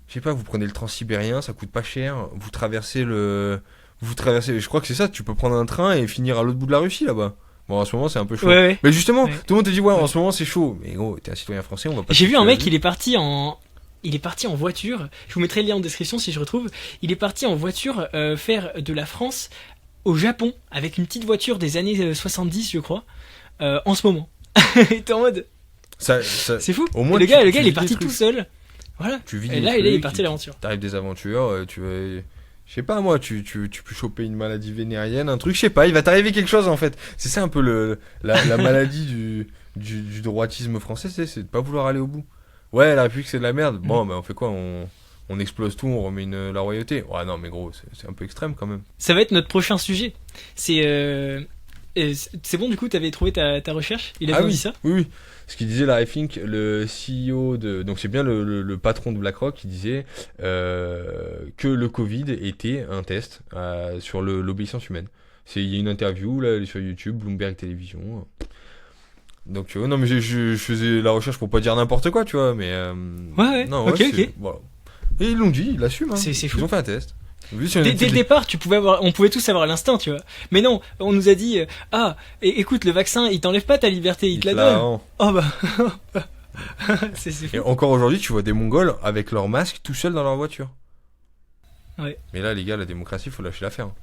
je sais pas, vous prenez le transsibérien, ça coûte pas cher, vous traversez, je crois que c'est ça, tu peux prendre un train et finir à l'autre bout de la Russie là-bas. Bon, en ce moment, c'est un peu chaud. ouais. Mais justement, Ouais. tout le monde te dit, ouais, en Ouais. ce moment, c'est chaud. Mais gros, t'es un citoyen français, on va pas te J'ai vu tuer un la mec, vie. il est parti en voiture. Je vous mettrai le lien en description si je retrouve. Il est parti en voiture faire de la France au Japon avec une petite voiture des années 70, je crois, en ce moment. Il était en mode, c'est fou. Au moins, le gars, tu il est vis parti des tout trucs. seul. Voilà. Tu vis Et des là, il est trucs, parti à l'aventure. T'arrives des aventures, tu vas. Je sais pas moi, tu peux choper une maladie vénérienne, un truc, je sais pas, il va t'arriver quelque chose en fait. C'est ça un peu la maladie du droitisme français, c'est de pas vouloir aller au bout. Ouais, la République c'est de la merde. Bon, bah on fait quoi on explose tout, on remet la royauté. Ouais, non, mais gros, c'est un peu extrême quand même. Ça va être notre prochain sujet. C'est bon, du coup, t'avais trouvé ta recherche? Il a bien oui, dit ça? oui. Ce qu'il disait, Larry Fink, le CEO donc c'est bien le patron de BlackRock, qui disait que le Covid était un test sur l'obéissance humaine. Il y a une interview là sur YouTube, Bloomberg Télévision. Donc non, mais je faisais la recherche pour pas dire n'importe quoi, tu vois, mais Ouais. non, Ok. voilà. Et ils l'ont dit, ils l'assument. Hein. C'est fou. Ils ont fait un test. Dès le départ, on pouvait tous avoir l'instinct, tu vois. Mais non, on nous a dit, écoute, le vaccin, il t'enlève pas ta liberté, il te la donne. Oh bah, c'est fou. Et encore aujourd'hui, tu vois des Mongols avec leur masque tout seuls dans leur voiture. Ouais. Mais là, les gars, la démocratie, faut lâcher l'affaire. Hein.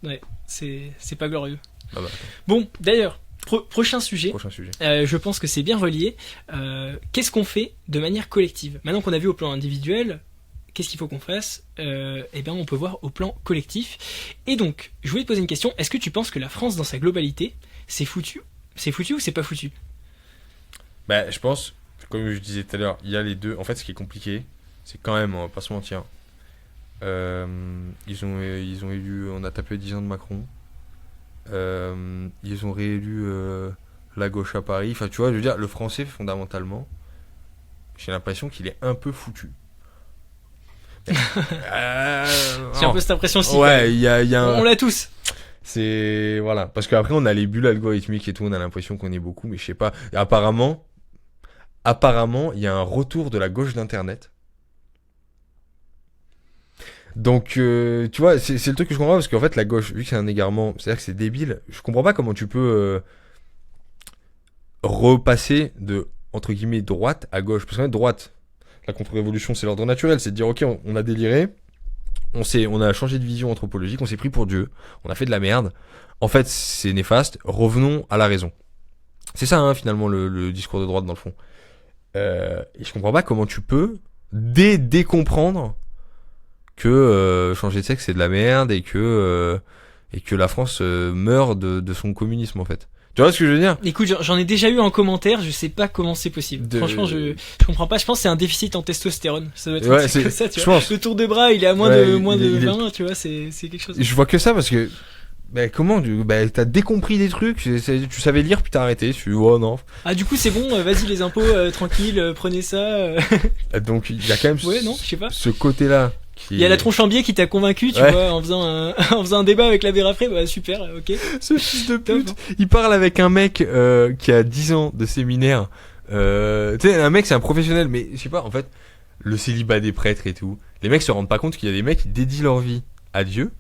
Ouais, c'est pas glorieux. Ah bah, Bon, d'ailleurs, prochain sujet. prochain sujet. Je pense que c'est bien relié. Qu'est-ce qu'on fait de manière collective? Maintenant qu'on a vu au plan individuel, qu'est-ce qu'il faut qu'on fasse? Eh bien, on peut voir au plan collectif. Et donc, je voulais te poser une question. Est-ce que tu penses que la France, dans sa globalité, c'est foutu? C'est foutu ou c'est pas foutu? Bah, je pense, comme je disais tout à l'heure, il y a les deux. En fait, ce qui est compliqué, c'est quand même, on va pas se mentir. Ils ont élu, on a tapé 10 ans de Macron. Ils ont réélu la gauche à Paris. Enfin, tu vois, je veux dire, le français, fondamentalement, j'ai l'impression qu'il est un peu foutu. J'ai un peu cette impression aussi. Ouais, il y a un... On l'a tous. C'est... Voilà. Parce qu'après, on a les bulles algorithmiques et tout, on a l'impression qu'on est beaucoup, mais je sais pas. Apparemment, il y a un retour de la gauche d'Internet. Donc, tu vois, c'est le truc que je comprends pas, parce qu'en fait, la gauche, vu que c'est un égarement, c'est-à-dire que c'est débile, je comprends pas comment tu peux repasser de, entre guillemets, droite à gauche. Parce qu'en fait, droite, la contre-révolution, c'est l'ordre naturel, c'est de dire, ok, on a déliré, on a changé de vision anthropologique, on s'est pris pour Dieu, on a fait de la merde, en fait, c'est néfaste, revenons à la raison. C'est ça, hein, finalement, le discours de droite, dans le fond. Et je comprends pas comment tu peux décomprendre que changer de sexe c'est de la merde et que et que la France meurt de son communisme en fait. Tu vois ce que je veux dire? Écoute, j'en ai déjà eu en commentaire, je sais pas comment c'est possible. Franchement, je comprends pas. Je pense que c'est un déficit en testostérone. Ça doit être un truc comme ça, tu vois. Le tour de bras, il est à moins de 20, tu vois, c'est quelque chose. Je vois que ça parce que comment t'as décompris des trucs, tu savais lire puis t'as arrêté. Tu oh non. Ah du coup c'est bon, vas-y les impôts, tranquille, prenez ça. Donc il y a quand même ouais, non, je sais pas. ce côté-là. Il y a la tronche en biais qui t'a convaincu, tu vois, en faisant un débat avec l'abbé Raffray, bah super, ok. Ce fils de pute, il parle avec un mec qui a 10 ans de séminaire. Tu sais, un mec c'est un professionnel, mais je sais pas, en fait, le célibat des prêtres et tout, les mecs se rendent pas compte qu'il y a des mecs qui dédient leur vie à Dieu.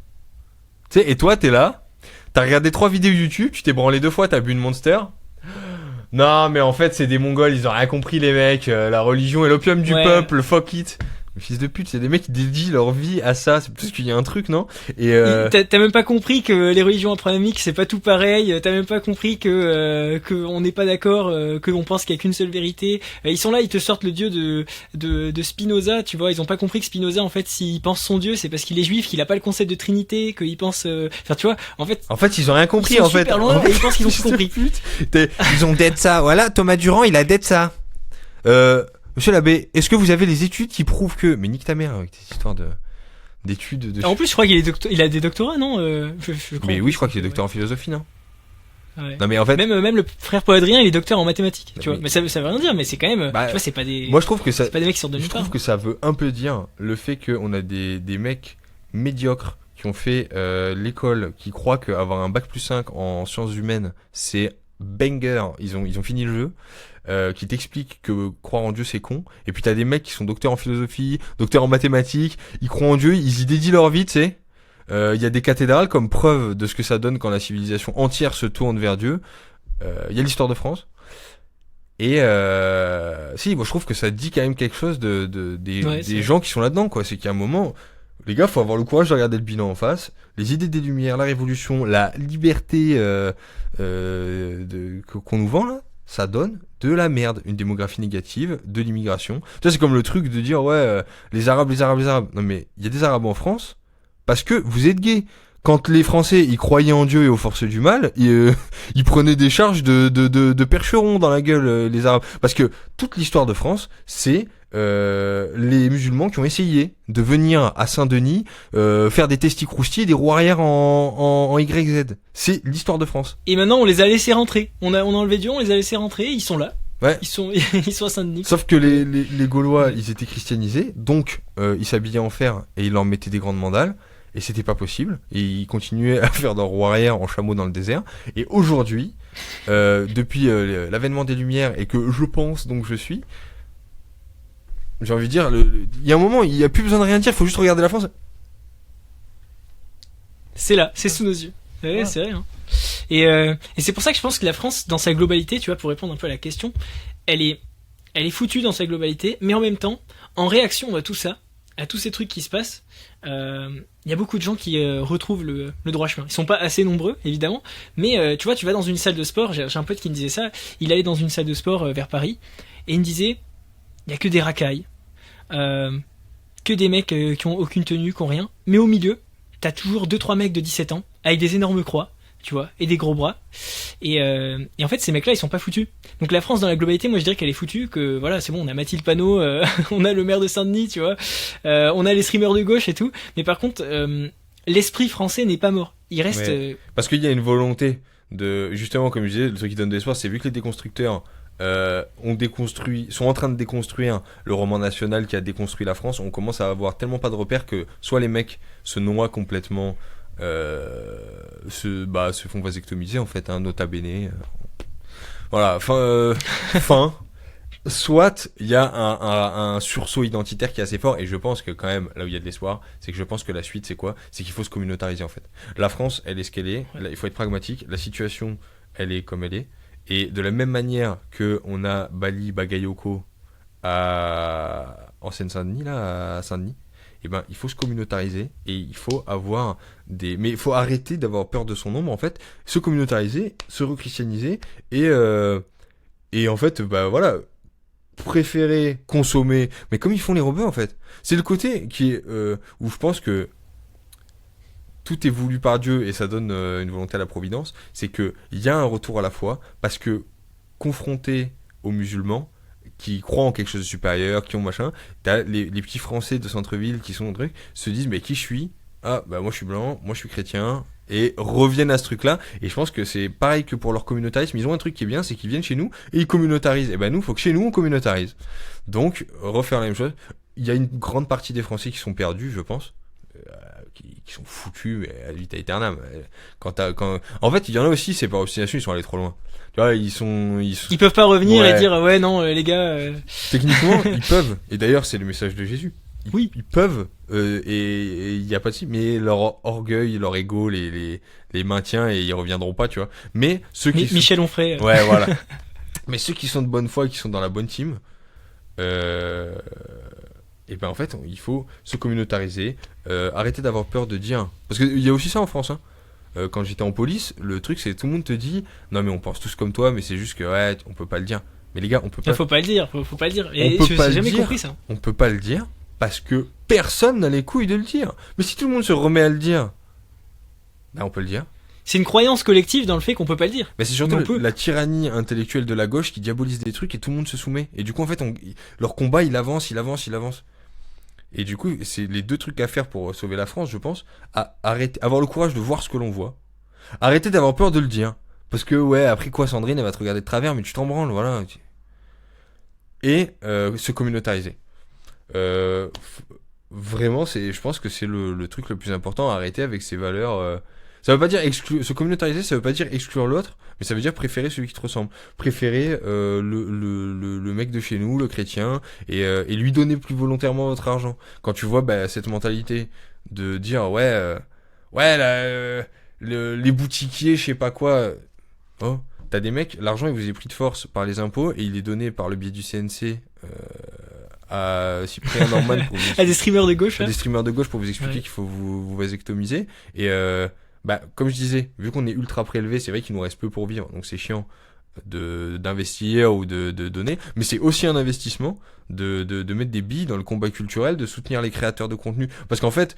Tu sais, et toi t'es là, t'as regardé 3 vidéos YouTube, tu t'es branlé 2 fois, t'as bu une Monster. Non mais en fait c'est des Mongols, ils ont rien compris les mecs, la religion est l'opium du peuple, fuck it. Fils de pute, c'est des mecs qui dédient leur vie à ça, c'est parce qu'il y a un truc, non? Et t'as même pas compris que les religions abrahamiques c'est pas tout pareil, t'as même pas compris que on n'est pas d'accord, que on pense qu'il y a qu'une seule vérité. Ils sont là, ils te sortent le dieu de Spinoza, tu vois, ils ont pas compris que Spinoza en fait s'il pense son dieu, c'est parce qu'il est juif, qu'il a pas le concept de trinité, qu'il pense enfin tu vois, en fait ils ont rien compris ils sont en fait. Super loin et ils pensent qu'ils ont tout compris. Ils ont dead ça. Voilà, Thomas Durand, il a dead ça. Monsieur l'abbé, est-ce que vous avez les études qui prouvent que... Mais nique ta mère avec tes histoires d'études de... En plus, je crois qu'il il a des doctorats, non je crois. Mais oui, je crois qu'il est docteur en philosophie, non? Ouais. Non mais en fait... Même le frère Paul Adrien, il est docteur en mathématiques, tu vois. Mais ça veut rien dire, mais c'est quand même... tu vois, c'est pas des... Moi, je trouve que ça... C'est pas des mecs qui sortent de nulle part. Je trouve que ça veut un peu dire le fait qu'on a des mecs médiocres qui ont fait l'école, qui croient qu'avoir un bac+5 en sciences humaines, c'est banger, ils ont fini le jeu. Qui t'explique que croire en Dieu c'est con, et puis t'as des mecs qui sont docteurs en philosophie, docteurs en mathématiques, ils croient en Dieu, ils y dédient leur vie, tu sais. Il y a des cathédrales comme preuve de ce que ça donne quand la civilisation entière se tourne vers Dieu. Il y a l'histoire de France. Et si, moi je trouve que ça dit quand même quelque chose des gens qui sont là-dedans, quoi. C'est qu'à un moment, les gars, faut avoir le courage de regarder le bilan en face. Les idées des Lumières, la Révolution, la liberté qu'on nous vend là, ça donne de la merde, une démographie négative, de l'immigration. Tu vois, c'est comme le truc de dire les Arabes. Non mais il y a des Arabes en France parce que vous êtes gays. Quand les Français ils croyaient en Dieu et aux forces du mal, ils prenaient des charges de percherons dans la gueule, les Arabes. Parce que toute l'histoire de France, c'est les musulmans qui ont essayé de venir à Saint-Denis faire des testicroustis et des roues arrière en YZ. C'est l'histoire de France. Et maintenant on les a laissés rentrer. On a enlevé Dieu, on les a laissés rentrer, ils sont là. Ouais. Ils sont à Saint-Denis. Sauf que les Gaulois, ils étaient christianisés, donc ils s'habillaient en fer et ils leur mettaient des grandes mandales. Et c'était pas possible. Et ils continuaient à faire leur roue arrière en chameau dans le désert. Et aujourd'hui, depuis l'avènement des Lumières, et que je pense donc je suis, j'ai envie de dire, il y a un moment, il n'y a plus besoin de rien dire, il faut juste regarder la France. C'est là, c'est sous nos yeux. Ouais, c'est vrai. Hein. Et c'est pour ça que je pense que la France, dans sa globalité, tu vois, pour répondre un peu à la question, elle est foutue dans sa globalité, mais en même temps, en réaction à tout ça, à tous ces trucs qui se passent, il y a beaucoup de gens qui retrouvent le droit chemin. Ils sont pas assez nombreux, évidemment, mais tu vois, tu vas dans une salle de sport, j'ai un pote qui me disait ça, il allait dans une salle de sport vers Paris, et il me disait, il y a que des racailles, que des mecs qui ont aucune tenue, qui ont rien, mais au milieu, t'as toujours 2-3 mecs de 17 ans, avec des énormes croix, tu vois, et des gros bras, et en fait ces mecs là ils sont pas foutus. Donc la France dans la globalité, moi je dirais qu'elle est foutue, que voilà c'est bon, on a Mathilde Panot, on a le maire de Saint-Denis, tu vois, on a les streamers de gauche et tout, mais par contre l'esprit français n'est pas mort, il reste parce qu'il y a une volonté de, justement comme je disais, le truc qui donne de l'espoir, c'est vu que les déconstructeurs sont en train de déconstruire le roman national qui a déconstruit la France, on commence à avoir tellement pas de repères que soit les mecs se noient complètement, se font vasectomiser en fait, hein, nota bene, voilà, fin. Soit il y a un sursaut identitaire qui est assez fort, et je pense que quand même là où il y a de l'espoir, c'est que je pense que la suite c'est quoi, c'est qu'il faut se communautariser en fait. La France elle est ce qu'elle est, là, il faut être pragmatique, la situation elle est comme elle est, et de la même manière que on a Bali Bagayoko en Seine-Saint-Denis là, à Saint-Denis, et ben il faut se communautariser, et il faut avoir mais il faut arrêter d'avoir peur de son nombre en fait, se communautariser, se rechristianiser, et en fait voilà, préférer consommer, mais comme ils font les robots en fait. C'est le côté qui est où je pense que tout est voulu par Dieu et ça donne une volonté à la providence, c'est qu'il y a un retour à la foi, parce que confronté aux musulmans, qui croient en quelque chose de supérieur, qui ont machin, t'as les petits Français de centre-ville qui sont truc, se disent mais qui je suis ? Ah bah moi je suis blanc, moi je suis chrétien, et reviennent à ce truc-là. Et je pense que c'est pareil que pour leur communautarisme, ils ont un truc qui est bien, c'est qu'ils viennent chez nous et ils communautarisent. Et ben nous, faut que chez nous on communautarise. Donc refaire la même chose. Il y a une grande partie des Français qui sont perdus, je pense. Qui sont foutus mais à vita aeternam. En fait il y en a aussi, c'est par obstination, ils sont allés trop loin, tu vois, ils peuvent pas revenir ouais. Et dire ouais non les gars Techniquement ils peuvent, et d'ailleurs c'est le message de Jésus, ils peuvent et il y a pas de si, mais leur orgueil, leur ego les maintient et ils reviendront pas, tu vois. Mais ceux qui Michel Onfray ouais voilà. Mais ceux qui sont de bonne foi et qui sont dans la bonne team, et ben en fait il faut se communautariser, arrêter d'avoir peur de dire, parce qu'il y a aussi ça en France, hein. Quand j'étais en police, le truc c'est tout le monde te dit non mais on pense tous comme toi, mais c'est juste que ouais on peut pas le dire. Mais les gars on peut pas. Faut pas le dire, faut pas le dire. Et j'ai jamais compris ça. On peut pas le dire parce que personne n'a les couilles de le dire. Mais si tout le monde se remet à le dire, ben on peut le dire. C'est une croyance collective dans le fait qu'on peut pas le dire. Mais c'est surtout la tyrannie intellectuelle de la gauche qui diabolise des trucs et tout le monde se soumet. Et du coup, en fait, leur combat, il avance. Et du coup, c'est les deux trucs à faire pour sauver la France, je pense. Arrêter, avoir le courage de voir ce que l'on voit. Arrêter d'avoir peur de le dire. Parce que, ouais, après quoi, Sandrine, elle va te regarder de travers, mais tu t'en branles, voilà. Et se communautariser. Vraiment, je pense que c'est le truc le plus important. Arrêter avec ces valeurs... Ça veut pas dire se communautariser, ça veut pas dire exclure l'autre, mais ça veut dire préférer celui qui te ressemble. Préférer le mec de chez nous, le chrétien, et lui donner plus volontairement votre argent. Quand tu vois cette mentalité de dire les boutiquiers, je sais pas quoi. Oh, t'as des mecs, l'argent il vous est pris de force par les impôts et il est donné par le biais du CNC à Cyprien Norman pour à des streamers de gauche. À des streamers de gauche pour vous expliquer qu'il faut vous vasectomiser. Et comme je disais, vu qu'on est ultra prélevé, c'est vrai qu'il nous reste peu pour vivre, donc c'est chiant d'investir ou de donner, mais c'est aussi un investissement de mettre des billes dans le combat culturel, de soutenir les créateurs de contenu, parce qu'en fait,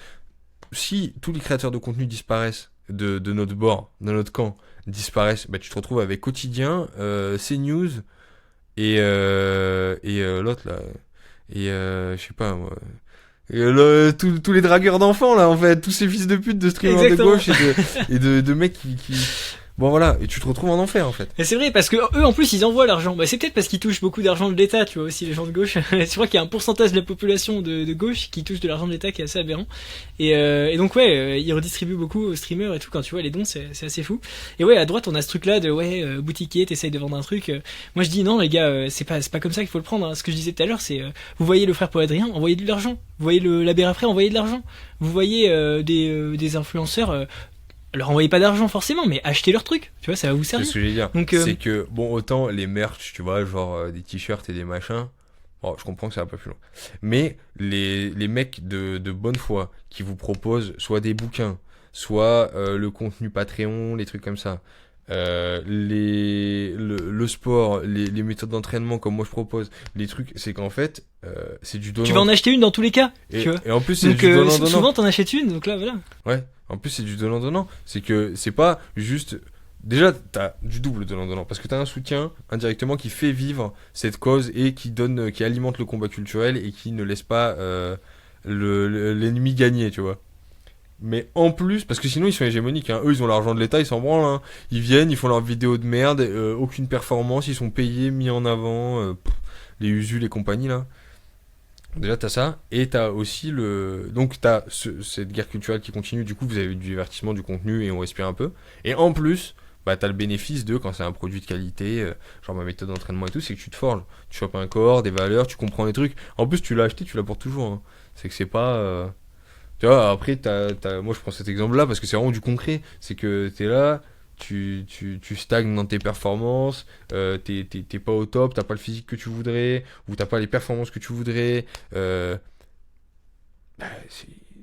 si tous les créateurs de contenu disparaissent de notre bord, de notre camp, disparaissent, tu te retrouves avec Quotidien, CNews et l'autre là, et je sais pas moi. Et tous les dragueurs d'enfants là, en fait, tous ces fils de pute de streamers de gauche et de mecs qui bon voilà, et tu te retrouves en enfer en fait. Et c'est vrai, parce que eux en plus ils envoient l'argent. C'est peut-être parce qu'ils touchent beaucoup d'argent de l'État, tu vois, aussi les gens de gauche. Je crois qu'il y a un pourcentage de la population de gauche qui touche de l'argent de l'État qui est assez aberrant. Et donc ils redistribuent beaucoup aux streamers et tout, quand tu vois les dons, c'est assez fou. Et ouais, à droite on a ce truc là de boutiquier, t'essayes de vendre un truc. Moi je dis non les gars, c'est pas comme ça qu'il faut le prendre, hein. Ce que je disais tout à l'heure, c'est vous voyez le frère Paul Adrien, envoyez de l'argent. Vous voyez l'abbé Raffray, envoyez de l'argent. Vous voyez des influenceurs, leur envoyez pas d'argent forcément, mais achetez leur truc, tu vois, ça va vous servir. C'est ce que je vais dire. Donc, c'est que bon, autant les merch, tu vois, genre des t-shirts et des machins, bon, je comprends que ça va pas plus loin. Mais les mecs de bonne foi qui vous proposent soit des bouquins, soit le contenu Patreon, les trucs comme ça, le sport, les méthodes d'entraînement comme moi je propose, les trucs, c'est qu'en fait c'est du donnant. Tu vas en acheter une dans tous les cas. Et en plus c'est donc, du donnant-donnant. Souvent t'en achètes une, donc là voilà. Ouais, en plus c'est du donnant-donnant. C'est que c'est pas juste... Déjà t'as du double donnant-donnant, parce que t'as un soutien indirectement qui fait vivre cette cause et qui alimente le combat culturel et qui ne laisse pas l'ennemi gagner, tu vois. Mais en plus, parce que sinon ils sont hégémoniques, hein. Eux ils ont l'argent de l'État, ils s'en branlent, hein. Ils viennent, ils font leurs vidéos de merde, aucune performance, ils sont payés, mis en avant, les Usul et compagnie là. Déjà t'as ça, et t'as aussi donc t'as cette guerre culturelle qui continue, du coup vous avez du divertissement, du contenu, et on respire un peu. Et en plus, t'as le bénéfice quand c'est un produit de qualité, genre ma méthode d'entraînement et tout, c'est que tu te forges, tu chopes un corps, des valeurs, tu comprends les trucs. En plus tu l'as acheté, tu l'apportes toujours, hein. C'est que c'est pas... Tu vois, après, moi je prends cet exemple-là parce que c'est vraiment du concret. C'est que t'es là, tu stagnes dans tes performances, t'es pas au top, t'as pas le physique que tu voudrais, ou t'as pas les performances que tu voudrais.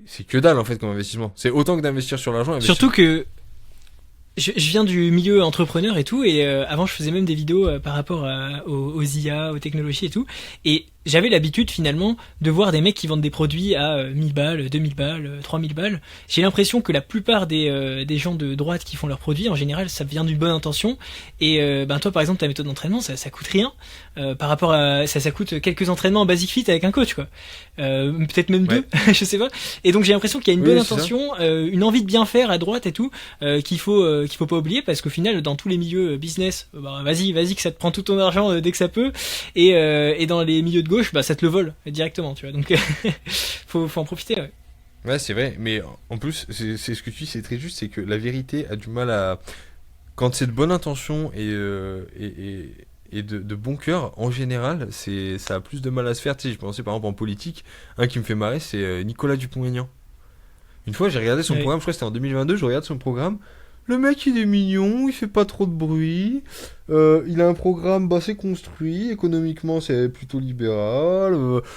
C'est que dalle en fait comme investissement. C'est autant que d'investir sur l'argent. Surtout que je viens du milieu entrepreneur et tout, et avant je faisais même des vidéos par rapport aux IA, aux technologies et tout, et j'avais l'habitude finalement de voir des mecs qui vendent des produits à 1000 balles, 2000 balles, 3000 balles. J'ai l'impression que la plupart des gens de droite qui font leurs produits, en général, ça vient d'une bonne intention. Et toi, par exemple, ta méthode d'entraînement, ça coûte rien. Par rapport à ça coûte quelques entraînements en basic fit avec un coach, quoi. Peut-être même deux, je sais pas. Et donc j'ai l'impression qu'il y a une bonne intention, une envie de bien faire à droite et tout, qu'il faut pas oublier, parce qu'au final, dans tous les milieux business, vas-y que ça te prend tout ton argent dès que ça peut. Et dans les milieux de gauche, ça te le vole directement, tu vois. Donc faut en profiter. Ouais, c'est vrai, mais en plus, c'est ce que tu dis, c'est très juste, c'est que la vérité a du mal à... Quand c'est de bonne intention et de bon cœur, en général, ça a plus de mal à se faire. Tu sais, je pensais par exemple en politique, un qui me fait marrer, c'est Nicolas Dupont-Aignan. Une fois, j'ai regardé son programme, je crois que c'était en 2022, je regarde son programme. Le mec, il est mignon, il fait pas trop de bruit. Il a un programme assez construit. Économiquement, c'est plutôt libéral.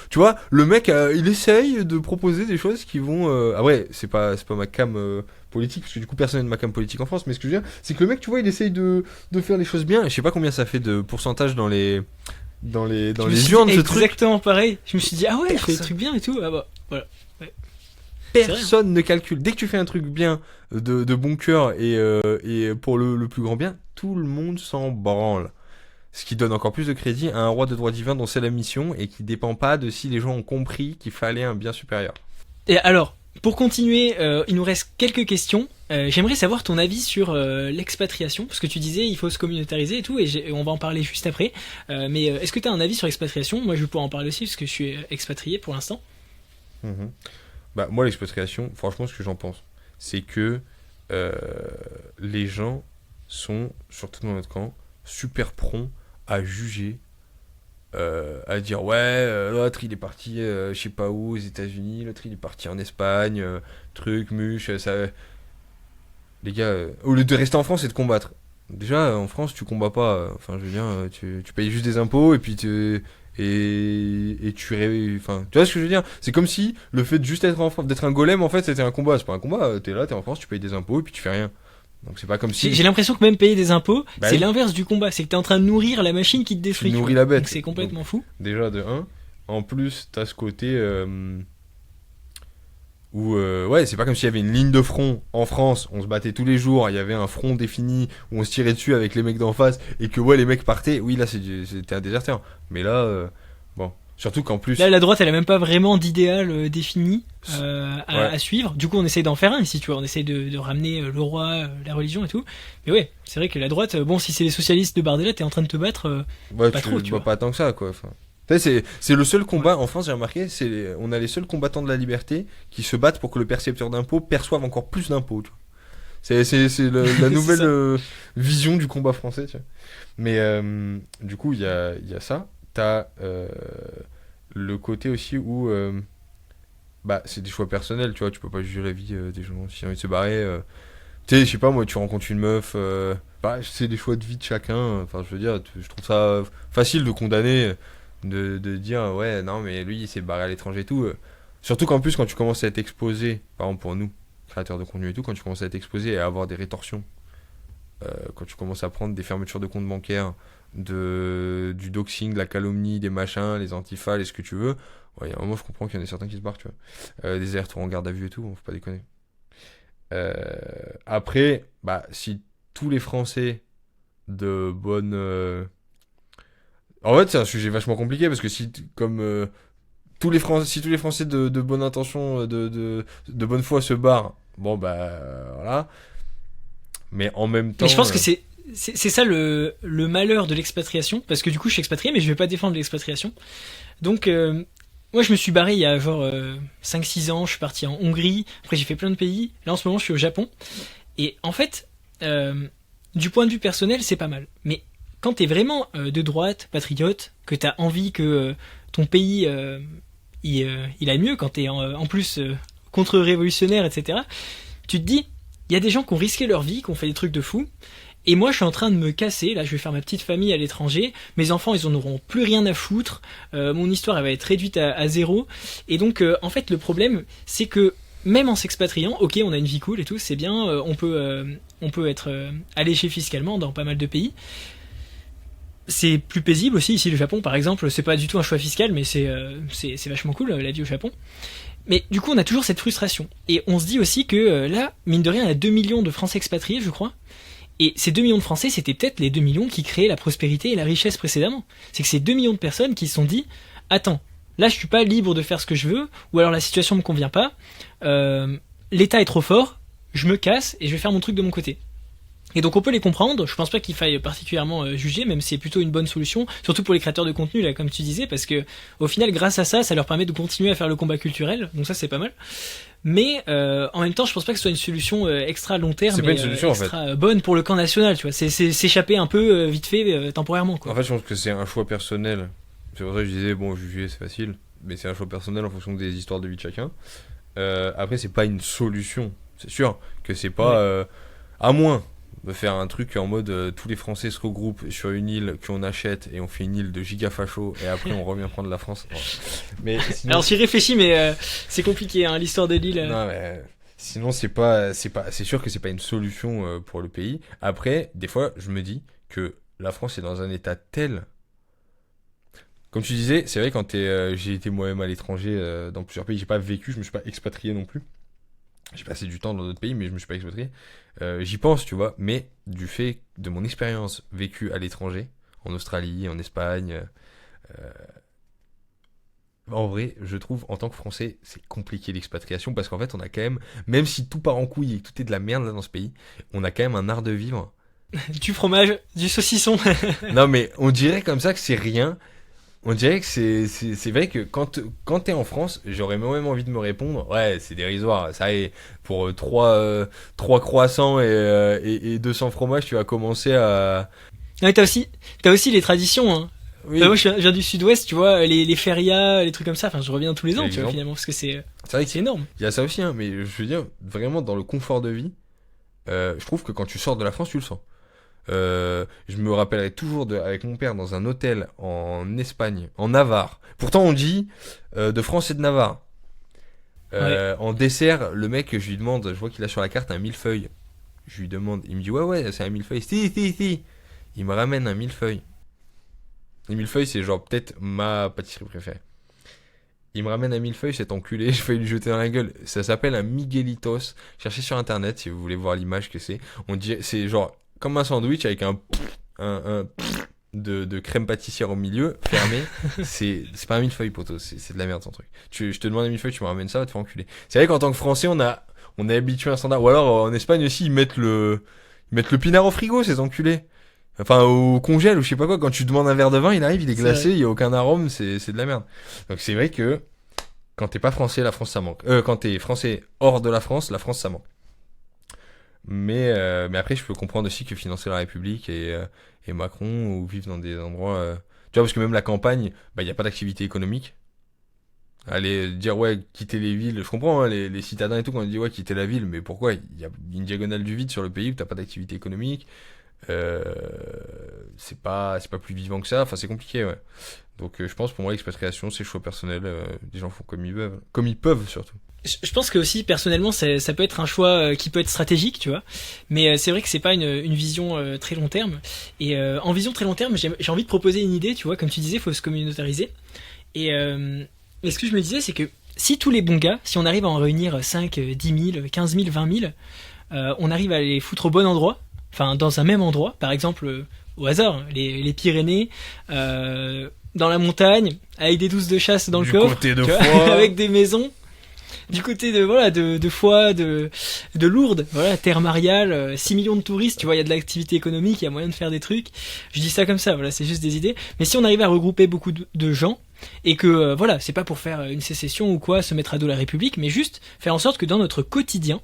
Tu vois, le mec, il essaye de proposer des choses qui vont... Après, c'est pas ma cam politique, parce que du coup, personne n'a ma cam politique en France. Mais ce que je veux dire, c'est que le mec, tu vois, il essaye de faire les choses bien. Et je sais pas combien ça fait de pourcentage dans les urnes, ce truc. Exactement pareil. Je me suis dit, ah ouais, il fait des trucs bien et tout. Ah bah, voilà. Personne ne calcule. Dès que tu fais un truc bien, de bon cœur et pour le plus grand bien, tout le monde s'en branle. Ce qui donne encore plus de crédit à un roi de droit divin dont c'est la mission et qui dépend pas de si les gens ont compris qu'il fallait un bien supérieur. Et alors, pour continuer, il nous reste quelques questions. J'aimerais savoir ton avis sur l'expatriation, parce que tu disais il faut se communautariser et tout, et on va en parler juste après. Mais est-ce que tu as un avis sur l'expatriation ? Moi, je vais pouvoir en parler aussi, parce que je suis expatrié pour l'instant. Moi, l'expatriation, franchement, ce que j'en pense, c'est que les gens sont, surtout dans notre camp, super prompts à juger, à dire l'autre il est parti je sais pas où aux États-Unis, l'autre il est parti en Espagne, truc, muche, ça. Les gars, au lieu de rester en France et de combattre. Déjà, en France, tu combats pas, enfin, je veux dire, tu payes juste des impôts et puis enfin, tu vois ce que je veux dire, c'est comme si le fait de juste être en France, d'être un golem, en fait c'était un combat. C'est pas un combat, t'es là, t'es en France, tu payes des impôts et puis tu fais rien. Donc c'est pas comme si... J'ai l'impression que même payer des impôts, c'est l'inverse du combat, c'est que t'es en train de nourrir la machine qui te détruit. Tu nourris la bête. Donc c'est complètement fou. Déjà de 1, en plus t'as ce côté où c'est pas comme s'il y avait une ligne de front en France, on se battait tous les jours, il y avait un front défini où on se tirait dessus avec les mecs d'en face et que les mecs partaient. Oui, là c'était un déserteur, mais là surtout qu'en plus... Là, la droite, elle a même pas vraiment d'idéal défini à suivre. Du coup, on essaye d'en faire un ici, tu vois. On essaye de ramener le roi, la religion et tout. Mais ouais, c'est vrai que la droite, si c'est les socialistes de Bardella, t'es en train de te battre pas trop, tu vois. Pas tant que ça, quoi. Enfin, c'est le seul combat en France, j'ai remarqué, on a les seuls combattants de la liberté qui se battent pour que le percepteur d'impôts perçoive encore plus d'impôts, tu vois. C'est la nouvelle vision du combat français, tu vois. Mais du coup, il y a ça. T'as le côté aussi où c'est des choix personnels, tu vois, tu peux pas juger la vie des gens si ils ont envie de se barrer. Tu sais, je sais pas, moi, tu rencontres une meuf, c'est des choix de vie de chacun. Enfin, je veux dire, je trouve ça facile de condamner, de dire non, mais lui il s'est barré à l'étranger et tout. Surtout qu'en plus, quand tu commences à être exposé, par exemple pour nous, créateurs de contenu et tout, quand tu commences à être exposé et à avoir des rétorsions, quand tu commences à prendre des fermetures de comptes bancaires, du doxing, de la calomnie, des machins, les antifas, et ce que tu veux, il y a un moment je comprends qu'il y en a certains qui se barrent, tu vois. Des allers-retours en garde à vue et tout, faut pas déconner. Après, si tous les Français de bonne... En fait, c'est un sujet vachement compliqué, parce que si tous les Français de bonne intention, de bonne foi se barrent, voilà. Mais en même temps... Mais je pense que c'est ça le malheur de l'expatriation, parce que du coup je suis expatrié, mais je vais pas défendre l'expatriation. Donc moi je me suis barré il y a 5-6 ans, je suis parti en Hongrie, après j'ai fait plein de pays, là en ce moment je suis au Japon, et en fait du point de vue personnel c'est pas mal, mais quand t'es vraiment de droite, patriote, que t'as envie que ton pays il aille mieux, quand t'es en plus contre-révolutionnaire, etc., tu te dis, il y a des gens qui ont risqué leur vie, qui ont fait des trucs de fou, et moi je suis en train de me casser, là je vais faire ma petite famille à l'étranger, mes enfants ils en auront plus rien à foutre, mon histoire elle va être réduite à zéro, et donc en fait le problème c'est que même en s'expatriant, ok on a une vie cool et tout, c'est bien, on peut être allégé fiscalement dans pas mal de pays, c'est plus paisible aussi ici le Japon par exemple, c'est pas du tout un choix fiscal mais c'est vachement cool la vie au Japon. Mais du coup on a toujours cette frustration et on se dit aussi que là mine de rien il y a 2 millions de Français expatriés je crois. Et ces 2 millions de Français, c'était peut-être les 2 millions qui créaient la prospérité et la richesse précédemment. C'est que ces 2 millions de personnes qui se sont dit « Attends, là je suis pas libre de faire ce que je veux, ou alors la situation me convient pas, l'État est trop fort, je me casse et je vais faire mon truc de mon côté. » Et donc on peut les comprendre, je pense pas qu'il faille particulièrement juger, même si c'est plutôt une bonne solution, surtout pour les créateurs de contenu, là, comme tu disais, parce que au final, grâce à ça, ça leur permet de continuer à faire le combat culturel, donc ça c'est pas mal. Mais en même temps, je pense pas que ce soit une solution extra long terme, C'est pas une solution, extra bonne pour le camp national, tu vois. C'est s'échapper un peu vite fait temporairement, quoi. En fait, je pense que c'est un choix personnel. C'est pour ça que je disais, bon, juger c'est facile, mais c'est un choix personnel en fonction des histoires de vie de chacun. Après, c'est pas une solution. C'est sûr que c'est pas... à moins de faire un truc en mode tous les Français se regroupent sur une île qu'on achète et on fait une île de giga facho et après on revient prendre la France. Non. Mais sinon... Alors j'y réfléchis, mais c'est compliqué, hein, l'histoire de l'île. Non, mais sinon c'est sûr que c'est pas une solution pour le pays. Après, des fois, je me dis que la France est dans un état tel. Comme tu disais, c'est vrai quand j'ai été moi-même à l'étranger dans plusieurs pays, j'ai pas vécu, je me suis pas expatrié non plus. J'ai passé du temps dans d'autres pays, mais je me suis pas expatrié. J'y pense, tu vois, mais du fait de mon expérience vécue à l'étranger, en Australie, en Espagne, en vrai, je trouve, en tant que Français, c'est compliqué l'expatriation, parce qu'en fait, on a quand même si tout part en couille et que tout est de la merde là dans ce pays, on a quand même un art de vivre. Du fromage, du saucisson. Non, mais on dirait comme ça que c'est rien. On dirait que c'est vrai que quand t'es en France, j'aurais même envie de me répondre, ouais, c'est dérisoire, ça y est, pour 3 croissants et 200 fromages, tu vas commencer à... Ouais, t'as aussi les traditions, hein. Oui. Moi, je viens du sud-ouest, tu vois, les férias, les trucs comme ça, enfin, je reviens tous les ans, tu vois, finalement, parce que c'est vrai que c'est énorme. Il y a ça aussi, hein, mais je veux dire, vraiment, dans le confort de vie, je trouve que quand tu sors de la France, tu le sens. Je me rappellerai toujours avec mon père dans un hôtel en Espagne, en Navarre. Pourtant on dit de France et de Navarre. En dessert, le mec, je lui demande, je vois qu'il a sur la carte un millefeuille. Je lui demande, il me dit ouais c'est un millefeuille. Si. Il me ramène un millefeuille. Les millefeuilles c'est genre peut-être ma pâtisserie préférée. Il me ramène un millefeuille, cet enculé, je vais lui jeter dans la gueule. Ça s'appelle un Miguelitos. Cherchez sur internet si vous voulez voir l'image que c'est. On dit, c'est genre comme un sandwich avec un de crème pâtissière au milieu, fermé. c'est pas un millefeuille, poteau, c'est de la merde ton truc. Je te demande un millefeuille, tu me ramènes ça, va te faire enculer. C'est vrai qu'en tant que Français, on est habitué à un standard. Ou alors en Espagne aussi, ils mettent le pinard au frigo, ces enculés. Enfin, au congèle ou je sais pas quoi. Quand tu demandes un verre de vin, il arrive, il est glacé, il y a aucun arôme, c'est de la merde. Donc c'est vrai que quand t'es pas français, la France ça manque. Quand t'es français hors de la France ça manque. Mais après, je peux comprendre aussi que financer la République et Macron ou vivre dans des endroits... Tu vois, parce que même la campagne, bah, y a pas d'activité économique. Aller dire, ouais, quitter les villes, je comprends, hein, les citadins et tout, quand on dit, ouais, quitter la ville, mais pourquoi? Il y a une diagonale du vide sur le pays où t'as pas d'activité économique. C'est pas plus vivant que ça, enfin, c'est compliqué, ouais. Donc, je pense, pour moi, l'expatriation, c'est le choix personnel. Les gens font comme ils peuvent, surtout. Je pense que aussi personnellement ça peut être un choix qui peut être stratégique, tu vois, mais c'est vrai que c'est pas une vision très long terme, et en vision très long terme j'ai envie de proposer une idée, tu vois, comme tu disais, faut se communautariser, et ce que je me disais c'est que si tous les bons gars, si on arrive à en réunir 5, 10 000, 15 000, 20 000, on arrive à les foutre au bon endroit, enfin dans un même endroit, par exemple au hasard, les Pyrénées, dans la montagne, avec des douces de chasse dans le coffre, côté de Foix. avec des maisons. Du côté de Foix, de Lourdes, voilà, terre mariale, 6 millions de touristes, tu vois, il y a de l'activité économique, il y a moyen de faire des trucs. Je dis ça comme ça, voilà, c'est juste des idées. Mais si on arrive à regrouper beaucoup de gens, et que, voilà, c'est pas pour faire une sécession ou quoi, se mettre à dos la République, mais juste faire en sorte que dans notre quotidien,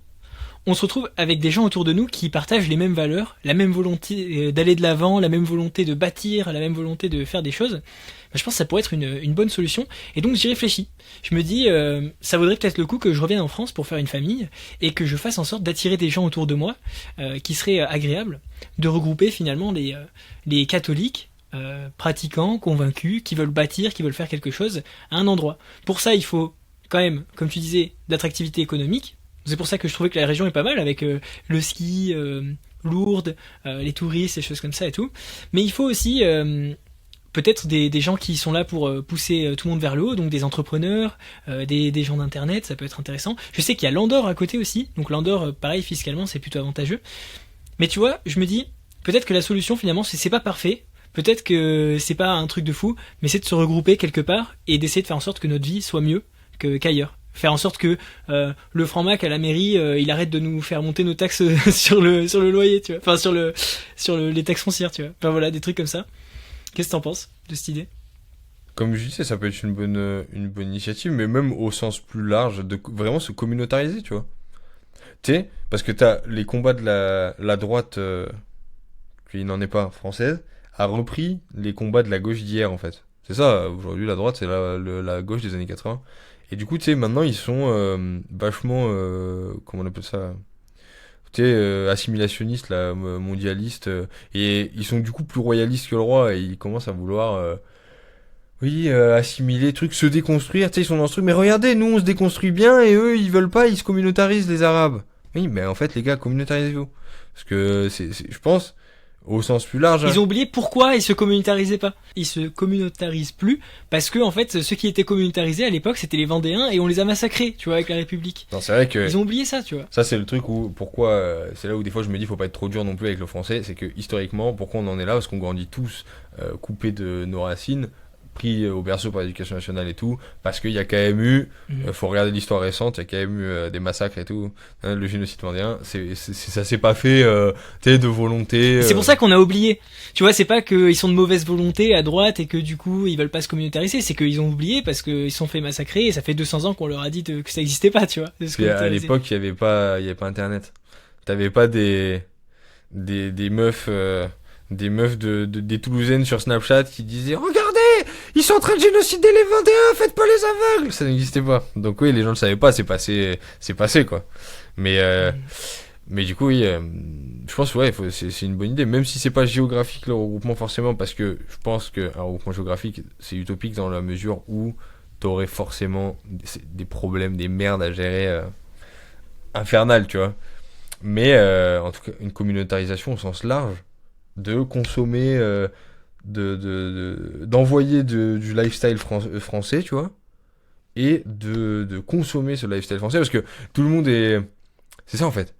on se retrouve avec des gens autour de nous qui partagent les mêmes valeurs, la même volonté d'aller de l'avant, la même volonté de bâtir, la même volonté de faire des choses. Je pense que ça pourrait être une bonne solution. Et donc j'y réfléchis. Je me dis, ça vaudrait peut-être le coup que je revienne en France pour faire une famille et que je fasse en sorte d'attirer des gens autour de moi qui seraient agréables, de regrouper finalement les catholiques pratiquants, convaincus, qui veulent bâtir, qui veulent faire quelque chose à un endroit. Pour ça, il faut quand même, comme tu disais, d'attractivité économique. C'est pour ça que je trouvais que la région est pas mal avec le ski, Lourdes, les touristes, les choses comme ça et tout. Mais il faut aussi peut-être des gens qui sont là pour pousser tout le monde vers le haut, donc des entrepreneurs, des gens d'internet, ça peut être intéressant. Je sais qu'il y a l'Andorre à côté aussi, donc l'Andorre, pareil, fiscalement, c'est plutôt avantageux. Mais tu vois, je me dis, peut-être que la solution finalement, c'est pas parfait, peut-être que c'est pas un truc de fou, mais c'est de se regrouper quelque part et d'essayer de faire en sorte que notre vie soit mieux qu'ailleurs. Faire en sorte que le franc-mac à la mairie, il arrête de nous faire monter nos taxes sur le loyer, tu vois. Enfin sur les taxes foncières, tu vois. Enfin voilà, des trucs comme ça. Qu'est-ce que t'en penses de cette idée? Comme je disais, ça peut être une bonne initiative, mais même au sens plus large, de vraiment se communautariser, tu vois. Tu sais, parce que t'as les combats de la droite, qui n'en est pas française, a repris les combats de la gauche d'hier, en fait. C'est ça, aujourd'hui, la droite, c'est la gauche des années 80. Et du coup, tu sais, maintenant, ils sont vachement, comment on appelle ça, tu sais, assimilationnistes, là, mondialistes, et ils sont du coup plus royalistes que le roi, et ils commencent à vouloir, oui, assimiler, trucs, se déconstruire, tu sais, ils sont dans ce truc, mais regardez, nous, on se déconstruit bien, et eux, ils veulent pas, ils se communautarisent, les Arabes. Oui, mais en fait, les gars, communautarisez-vous. Parce que, je pense, au sens plus large. Ils ont oublié pourquoi ils se communautarisaient pas. Ils se communautarisent plus parce que en fait ceux qui étaient communautarisés à l'époque c'était les Vendéens et on les a massacrés, tu vois, avec la République. Non, c'est vrai que ils ont oublié ça, tu vois. Ça c'est le truc où pourquoi c'est là où des fois je me dis faut pas être trop dur non plus avec le français, c'est que historiquement pourquoi on en est là parce qu'on grandit tous coupés de nos racines, pris au berceau par l'éducation nationale et tout, parce qu'il y a quand même eu, faut regarder l'histoire récente, il y a quand même eu des massacres et tout, hein, le génocide vendéen, ça s'est pas fait, tu sais, de volonté. C'est pour ça qu'on a oublié. Tu vois, c'est pas qu'ils sont de mauvaise volonté à droite et que du coup ils veulent pas se communautariser, c'est qu'ils ont oublié parce qu'ils se sont fait massacrer et ça fait 200 ans qu'on leur a dit que ça existait pas, tu vois. Et à l'époque, il y avait pas internet. T'avais pas des meufs, des Toulousaines sur Snapchat qui disaient regardez, ils sont en train de génocider les Vendéens, faites pas les aveugles. Ça n'existait pas. Donc oui, les gens le savaient pas, c'est passé quoi. Mais du coup oui, je pense ouais, c'est une bonne idée, même si c'est pas géographique le regroupement forcément, parce que je pense que un regroupement géographique c'est utopique dans la mesure où t'aurais forcément des problèmes, des merdes à gérer infernales, tu vois. Mais en tout cas une communautarisation au sens large, de consommer, d'envoyer du lifestyle français, tu vois, et de consommer ce lifestyle français, parce que tout le monde est... C'est ça en fait.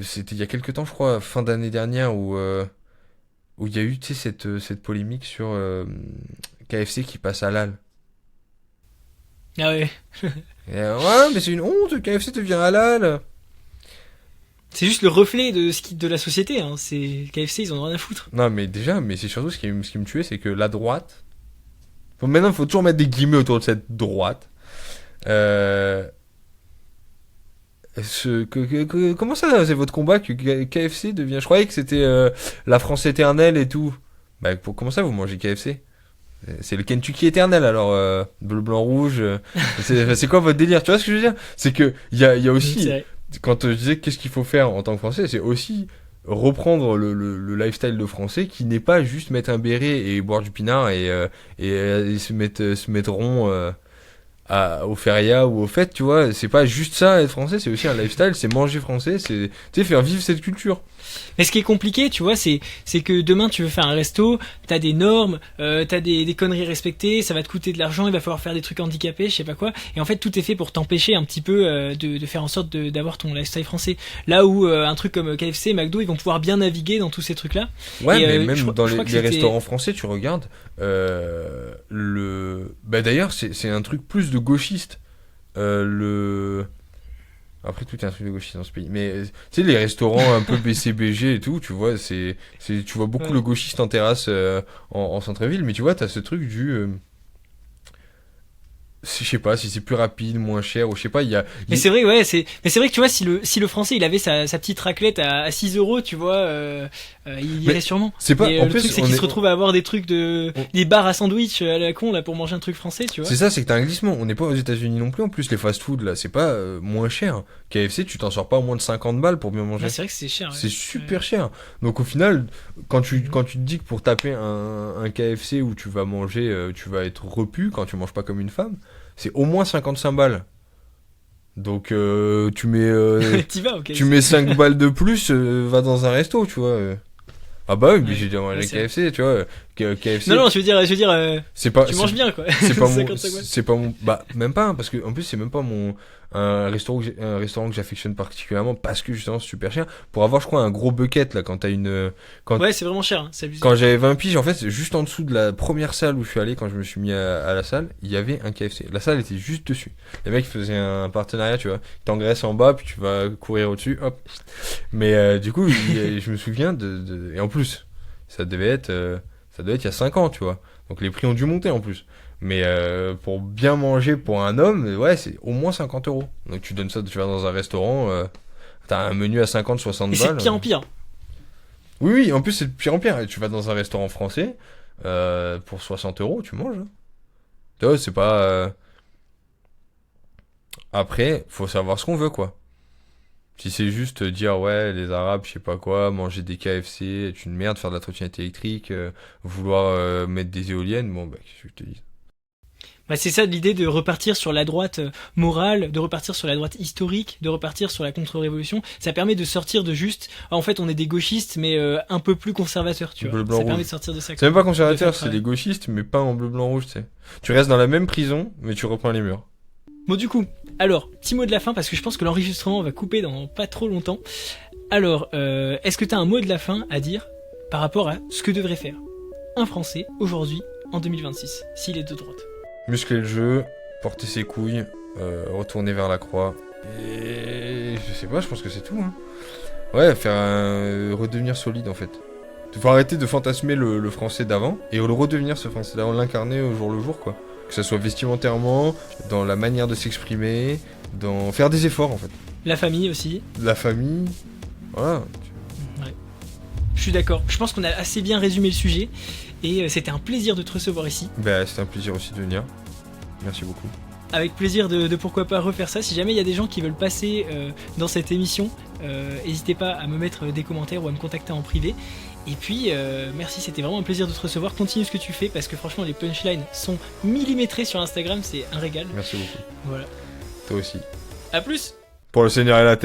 C'était il y a quelques temps, je crois, fin d'année dernière, où il y a eu, tu sais, cette polémique sur KFC qui passe à halal. Ah ouais. Ouais, mais c'est une honte, KFC devient halal. C'est juste le reflet de la société, hein. C'est KFC, ils en ont rien à foutre. Non, mais déjà, mais c'est surtout ce qui me tuait, c'est que la droite. Maintenant, il faut toujours mettre des guillemets autour de cette droite. Comment ça, c'est votre combat que KFC devient. Je croyais que c'était la France éternelle et tout. Bah, comment ça, vous mangez KFC? C'est le Kentucky éternel, alors bleu, blanc, rouge. C'est quoi votre délire? Tu vois ce que je veux dire? C'est que il y a aussi. Quand je disais qu'est-ce qu'il faut faire en tant que Français, c'est aussi reprendre le lifestyle de Français qui n'est pas juste mettre un béret et boire du pinard et se mettre rond au feria ou au fêtes, tu vois. C'est pas juste ça être Français, c'est aussi un lifestyle, c'est manger français, c'est, tu sais, faire vivre cette culture. Mais ce qui est compliqué, tu vois, c'est que demain tu veux faire un resto, t'as des normes, t'as des conneries respectées, ça va te coûter de l'argent, il va falloir faire des trucs handicapés, je sais pas quoi. Et en fait, tout est fait pour t'empêcher un petit peu de faire en sorte d'avoir ton lifestyle français. Là où un truc comme KFC, McDo, ils vont pouvoir bien naviguer dans tous ces trucs-là. Ouais, et, mais même dans les restaurants français, tu regardes bah d'ailleurs, c'est un truc plus de gauchiste. Après, tout est un truc de gauchiste dans ce pays. Mais, tu sais, les restaurants un peu BCBG et tout, tu vois, tu vois beaucoup le gauchiste en terrasse en centre-ville, mais tu vois, t'as ce truc du... je sais pas si c'est plus rapide, moins cher, ou je sais pas, Mais c'est vrai, ouais, mais c'est vrai que tu vois, si le français il avait sa petite raclette à 6 €, tu vois, il irait sûrement. C'est pas, en plus, le truc, c'est qu'il se retrouve à avoir des trucs des bars à sandwich à la con, là, pour manger un truc français, tu vois. C'est ça, c'est que t'as un glissement. On n'est pas aux États-Unis non plus, en plus, les fast-food, là, c'est pas moins cher. KFC, tu t'en sors pas à moins de 50 balles pour bien manger. Ah, c'est vrai que c'est cher. Ouais. C'est super cher. Donc, au final, quand tu te dis que pour taper un KFC où tu vas manger, tu vas être repu quand tu manges pas comme une femme, c'est au moins 55 balles. Donc tu mets T'y vas, ok. tu mets 5 balles de plus, va dans un resto, tu vois. Ah bah oui, mais Ouais. j'ai déjà mangé Ouais, c'est KFC, tu vois. KFC. Non, je veux dire, c'est pas tu manges bien, quoi. c'est pas mon 55 balles. c'est pas mon bah même pas hein, parce que en plus c'est même pas mon un restaurant que j'affectionne particulièrement parce que justement c'est super cher pour avoir je crois un gros bucket là quand t'as une quand Ouais, c'est vraiment cher, hein, c'est abusé. quand j'avais 20 piges en fait juste en dessous de la première salle où je suis allé quand je me suis mis à la salle il y avait un KFC, la salle était juste dessus, les mecs faisaient un partenariat tu vois, ils t'engraissent en bas puis tu vas courir au dessus hop, mais du coup je me souviens et en plus ça devait être il y a 5 ans tu vois, donc les prix ont dû monter en plus. Mais pour bien manger pour un homme, ouais, c'est au moins 50 euros. Donc tu donnes ça, tu vas dans un restaurant, t'as un menu à 50, 60 Et balles. c'est de pire en pire. Oui, oui, en plus c'est de pire en pire. Et tu vas dans un restaurant français, pour 60 euros, tu manges. Hein. Tu vois, c'est pas... Après, faut savoir ce qu'on veut, quoi. Si c'est juste dire, ouais, les Arabes, je sais pas quoi, manger des KFC, est une merde, faire de la trottinette électrique, vouloir mettre des éoliennes, bon, bah, qu'est-ce que je te dis. Bah, c'est ça l'idée de repartir sur la droite morale, de repartir sur la droite historique, de repartir sur la contre-révolution. Ça permet de sortir de juste, en fait, on est des gauchistes, mais un peu plus conservateurs, tu vois. Bleu, blanc, Ça permet rouge. de sortir de ça. C'est même pas De conservateur, faire c'est des gauchistes, mais pas en bleu, blanc, rouge, tu sais. Tu restes dans la même prison, mais tu repeins les murs. Bon, du coup, alors, petit mot de la fin, parce que je pense que l'enregistrement va couper dans pas trop longtemps. Alors, est-ce que t'as un mot de la fin à dire par rapport à ce que devrait faire un Français aujourd'hui, en 2026, s'il est de droite? Muscler le jeu, porter ses couilles, retourner vers la croix. Et je sais pas, je pense que c'est tout. Hein. Ouais, redevenir solide en fait. Faut arrêter de fantasmer le français d'avant et le redevenir ce français d'avant, l'incarner au jour le jour quoi. Que ça soit vestimentairement, dans la manière de s'exprimer, dans faire des efforts en fait. La famille aussi. La famille, voilà. Ouais. Je suis d'accord. Je pense qu'on a assez bien résumé le sujet. Et c'était un plaisir de te recevoir ici. Bah, c'était un plaisir aussi de venir. Merci beaucoup. Avec plaisir de pourquoi pas refaire ça. Si jamais il y a des gens qui veulent passer dans cette émission, n'hésitez pas à me mettre des commentaires ou à me contacter en privé. Et puis, merci, c'était vraiment un plaisir de te recevoir. Continue ce que tu fais parce que franchement, les punchlines sont millimétrées sur Instagram. C'est un régal. Merci beaucoup. Voilà. Toi aussi. À plus! Pour le Seigneur et la Terre.